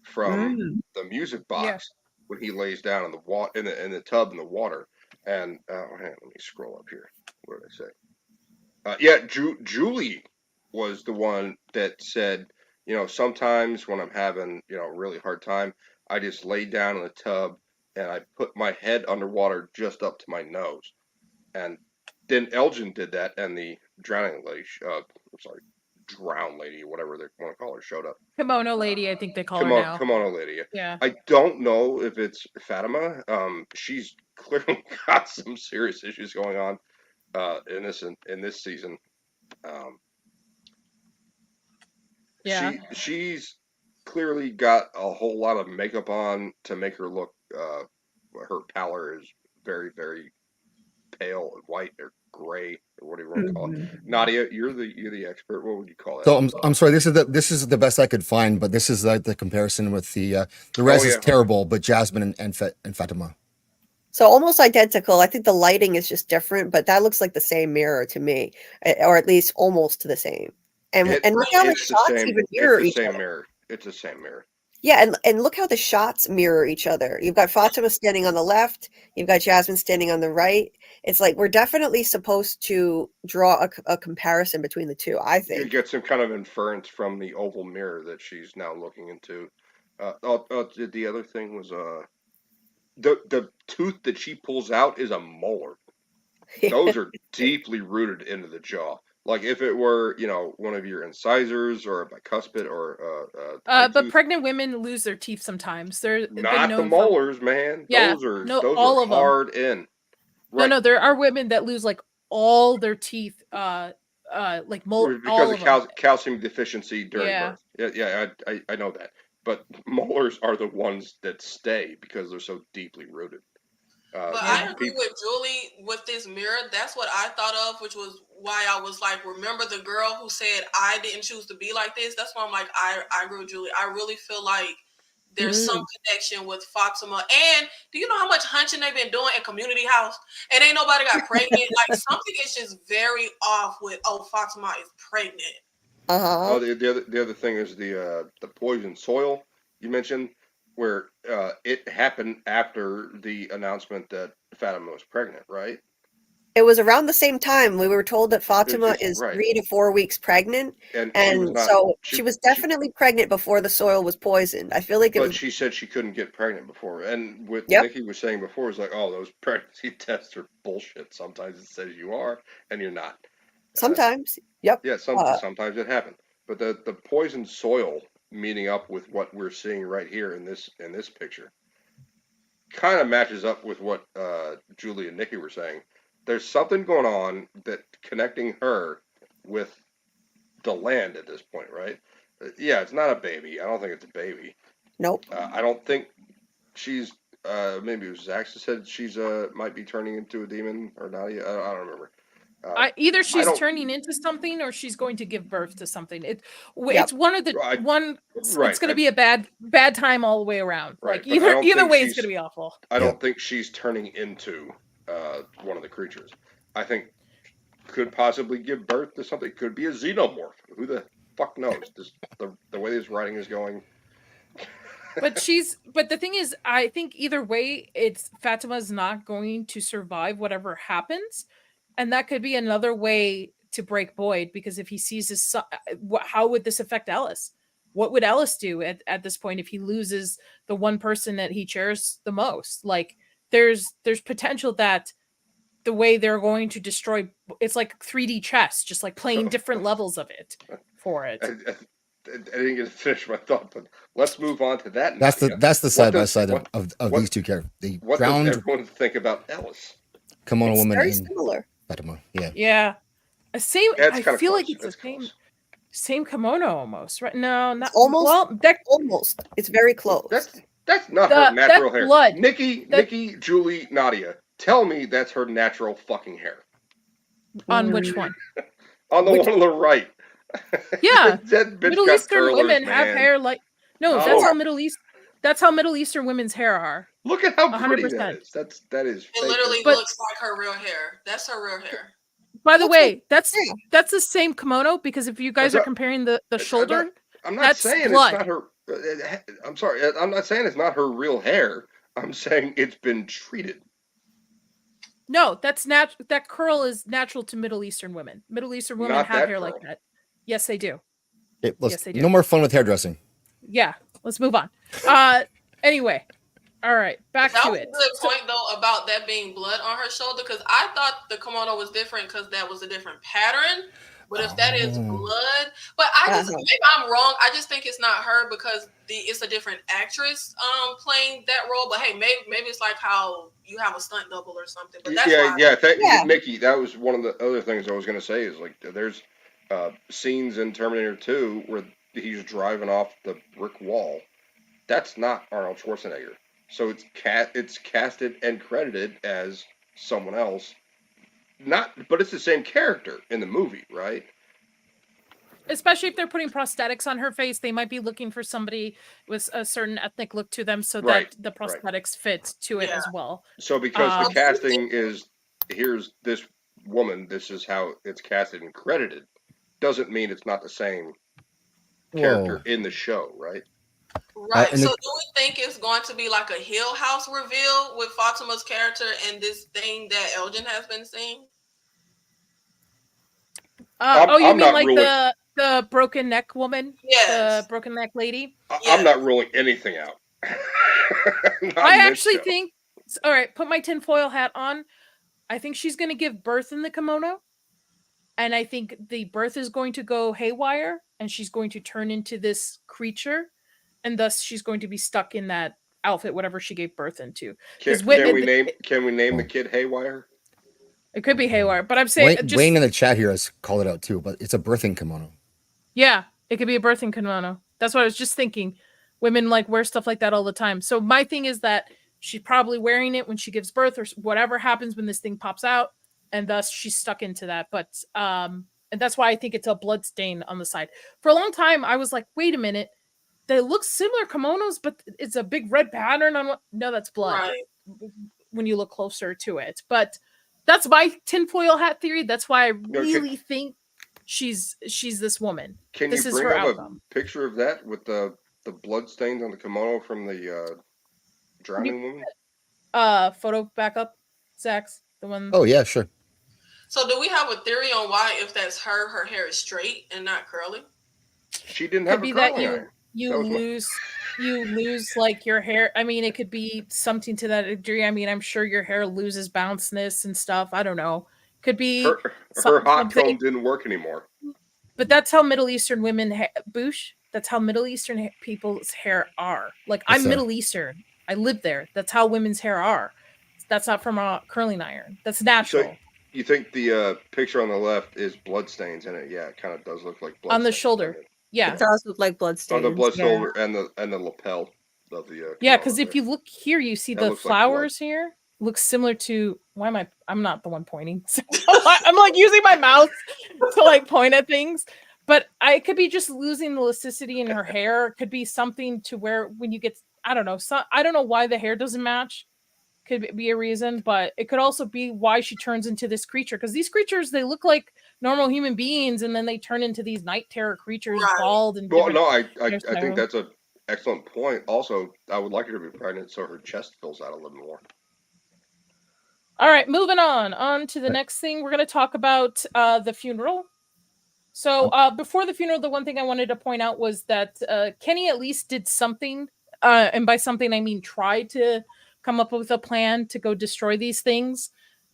from the music box when he lays down in the in the tub in the water. And hang on, let me scroll up here. What did I say? Julie was the one that said, sometimes when I'm having, a really hard time, I just lay down in the tub and I put my head underwater just up to my nose. And then Elgin did that, and the drowning lady, drown lady, whatever they want to call her, showed up. Kimono lady, I think they call her now. Kimono lady. Yeah. I don't know if it's Fatima. She's clearly got some serious issues going on in this season. She's clearly got a whole lot of makeup on to make her look. Her pallor is very, very pale and white or gray or whatever you want to call it. Nadia, you're the expert. What would you call that? So I'm sorry. This is the best I could find, but this is the comparison with the rest is terrible. But Jasmine and Fatima. So almost identical. I think the lighting is just different, but that looks like the same mirror to me, or at least almost to the same. And look how the shots even mirror each other. It's the same mirror. Yeah, and look how the shots mirror each other. You've got Fatima standing on the left. You've got Jasmine standing on the right. It's like we're definitely supposed to draw a comparison between the two, I think. You get some kind of inference from the oval mirror that she's now looking into. The other thing was the tooth that she pulls out is a molar. Those are deeply rooted into the jaw. Like if it were, one of your incisors or a bicuspid or but tooth. pregnant women lose their teeth sometimes. They're not the molars, man. Yeah, those are all of hard them. in. Right. No, there are women that lose like all their teeth, like because of calcium deficiency during birth. Yeah, I know that. But molars are the ones that stay because they're so deeply rooted. But I agree with Julie with this mirror. That's what I thought of, which was why I was like, remember the girl who said I didn't choose to be like this? That's why I'm like, I agree with Julie. I really feel like there's some connection with Fatima. And do you know how much hunching they've been doing at Community House? And ain't nobody got pregnant. Like something is just very off with, Fatima is pregnant. Oh, the other thing is the poison soil you mentioned, where it happened after the announcement that Fatima was pregnant, right? It was around the same time we were told that Fatima is 3 to 4 weeks pregnant, and she was definitely pregnant before the soil was poisoned. I feel like she said she couldn't get pregnant before, and what Nikki was saying before is like, those pregnancy tests are bullshit. Sometimes it says you are, and you're not. Sometimes, yep. Yeah, sometimes it happened, but the poisoned soil meeting up with what we're seeing right here in this picture kind of matches up with what Julie and Nikki were saying. There's something going on that connecting her with the land at this point, right? Yeah, it's not a baby. I don't think it's a baby. Nope. I don't think she's. Maybe it was Zach that said she's might be turning into a demon, or Nadia. I don't remember. Either she's turning into something or she's going to give birth to something. It's one of the one. Right. It's going to be a bad time all the way around. Right, Like either way, it's going to be awful. I don't think she's turning into one of the creatures. I think could possibly give birth to something. Could be a xenomorph. Who the fuck knows? The way this writing is going. But the thing is, I think either way, Fatima's not going to survive whatever happens. And that could be another way to break Boyd, because if he sees his son, how would this affect Ellis? What would Ellis do at this point if he loses the one person that he cherishes the most? Like there's potential that the way they're going to destroy, it's like 3D chess, just like playing different levels of it for it. I didn't get to finish my thought, but let's move on to that. That's the side by side of these two characters. The what ground. does everyone think about Ellis? Kimono It's woman. very similar. Fatima. Yeah. Yeah. I feel like it's That's the same kimono almost, right? No, not Almost. Well, Almost. It's very close. That's not her natural hair. Blood. Nikki, Julie, Nadia, tell me that's her natural fucking hair. On which one? On the one on the right. Yeah. That bitch Middle got Eastern curlers, women man. have hair like that's how Middle Eastern women's hair are. Look at how pretty 100%. that is. That is. It literally looks like her real hair. That's her real hair. By the way, that's the same kimono, because if you guys are comparing the shoulder, I'm not that's saying blood. it's not her. I'm sorry. I'm not saying it's not her real hair. I'm saying it's been treated. No, that curl is natural to Middle Eastern women. Middle Eastern women Not have that hair curl. like that. Yes, they do. Yes, they do. No more fun with hairdressing. Yeah, let's move on. Anyway, all right, back to it. That was a good point though about that being blood on her shoulder, because I thought the kimono was different because that was a different pattern. But if that is blood, but maybe I'm wrong. I just think it's not her because it's a different actress playing that role. But hey, maybe it's like how you have a stunt double or something. But that's Mickey, that was one of the other things I was going to say is like there's scenes in Terminator 2 where he's driving off the brick wall. That's not Arnold Schwarzenegger. So it's casted and credited as someone else. But it's the same character in the movie, right? Especially if they're putting prosthetics on her face, they might be looking for somebody with a certain ethnic look to them, so that the prosthetics fit to it as well. So because the casting is, here's this woman, this is how it's casted and credited, doesn't mean it's not the same character in the show, right? Right. So do we think it's going to be like a Hill House reveal with Fatima's character and this thing that Elgin has been seeing? You mean like the broken neck woman? Yes. The broken neck lady? I'm not ruling anything out. I actually think, all right, put my tinfoil hat on. I think she's going to give birth in the kimono. And I think the birth is going to go haywire and she's going to turn into this creature. And thus she's going to be stuck in that outfit, whatever she gave birth into. Can we name the kid Haywire? It could be Haywire, but I'm saying Wayne in the chat here has called it out too, but it's a birthing kimono. Yeah, it could be a birthing kimono. That's what I was just thinking. Women like wear stuff like that all the time. So my thing is that she's probably wearing it when she gives birth or whatever happens when this thing pops out, and thus she's stuck into that. But and that's why I think it's a blood stain on the side. For a long time, I was like, wait a minute. They look similar kimonos, but it's a big red pattern on what? No, that's blood. Right. When you look closer to it. But that's my tinfoil hat theory. That's why I really think she's this woman. Can this you is bring her up outcome. a picture of that with the blood stains on the kimono from the drowning woman? Photo backup, Zach's the one. Oh yeah, sure. So do we have a theory on why, if that's her hair is straight and not curly? She didn't have a curling iron. You lose like your hair. I mean, it could be something to that degree. I mean, I'm sure your hair loses bounciness and stuff. I don't know. Could be her hot comb didn't work anymore. But that's how Middle Eastern women, Boosh. That's how Middle Eastern people's hair are. Like I'm Middle Eastern. I live there. That's how women's hair are. That's not from a curling iron. That's natural. You think the picture on the left is bloodstains in it? Yeah, it kind of does look like bloodstains. On the shoulder. Yeah. It does look like bloodstains. On the blood shoulder and the lapel of the yeah, because if you look here, you see the flowers here. Looks similar to I'm not the one pointing. So I'm like using my mouth to like point at things. But I could be just losing the elasticity in her hair. It could be something to where when you get I don't know why the hair doesn't match. Could be a reason, but it could also be why she turns into this creature. Because these creatures, they look like normal human beings, and then they turn into these night terror creatures, bald and. Well, no, I think that's an excellent point. Also, I would like her to be pregnant so her chest fills out a little more. All right, moving on to the next thing. We're going to talk about the funeral. So before the funeral, the one thing I wanted to point out was that Kenny at least did something, and by something I mean tried to come up with a plan to go destroy these things,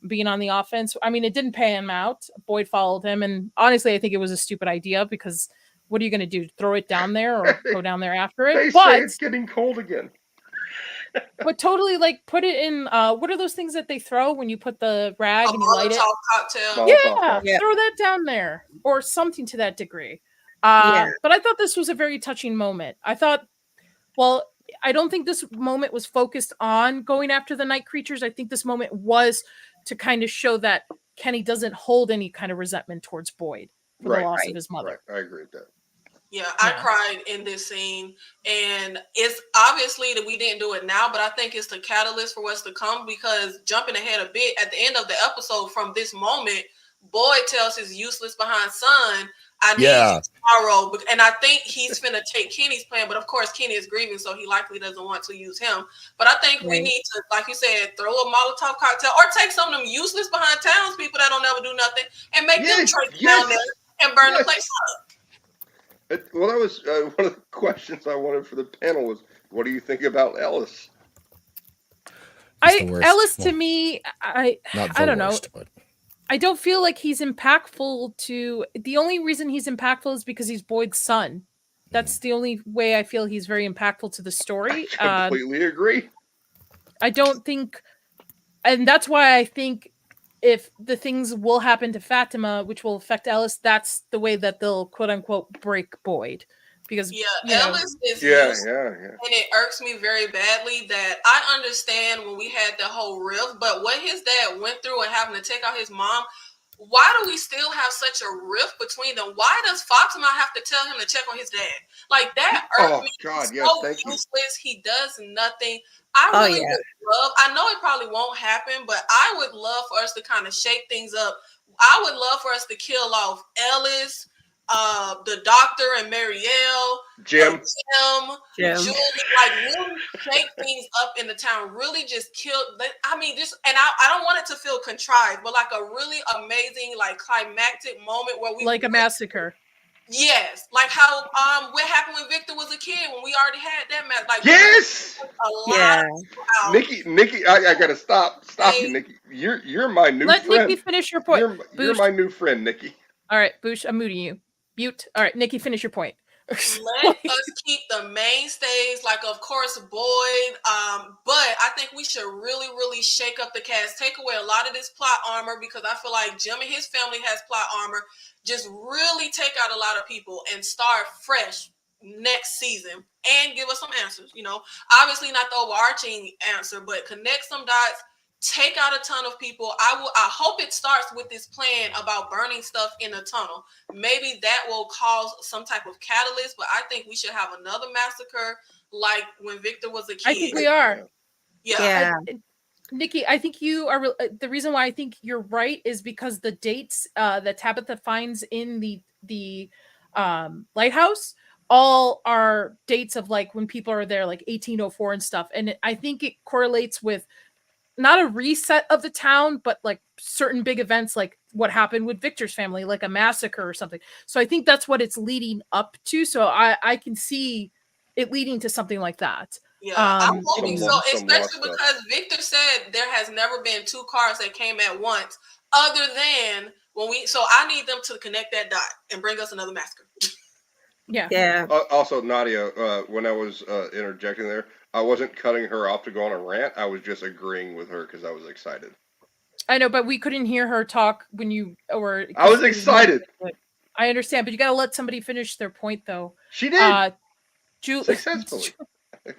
being on the offense. I mean, it didn't pay him out. Boyd followed him, and honestly, I think it was a stupid idea because what are you going to do? Throw it down there or go down there after it? They say it's getting cold again. But totally, like, put it in. What are those things that they throw when you put the rag and you light it? Cocktail. Yeah, throw that down there or something to that degree. But I thought this was a very touching moment. I thought, well, I don't think this moment was focused on going after the night creatures. I think this moment was to kind of show that Kenny doesn't hold any kind of resentment towards Boyd for the loss of his mother. Right. I agree with that. Yeah, I cried in this scene, and it's obviously that we didn't do it now, but I think it's the catalyst for what's to come, because jumping ahead a bit, at the end of the episode from this moment, Boyd tells his useless behind son, I need you tomorrow, and I think he's finna take Kenny's plan, but of course Kenny is grieving, so he likely doesn't want to use him. But I think we need to, like you said, throw a Molotov cocktail, or take some of them useless behind townspeople that don't ever do nothing, and make them trek down there and burn the place up. Well, that was one of the questions I wanted for the panel was, what do you think about Ellis? Ellis, to me, I don't know. But I don't feel like he's impactful to... The only reason he's impactful is because he's Boyd's son. That's the only way I feel he's very impactful to the story. I completely agree. I don't think... And that's why I think if the things will happen to Fatima, which will affect Ellis, that's the way that they'll quote-unquote break Boyd. Because Ellis is used, and it irks me very badly that I understand when we had the whole rift, but what his dad went through and having to take out his mom, why do we still have such a rift between them? Why does Fatima have to tell him to check on his dad? Like, that irked me. God, yes, so useless. He does nothing. I really would love, I know it probably won't happen, but I would love for us to kind of shake things up. I would love for us to kill off Ellis, the doctor and Marielle, Jim, Julie, like really shake things up in the town, really just kill. I mean, just, and I don't want it to feel contrived, but like a really amazing, like climactic moment where we like a massacre. Yes, like how what happened when Victor was a kid when we already had that match. Like Nikki, I gotta stop you, Nikki. You're my new friend. Let Nikki finish your point. You're my new friend, Nikki. All right, Boosh, I'm muting you. Mute. All right, Nikki, finish your point. Let us keep the mainstays, like of course Boyd, but I think we should really shake up the cast, take away a lot of this plot armor, because I feel like Jim and his family has plot armor. Just really take out a lot of people and start fresh next season and give us some answers. You know, obviously not the overarching answer, but connect some dots. Take out a ton of people. I hope it starts with this plan about burning stuff in a tunnel. Maybe that will cause some type of catalyst, but I think we should have another massacre like when Victor was a kid. I think we are. Yeah. Nikki, I think you are. The reason why I think you're right is because the dates that Tabitha finds in the lighthouse all are dates of like when people are there, like 1804 and stuff. And I think it correlates with not a reset of the town, but like certain big events, like what happened with Victor's family, like a massacre or something. So I think that's what it's leading up to. So I can see it leading to something like that. Yeah, I'm hoping so, especially because Victor said there has never been two cars that came at once, other than when we. So I need them to connect that dot and bring us another massacre. Yeah. Also, Nadia, when I was interjecting there, I wasn't cutting her off to go on a rant. I was just agreeing with her because I was excited. I know, but we couldn't hear her talk when you or. I was excited. I understand, but you got to let somebody finish their point, though. She did Successfully. successfully.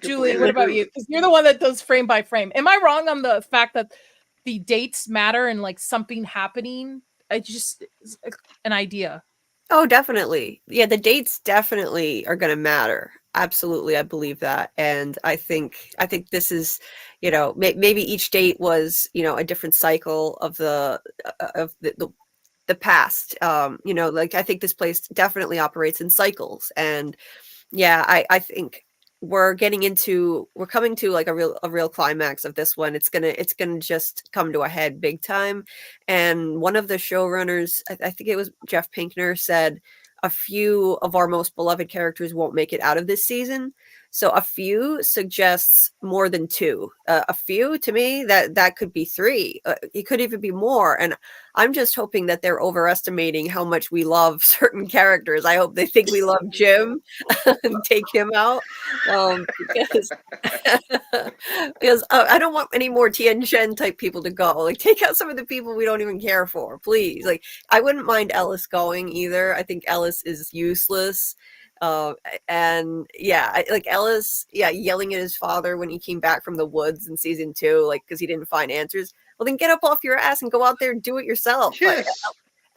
Julie, what about you? Because you're the one that does frame by frame. Am I wrong on the fact that the dates matter and like something happening? I just an idea. Oh, definitely. Yeah, the dates definitely are going to matter. Absolutely, I believe that, and I think this is, maybe each date was, a different cycle of the past. Like I think this place definitely operates in cycles, and yeah, I think we're coming to like a real climax of this one. It's gonna just come to a head big time. And one of the showrunners, I think it was Jeff Pinkner, said a few of our most beloved characters won't make it out of this season. So a few suggests more than two. A few, to me, that could be three. It could even be more. And I'm just hoping that they're overestimating how much we love certain characters. I hope they think we love Jim and take him out. Because I don't want any more Tien Shen type people to go. Like, take out some of the people we don't even care for, please. Like, I wouldn't mind Ellis going either. I think Ellis is useless. And yeah, like Ellis, yelling at his father when he came back from the woods in season 2, like, because he didn't find answers. Well, then get up off your ass and go out there and do it yourself. Yes.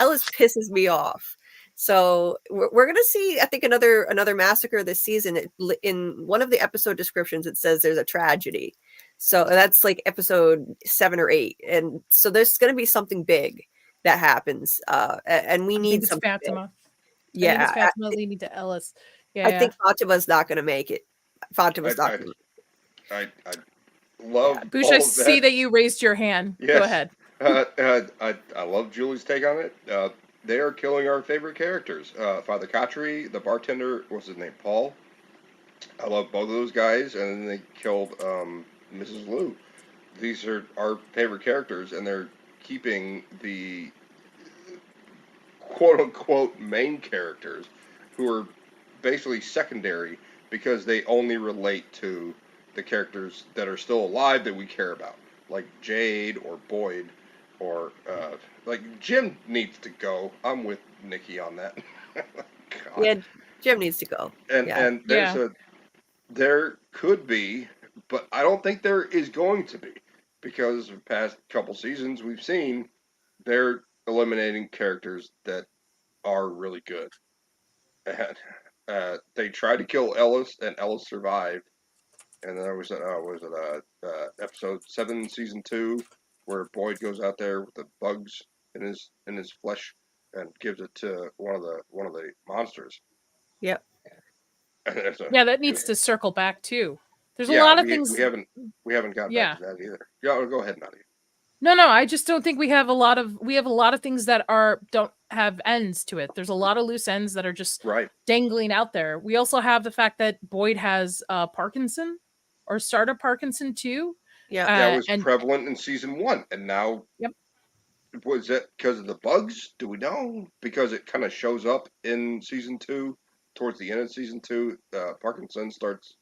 Ellis pisses me off. So we're gonna see, I think, another massacre this season. In one of the episode descriptions, it says there's a tragedy. So that's like episode 7 or 8, and so there's gonna be something big that happens, and we need something. Fatima. Yeah, I think it's Fatima leading to Ellis. Yeah, I think Fatima's not going to make it. Fatima's not. I love. Bush, I see that you raised your hand. Yes. Go ahead. I love Julie's take on it. They are killing our favorite characters. Father Khatri, the bartender, what's his name? Paul. I love both of those guys, and then they killed Mrs. Liu. These are our favorite characters, and they're keeping the quote-unquote main characters who are basically secondary because they only relate to the characters that are still alive that we care about, like Jade or Boyd, or like Jim needs to go. I'm with Nikki on that. Yeah, Jim needs to go. And there could be, but I don't think there is going to be, because the past couple seasons we've seen they're eliminating characters that are really good. And they tried to kill Ellis, and Ellis survived. And then there was episode 7, season 2, where Boyd goes out there with the bugs in his flesh and gives it to one of the monsters. Yep. Yeah, that needs to circle back too. There's a lot of things we haven't gotten back to that either. Yeah, go ahead, Nadia. No, I just don't think we have a lot of things that don't have ends to it. There's a lot of loose ends that are just dangling out there. We also have the fact that Boyd has Parkinson, or started Parkinson too. Yeah, that was prevalent in season 1, and now. Yep. Was that because of the bugs? Do we know? Because it kind of shows up in season 2, towards the end of season 2. Parkinson starts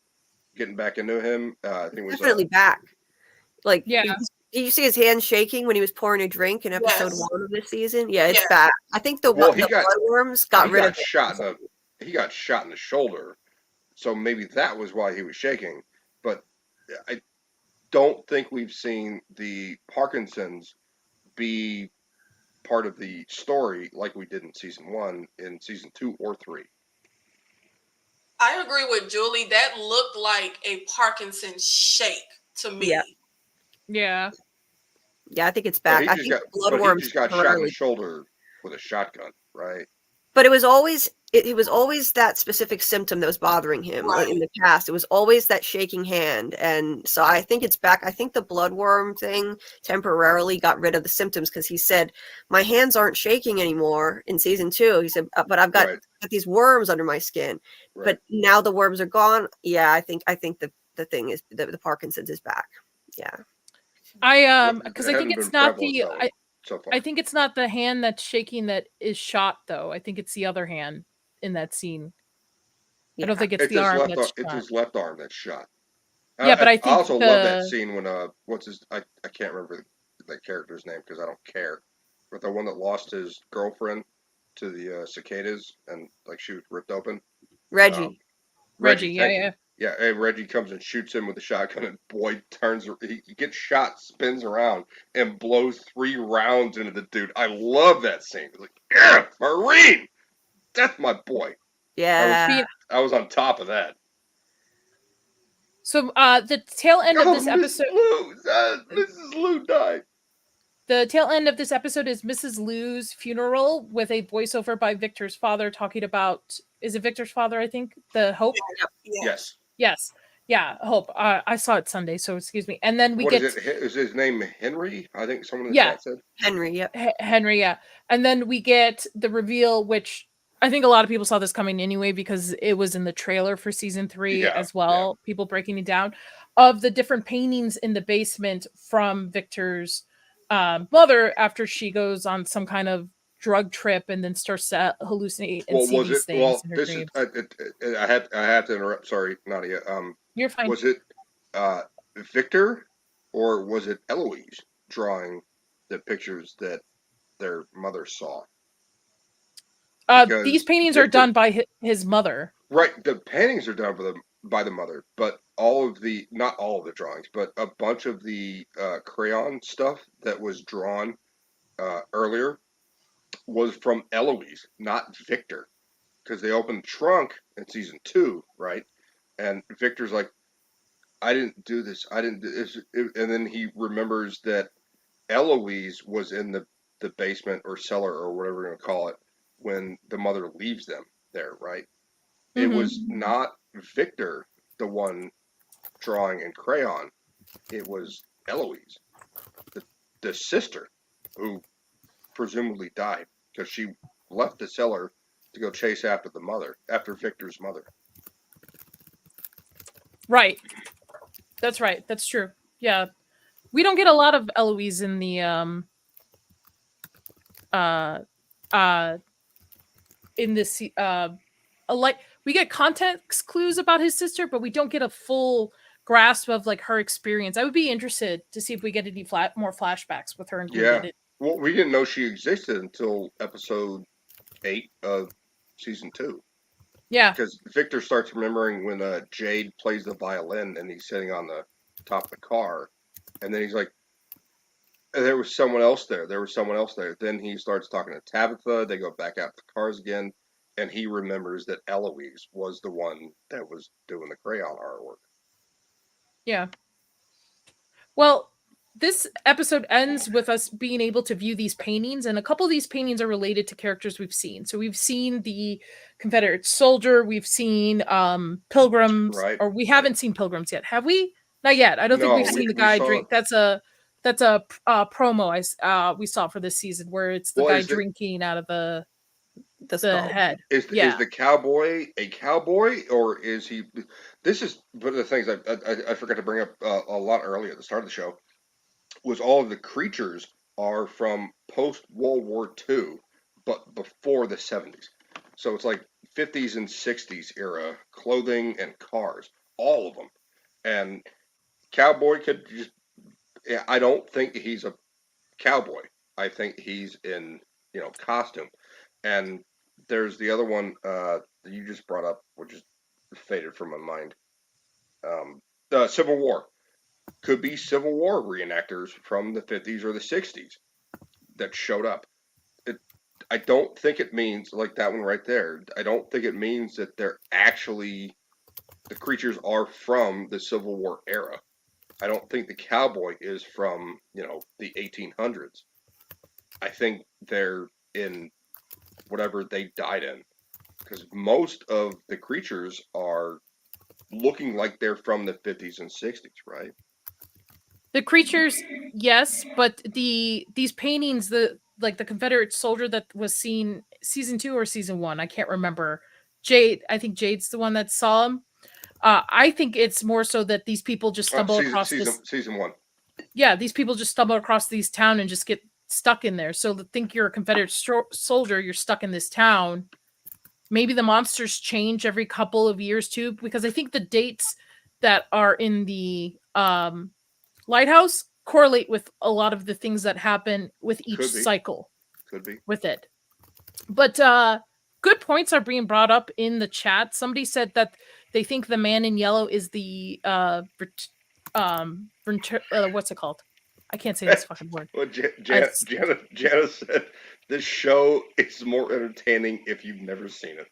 getting back into him. I think it was definitely back. Like, yeah. Did you see his hands shaking when he was pouring a drink in episode 1 of this season? Yeah, it's back. I think the bloodworms got rid of it. He got shot in the shoulder, so maybe that was why he was shaking. But I don't think we've seen the Parkinsons be part of the story like we did in season 1, in season 2 or 3. I agree with Julie. That looked like a Parkinson shake to me. Yeah. Yeah, I think it's back. I think bloodworms just got shot in the shoulder with a shotgun, right? But it was always that specific symptom that was bothering him in the past. It was always that shaking hand, and so I think it's back. I think the bloodworm thing temporarily got rid of the symptoms, because he said, "My hands aren't shaking anymore." In season 2, he said, "But I've got these worms under my skin." Right. But now the worms are gone. Yeah, I think the thing is the Parkinson's is back. Yeah. Because I think it's not I think it's not the hand that's shaking that is shot, though. I think it's the other hand in that scene. I don't think it's the arm that's shot. It's his left arm that's shot. Yeah, but I think I also love that scene when I can't remember the character's name because I don't care. But the one that lost his girlfriend to the cicadas and like she was ripped open. Reggie. Reggie, yeah. Yeah, and Reggie comes and shoots him with a shotgun, and Boyd he gets shot, spins around, and blows 3 rounds into the dude. I love that scene. It's like, yeah, Marine! That's my boy. Yeah. I was on top of that. So the tail end of this episode... Mrs. Lou died. The tail end of this episode is Mrs. Lou's funeral with a voiceover by Victor's father talking about... Is it Victor's father, I think? The Hope? Yes. Yes. Yeah, Hope. I saw it Sunday, so excuse me. And then we get... Is his name Henry? I think someone in the chat said. Henry, yep. Henry, yeah. And then we get the reveal, which I think a lot of people saw this coming anyway because it was in the trailer for season 3 as well. Yeah. People breaking it down of the different paintings in the basement from Victor's mother after she goes on some kind of drug trip and then starts to hallucinate and see these things in her dreams. I have to interrupt. Sorry, Nadia. You're fine. Was it Victor or was it Eloise drawing the pictures that their mother saw? These paintings are done by his mother. Right, the paintings are done by the mother, but not all of the drawings, but a bunch of the crayon stuff that was drawn earlier was from Eloise, not Victor, because they opened the trunk in season 2, right? And Victor's like, I didn't do this. I didn't do this. And then he remembers that Eloise was in the basement or cellar or whatever we're going to call it when the mother leaves them there, right? Mm-hmm. It was not Victor, the one drawing in crayon. It was Eloise, the sister, who presumably died because she left the cellar to go chase after Victor's mother. Right. That's right. That's true. Yeah. We don't get a lot of Eloise in the in this we get context clues about his sister, but we don't get a full grasp of like her experience. I would be interested to see if we get any more flashbacks with her included. Yeah. Well, we didn't know she existed until episode 8 of season 2. Yeah. Because Victor starts remembering when Jade plays the violin and he's sitting on the top of the car. And then he's like, there was someone else there. Then he starts talking to Tabitha. They go back out to the cars again. And he remembers that Eloise was the one that was doing the crayon artwork. Yeah. Well, this episode ends with us being able to view these paintings, and a couple of these paintings are related to characters we've seen. So we've seen the Confederate soldier, we've seen Pilgrims, right. Or we haven't seen Pilgrims yet, have we? Not yet. I don't think we've seen the guy drink. That's a promo we saw for this season where it's the guy drinking out of the head. Is the cowboy a cowboy, or is he? This is one of the things I forgot to bring up a lot earlier at the start of the show. Was all of the creatures are from post-World War II, but before the 70s. So it's like 50s and 60s era clothing and cars, all of them. And cowboy could just... I don't think he's a cowboy. I think he's in, costume. And there's the other one that you just brought up, which is faded from my mind. The Civil War. Could be Civil War reenactors from the 50s or the 60s that showed up. I don't think it means, like that one right there, I don't think it means that they're actually, the creatures are from the Civil War era. I don't think the cowboy is from, the 1800s. I think they're in whatever they died in. Because most of the creatures are looking like they're from the 50s and 60s, right? The creatures, yes, but these paintings, the Confederate soldier that was seen season 2 or season 1, I can't remember. I think Jade's the one that saw him. I think it's more so that these people just stumble across season 1. Yeah, these people just stumble across these town and just get stuck in there. So think you're a Confederate soldier, you're stuck in this town. Maybe the monsters change every couple of years too, because I think the dates that are in the lighthouse correlate with a lot of the things that happen with each Could be. cycle Could be. with it. But good points are being brought up in the chat. Somebody said that they think the man in yellow is the what's it called? I can't say this fucking word. Well, Jana said this show is more entertaining if you've never seen it.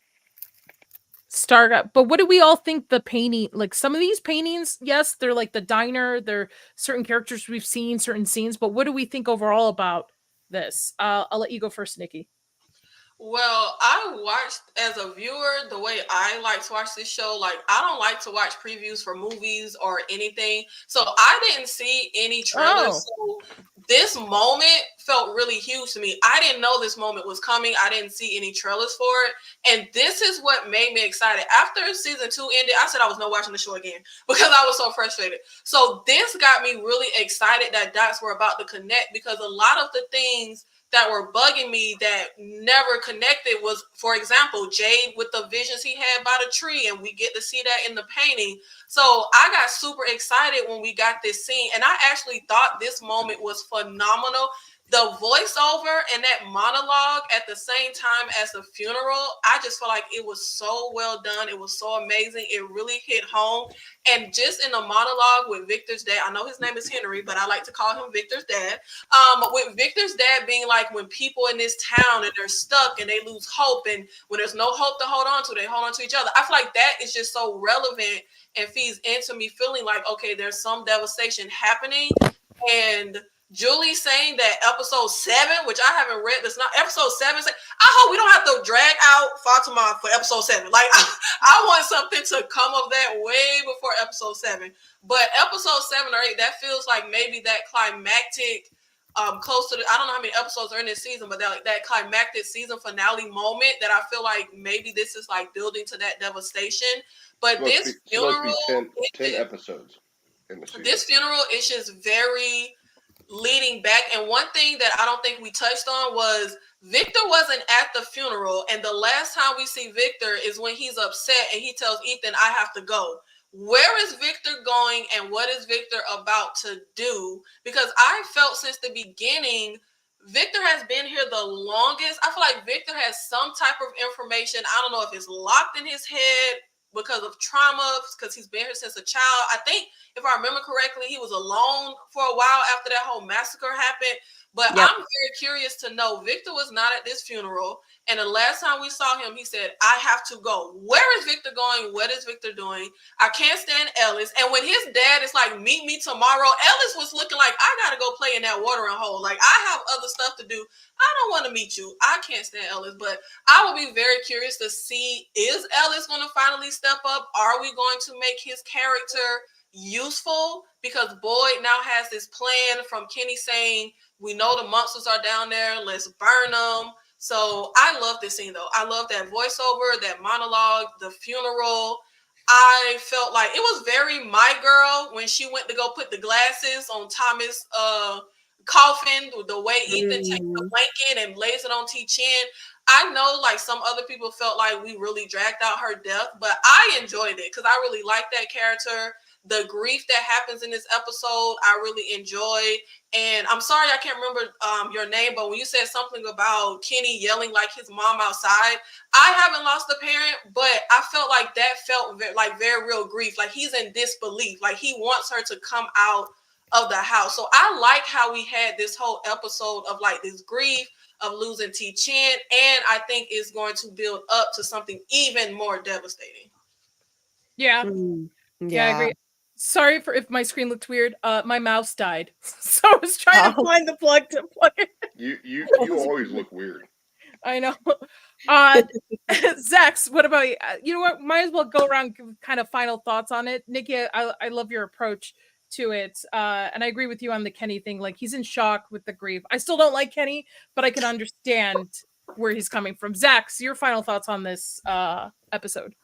But what do we all think the painting, like some of these paintings, yes, they're like the diner, they're certain characters we've seen, certain scenes, but what do we think overall about this? I'll let you go first, Nikki. Well, I watched as a viewer the way I like to watch this show. Like, I don't like to watch previews for movies or anything. So I didn't see any trailers. So this moment felt really huge to me. I didn't know this moment was coming. I didn't see any trailers for it. And this is what made me excited. After season 2 ended, I said I was not watching the show again because I was so frustrated. So this got me really excited that dots were about to connect, because a lot of the things that were bugging me that never connected was, for example, Jade with the visions he had by the tree, and we get to see that in the painting. So I got super excited when we got this scene, and I actually thought this moment was phenomenal. The voiceover and that monologue at the same time as the funeral, I just felt like it was so well done. It was so amazing. It really hit home. And just in the monologue with Victor's dad, I know his name is Henry, but I like to call him Victor's dad. With Victor's dad being like, when people in this town and they're stuck and they lose hope, and when there's no hope to hold on to, they hold on to each other. I feel like that is just so relevant and feeds into me feeling like, okay, there's some devastation happening. And Julie saying that episode 7, which I haven't read, that's not episode 7. I hope we don't have to drag out Fatima for episode 7. Like, I want something to come of that way before episode 7. But episode 7 or 8, that feels like maybe that climactic, close to I don't know how many episodes are in this season, but that climactic season finale moment that I feel like maybe this is like building to that devastation. But this funeral, 10 episodes in the season. This funeral is just very leading back. And one thing that I don't think we touched on was Victor wasn't at the funeral, and the last time we see Victor is when he's upset and he tells Ethan, I have to go. Where is Victor going, and what is Victor about to do? Because I felt since the beginning Victor has been here the longest. I feel like Victor has some type of information. I don't know if it's locked in his head because of trauma, because he's been here since a child. I think, if I remember correctly, he was alone for a while after that whole massacre happened. But yep. I'm very curious to know, Victor was not at this funeral. And the last time we saw him, he said, I have to go. Where is Victor going? What is Victor doing? I can't stand Ellis. And when his dad is like, meet me tomorrow, Ellis was looking like, I got to go play in that watering hole. Like, I have other stuff to do. I don't want to meet you. I can't stand Ellis. But I will be very curious to see, is Ellis going to finally step up? Are we going to make his character useful? Because Boyd now has this plan from Kenny saying, we know the monsters are down there, let's burn them. So I love this scene though. I love that voiceover, that monologue, the funeral. I felt like it was very My Girl when she went to go put the glasses on Thomas' coffin, the way Ethan takes the blanket and lays it on T-Chin. I know like some other people felt like we really dragged out her death, but I enjoyed it because I really like that character. The grief that happens in this episode, I really enjoyed. And I'm sorry I can't remember your name, but when you said something about Kenny yelling like his mom outside, I haven't lost a parent, but I felt like that felt like very real grief. Like he's in disbelief. Like he wants her to come out of the house. So I like how we had this whole episode of like this grief of losing T-Chin, and I think it's going to build up to something even more devastating. Yeah. Yeah, I agree. Sorry for if my screen looked weird. My mouse died, so I was trying to find the plug to plug it. You always look weird. I know. Zex, what about you? You know what? Might as well go around kind of final thoughts on it. Nikki, I love your approach to it, and I agree with you on the Kenny thing. Like he's in shock with the grief. I still don't like Kenny, but I can understand where he's coming from. Zex, your final thoughts on this episode?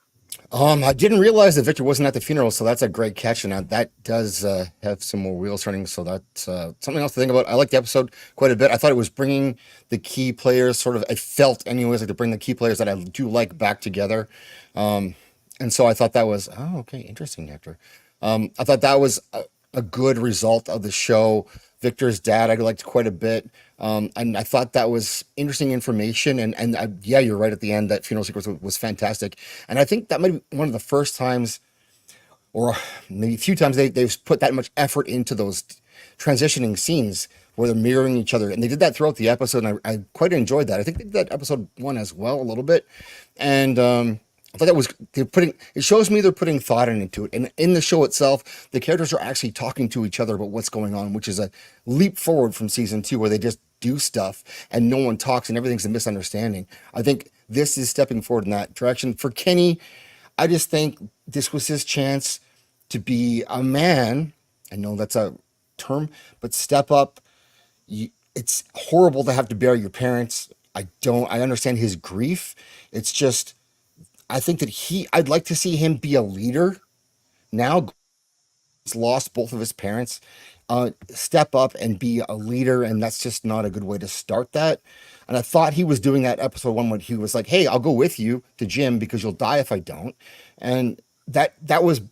I didn't realize that Victor wasn't at the funeral, so that's a great catch, and that does have some more wheels turning, so that's something else to think about. I like the episode quite a bit. I thought it was bringing the key players, sort of, I felt anyways, like to bring the key players that I do like back together, and so I thought that was, okay, interesting, Hector. I thought that was a good result of the show. Victor's dad I liked quite a bit, and I thought that was interesting information. And yeah, you're right at the end that funeral sequence was fantastic, and I think that might be one of the first times, or maybe a few times they've put that much effort into those transitioning scenes where they're mirroring each other, and they did that throughout the episode, and I quite enjoyed that. I think they did that episode 1 as well a little bit, and I thought that was they're putting it shows me they're putting thought into it, and in the show itself the characters are actually talking to each other about what's going on, which is a leap forward from season 2 where they just do stuff and no one talks and everything's a misunderstanding. I think this is stepping forward in that direction for Kenny. I just think this was his chance to be a man. I know that's a term, but step up. It's horrible to have to bury your parents. I understand his grief. It's just, I think that I'd like to see him be a leader now. He's lost both of his parents. Step up and be a leader, and that's just not a good way to start that. And I thought he was doing that episode 1 when he was like, "Hey, I'll go with you to gym because you'll die if I don't." And that was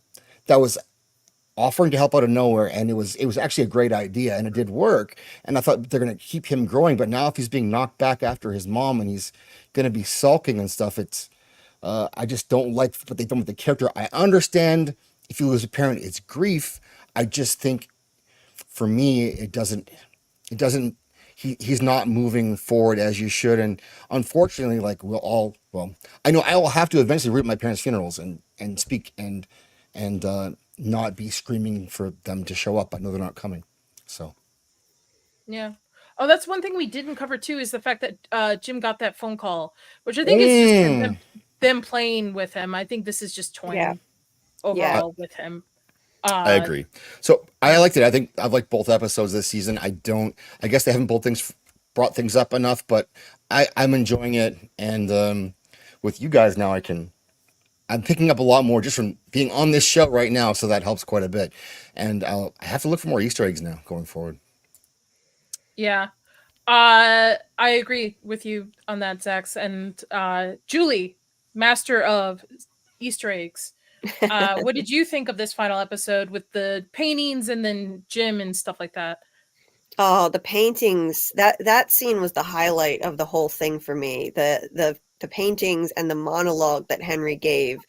offering to help out of nowhere, and it was actually a great idea, and it did work. And I thought they're going to keep him growing, but now if he's being knocked back after his mom and he's going to be sulking and stuff, it's I just don't like what they've done with the character. I understand if you lose a parent, it's grief. I just think for me, he's not moving forward as you should. And unfortunately, like I know I will have to eventually read my parents' funerals and speak and not be screaming for them to show up. I know they're not coming. So. Yeah. Oh, that's one thing we didn't cover too, is the fact that Jim got that phone call, which I think is just them playing with him. I think this is just toying overall with him. I agree. So I liked it. I think I've liked both episodes this season. I guess they haven't brought things up enough, but I'm enjoying it. And with you guys now, I'm picking up a lot more just from being on this show right now. So that helps quite a bit. And I have to look for more Easter eggs now going forward. Yeah. I agree with you on that, Zax. And Julie, master of Easter eggs. What did you think of this final episode with the paintings and then Jim and stuff like that? Oh, the paintings, that scene was the highlight of the whole thing for me. The paintings and the monologue that Henry gave.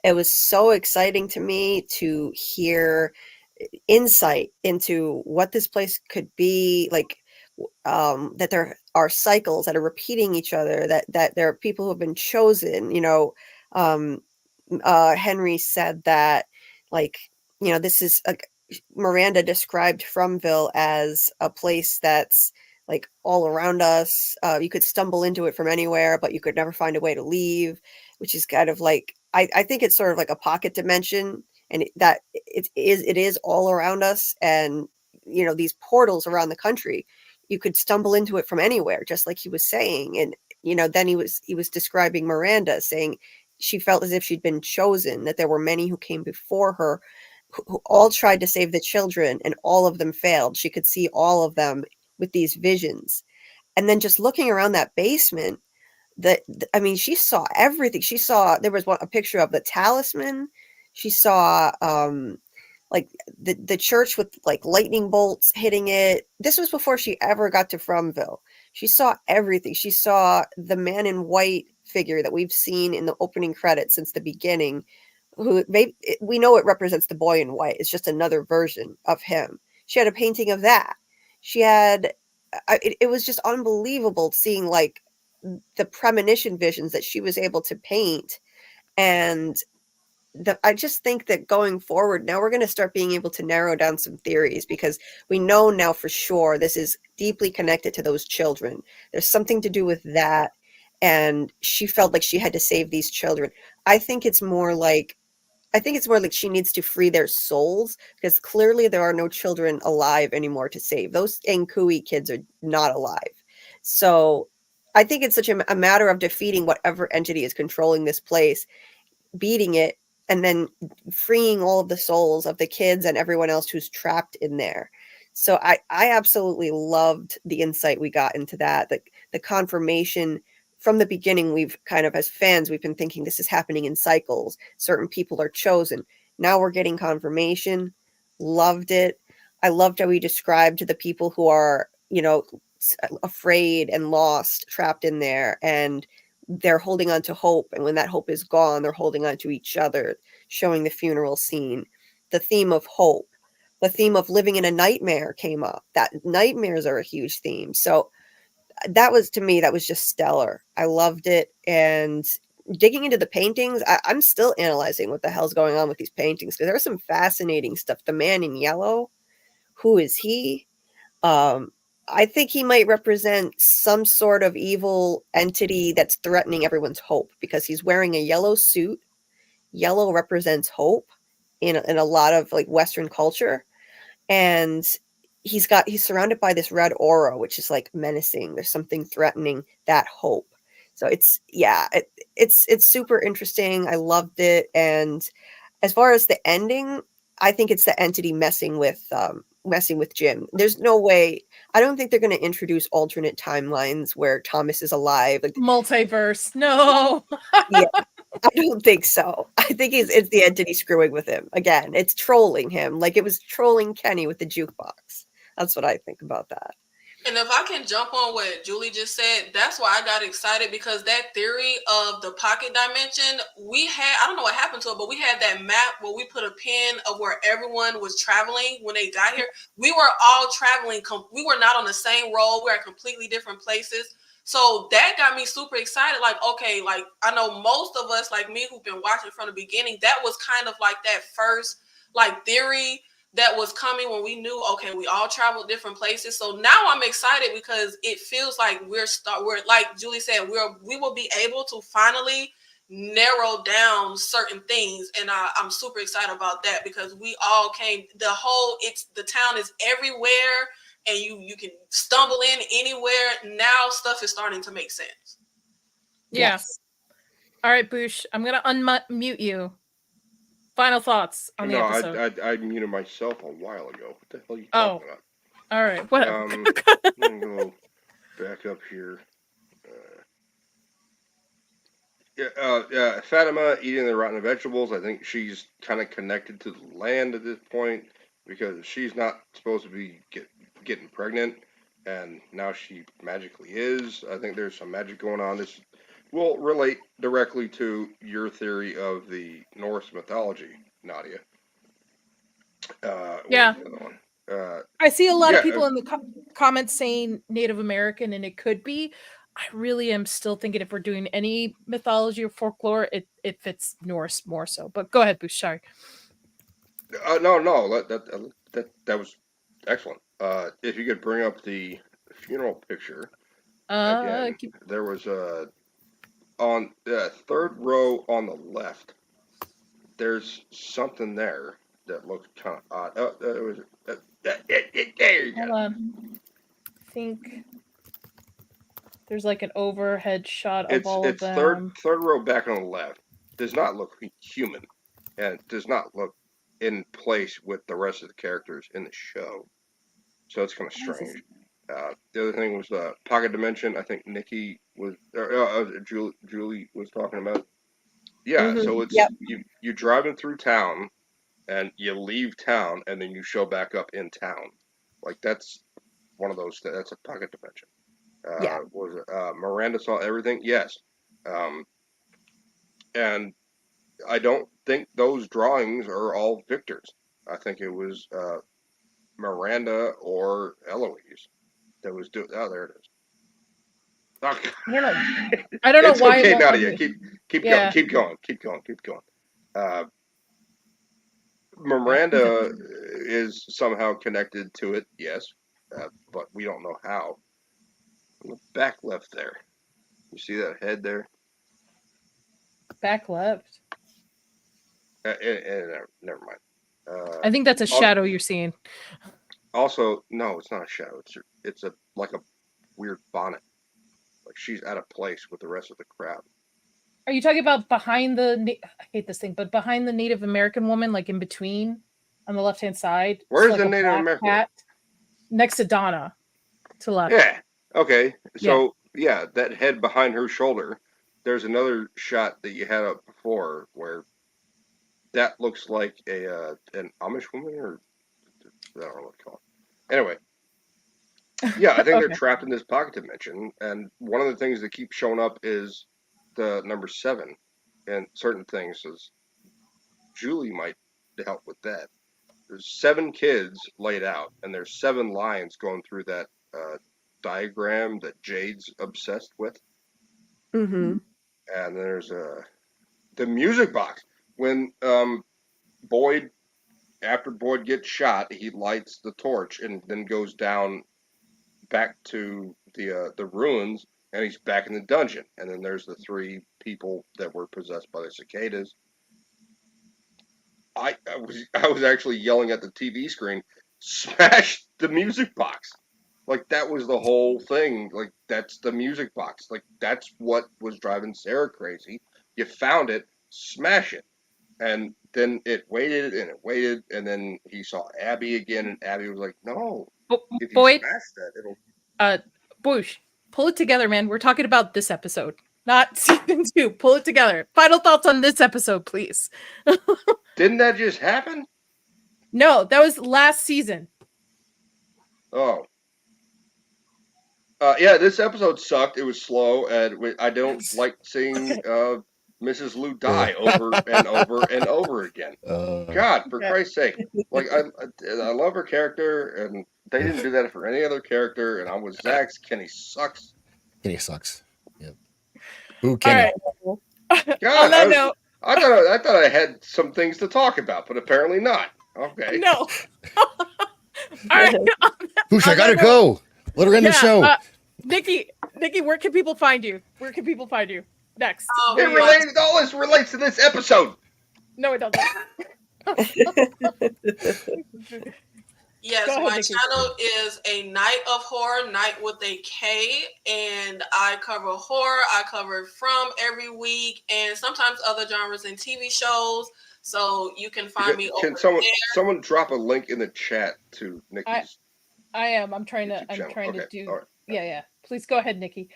It was so exciting to me to hear insight into what this place could be like, that there are cycles that are repeating each other, that there are people who have been chosen, Henry said that, like, this is Miranda described Fromville as a place that's like all around us. You could stumble into it from anywhere, but you could never find a way to leave, which is kind of like, I think it's sort of like a pocket dimension, and it is all around us. And, these portals around the country, you could stumble into it from anywhere, just like he was saying. And, then he was describing Miranda, saying she felt as if she'd been chosen, that there were many who came before her who all tried to save the children, and all of them failed. She could see all of them with these visions. And then just looking around that basement, she saw everything. She saw, there was a picture of the talisman. She saw like the church with like lightning bolts hitting it. This was before she ever got to Fromville. She saw everything. She saw the man in white figure that we've seen in the opening credits since the beginning, who we know it represents the boy in white. It's just another version of him. She had a painting of that. She had, it was just unbelievable seeing like the premonition visions that she was able to paint. And I just think that going forward, now we're going to start being able to narrow down some theories, because we know now for sure this is deeply connected to those children. There's something to do with that. And she felt like she had to save these children. I think it's more like she needs to free their souls, because clearly there are no children alive anymore to save. Those Nkui kids are not alive. So I think it's such a matter of defeating whatever entity is controlling this place, beating it, and then freeing all of the souls of the kids and everyone else who's trapped in there. So I absolutely loved the insight we got into that, the confirmation. From the beginning, we've kind of, as fans, we've been thinking this is happening in cycles. Certain people are chosen. Now we're getting confirmation. Loved it. I loved how he described the people who are, afraid and lost, trapped in there, and they're holding on to hope. And when that hope is gone, they're holding on to each other, showing the funeral scene. The theme of hope, the theme of living in a nightmare came up. That nightmares are a huge theme. So that was, to me, that was just stellar. I loved it. And digging into the paintings, I'm still analyzing what the hell's going on with these paintings, because there's some fascinating stuff. The man in yellow, who is he? I think he might represent some sort of evil entity that's threatening everyone's hope, because he's wearing a yellow suit. Yellow represents hope in a lot of like Western culture. And he's surrounded by this red aura, which is like menacing. There's something threatening that hope. So it's super interesting. I loved it. And as far as the ending, I think it's the entity messing with Jim. There's no way. I don't think they're going to introduce alternate timelines where Thomas is alive. Like, multiverse. No. yeah, I don't think so. I think it's the entity screwing with him again. It's trolling him, like it was trolling Kenny with the jukebox. That's what I think about that. And if I can jump on what Julie just said, that's why I got excited, because that theory of the pocket dimension, I don't know what happened to it, but we had that map where we put a pin of where everyone was traveling when they got here. We were all traveling. We were not on the same road. We were at completely different places. So that got me super excited. Like, okay, like I know most of us, like me, who've been watching from the beginning, that was kind of like that first like theory that was coming when we knew, okay, we all traveled different places. So now I'm excited because it feels like we're like Julie said, we will be able to finally narrow down certain things. And I'm super excited about that, because we all came, the town is everywhere, and you can stumble in anywhere. Now stuff is starting to make sense. Yeah. Yes. All right, Boosh, I'm going to unmute you. Final thoughts on the episode. I muted myself a while ago. What the hell are you talking about? All right, whatever. I'm going to go back up here. Fatima eating the rotten vegetables. I think she's kind of connected to the land at this point, because she's not supposed to be getting pregnant, and now she magically is. I think there's some magic going on. This will relate directly to your theory of the Norse mythology, Nadia. Yeah. I see a lot of people yeah, in the comments saying Native American, and it could be. I really am still thinking if we're doing any mythology or folklore, it fits Norse more so. But go ahead, Boosh. Sorry. No, that was excellent. If you could bring up the funeral picture again, there was on the third row on the left. There's something there that looks kind of odd. There you go. Hold on. I think there's like an overhead shot of all of them. Third row back on the left. Does not look human, and does not look in place with the rest of the characters in the show. So it's kind of strange. The other thing was pocket dimension. I think Nikki was, Julie was talking about. Yeah, so it's you driving through town, and you leave town, and then you show back up in town. Like that's one of those. That's a pocket dimension. Was it Miranda saw everything? Yes. And I don't think those drawings are all Victor's. I think it was Miranda or Eloise that was doing. Oh, there it is. Okay. I don't know it's why. Okay, Nadia. Keep going. Miranda is somehow connected to it, yes, but we don't know how. On the back left there, you see that head there? Back left. Never mind. I think that's a shadow you're seeing. Also, no, it's not a shadow. It's like a weird bonnet. Like she's out of place with the rest of the crowd. Are you talking about behind I hate this thing, but behind the Native American woman, like in between, on the left-hand side? Where's like the Native American woman? Next to Donna, to left. Yeah. Okay. So yeah, that head behind her shoulder. There's another shot that you had up before where that looks like an Amish woman, or I don't know what to call it. Anyway, yeah, I think Okay. they're trapped in this pocket dimension, and one of the things that keeps showing up is the number 7 and certain things. Says Julie might help with that. There's 7 kids laid out, and there's 7 lines going through that diagram that Jade's obsessed with. Mm-hmm. And there's the music box. When Boyd, after Boyd gets shot, he lights the torch and then goes down back to the ruins, and he's back in the dungeon. And then there's the 3 people that were possessed by the cicadas. I was actually yelling at the TV screen, smash the music box. Like, that was the whole thing. Like, that's the music box. Like, that's what was driving Sarah crazy. You found it, smash it. And then it waited, and then he saw Abby again, and Abby was like, no, if you Boyd, smash that, it'll... Bush, pull it together, man. We're talking about this episode, not season 2. Pull it together. Final thoughts on this episode, please. Didn't that just happen? No, that was last season. Oh. Yeah, this episode sucked. It was slow, and I don't like seeing Mrs. Lou die over and over and over again. God, for Christ's sake! Like, I love her character, and they didn't do that for any other character. And I'm with Zach's. Kenny sucks. Kenny sucks. Yep. Ooh, Kenny. All right. God, On that note, I thought I had some things to talk about, but apparently not. Okay. no. All right. Boosh, I gotta go. Let her end the show. Nikki, where can people find you? Where can people find you next? All this relates to this episode. No, it doesn't. Yes, ahead, my Nikki. channel is A Night of Horror, night with a K, and I cover horror. I cover From every week, and sometimes other genres and TV shows. So you can find me over there. Someone drop a link in the chat to Nikki's? I am. I'm trying to do. Right. Yeah. Please go ahead, Nikki.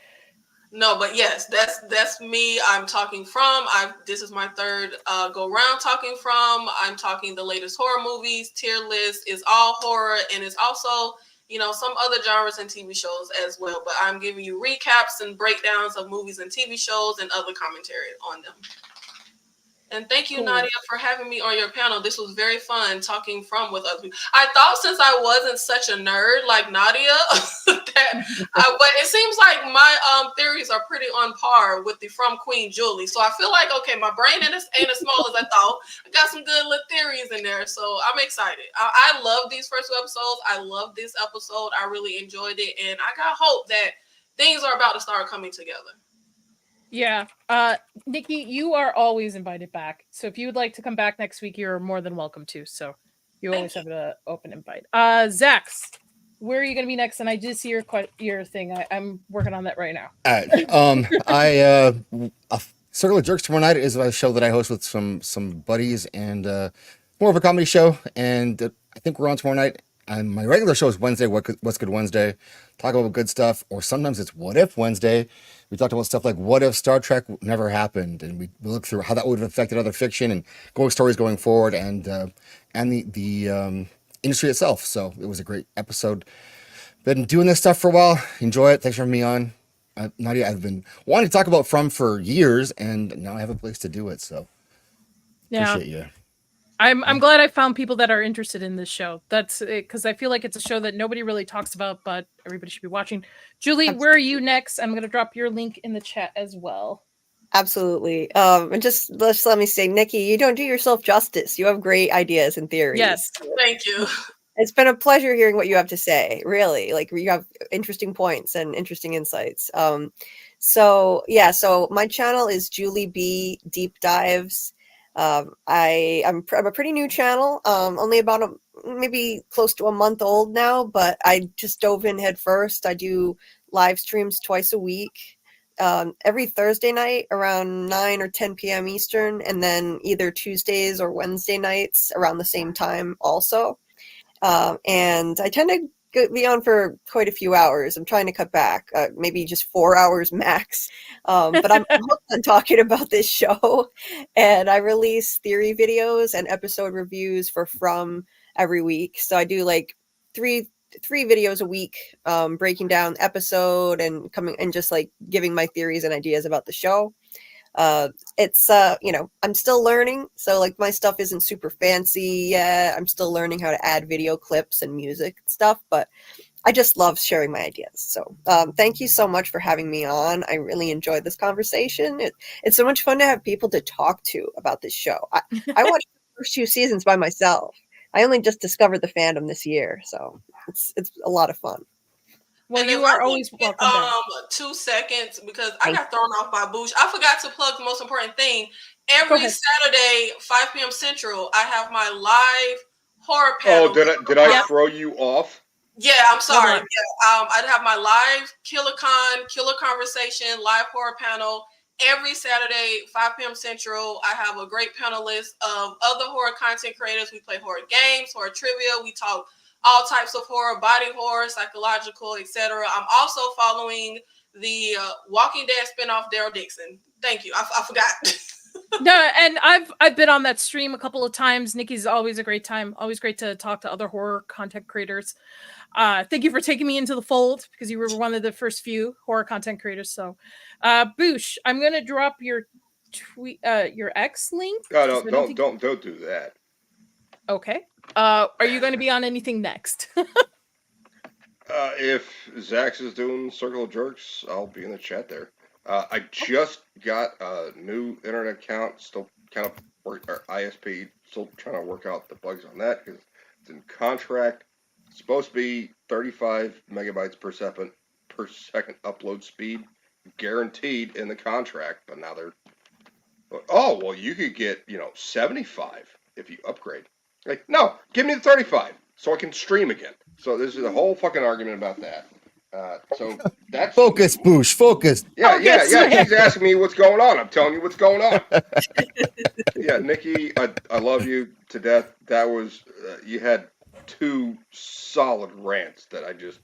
No, but yes, that's me. I'm talking from. This is my third go round talking from. I'm talking the latest horror movies. Tier list is all horror, and it's also, some other genres and TV shows as well. But I'm giving you recaps and breakdowns of movies and TV shows and other commentary on them. And thank you, Nadia, for having me on your panel. This was very fun talking from with other people. I thought since I wasn't such a nerd like Nadia, but it seems like my theories are pretty on par with the From Queen Julie. So I feel like, okay, my brain ain't as small as I thought. I got some good little theories in there. So I'm excited. I love these first 2 episodes. I love this episode. I really enjoyed it. And I got hope that things are about to start coming together. Yeah. Nikki, you are always invited back. So if you would like to come back next week, you're more than welcome to. So you always have an open invite. Zax, where are you going to be next? And I did see your thing. I'm working on that right now. Circle of Jerks tomorrow night is a show that I host with some buddies, and more of a comedy show. And I think we're on tomorrow night. And my regular show is Wednesday, What's Good Wednesday. Talk about good stuff, or sometimes it's What If Wednesday. We talked about stuff like what if Star Trek never happened, and we look through how that would have affected other fiction and stories going forward, and the industry itself. So it was a great episode. Been doing this stuff for a while. Enjoy it. Thanks for having me on. Nadia, I've been wanting to talk about From for years, and now I have a place to do it. So appreciate you. I'm glad I found people that are interested in this show. That's because I feel like it's a show that nobody really talks about, but everybody should be watching. Julie, where are you next? I'm going to drop your link in the chat as well. Absolutely. And just let me say, Nikki, you don't do yourself justice. You have great ideas and theories. Yes. Thank you. It's been a pleasure hearing what you have to say. Really, like you have interesting points and interesting insights. So my channel is Julie B Deep Dives. I'm a pretty new channel, only about maybe close to a month old now, but I just dove in head first. I do live streams twice a week, every Thursday night around 9 or 10 p.m. Eastern, and then either Tuesdays or Wednesday nights around the same time also. And I tend to be on for quite a few hours. I'm trying to cut back, maybe just 4 hours max. But I'm hooked on talking about this show, and I release theory videos and episode reviews for From every week. So I do like three videos a week, breaking down the episode and coming and just like giving my theories and ideas about the show. It's I'm still learning, so like my stuff isn't super fancy yet. I'm still learning how to add video clips and music and stuff, but I just love sharing my ideas. So thank you so much for having me on. I really enjoyed this conversation. It's so much fun to have people to talk to about this show. I watched the first 2 seasons by myself. I only just discovered the fandom this year, so it's a lot of fun. Well, you are always welcome back. 2 seconds, because I got thrown off by Boosh. I forgot to plug the most important thing. Every Saturday, 5 p.m. Central, I have my live horror panel. Oh, did I throw you off? Yeah, I'm sorry. Yeah, I'd have my live Killer Conversation live horror panel every Saturday, 5 p.m. Central. I have a great panel list of other horror content creators. We play horror games, horror trivia. We talk all types of horror, body horror, psychological, etc. I'm also following the Walking Dead spinoff, Daryl Dixon. Thank you. I forgot. No, and I've been on that stream a couple of times. Nikki's always a great time. Always great to talk to other horror content creators. Thank you for taking me into the fold, because you were one of the first few horror content creators. So, Boosh, I'm gonna drop your tweet, your X link. No, don't do that. Okay. Are you going to be on anything next? If Zax is doing Circle of Jerks, I'll be in the chat there. I just got a new internet account, still kind of ISP, still trying to work out the bugs on that because it's in contract. It's supposed to be 35 megabytes per second upload speed, guaranteed in the contract, but now they're, oh, well, you could get, 75 if you upgrade. Like, no, give me the 35 so I can stream again. So this is a whole fucking argument about that. So that's focus, Boosh, focus. Yeah. He's asking me what's going on. I'm telling you what's going on. Yeah, Nikki, I love you to death. That was you had 2 solid rants that I just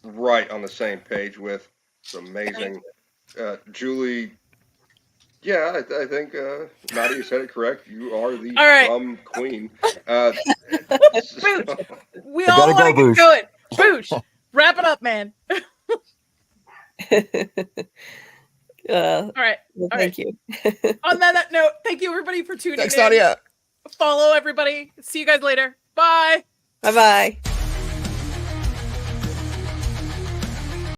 right on the same page with. It's amazing. Julie, yeah, I think Nadia said it correct. You are the dumb queen. We all want to get going. Boosh, wrap it up, man. All right. Well, thank you. On that note, thank you everybody for tuning in. Thanks, Nadia. Follow everybody. See you guys later. Bye. Bye-bye.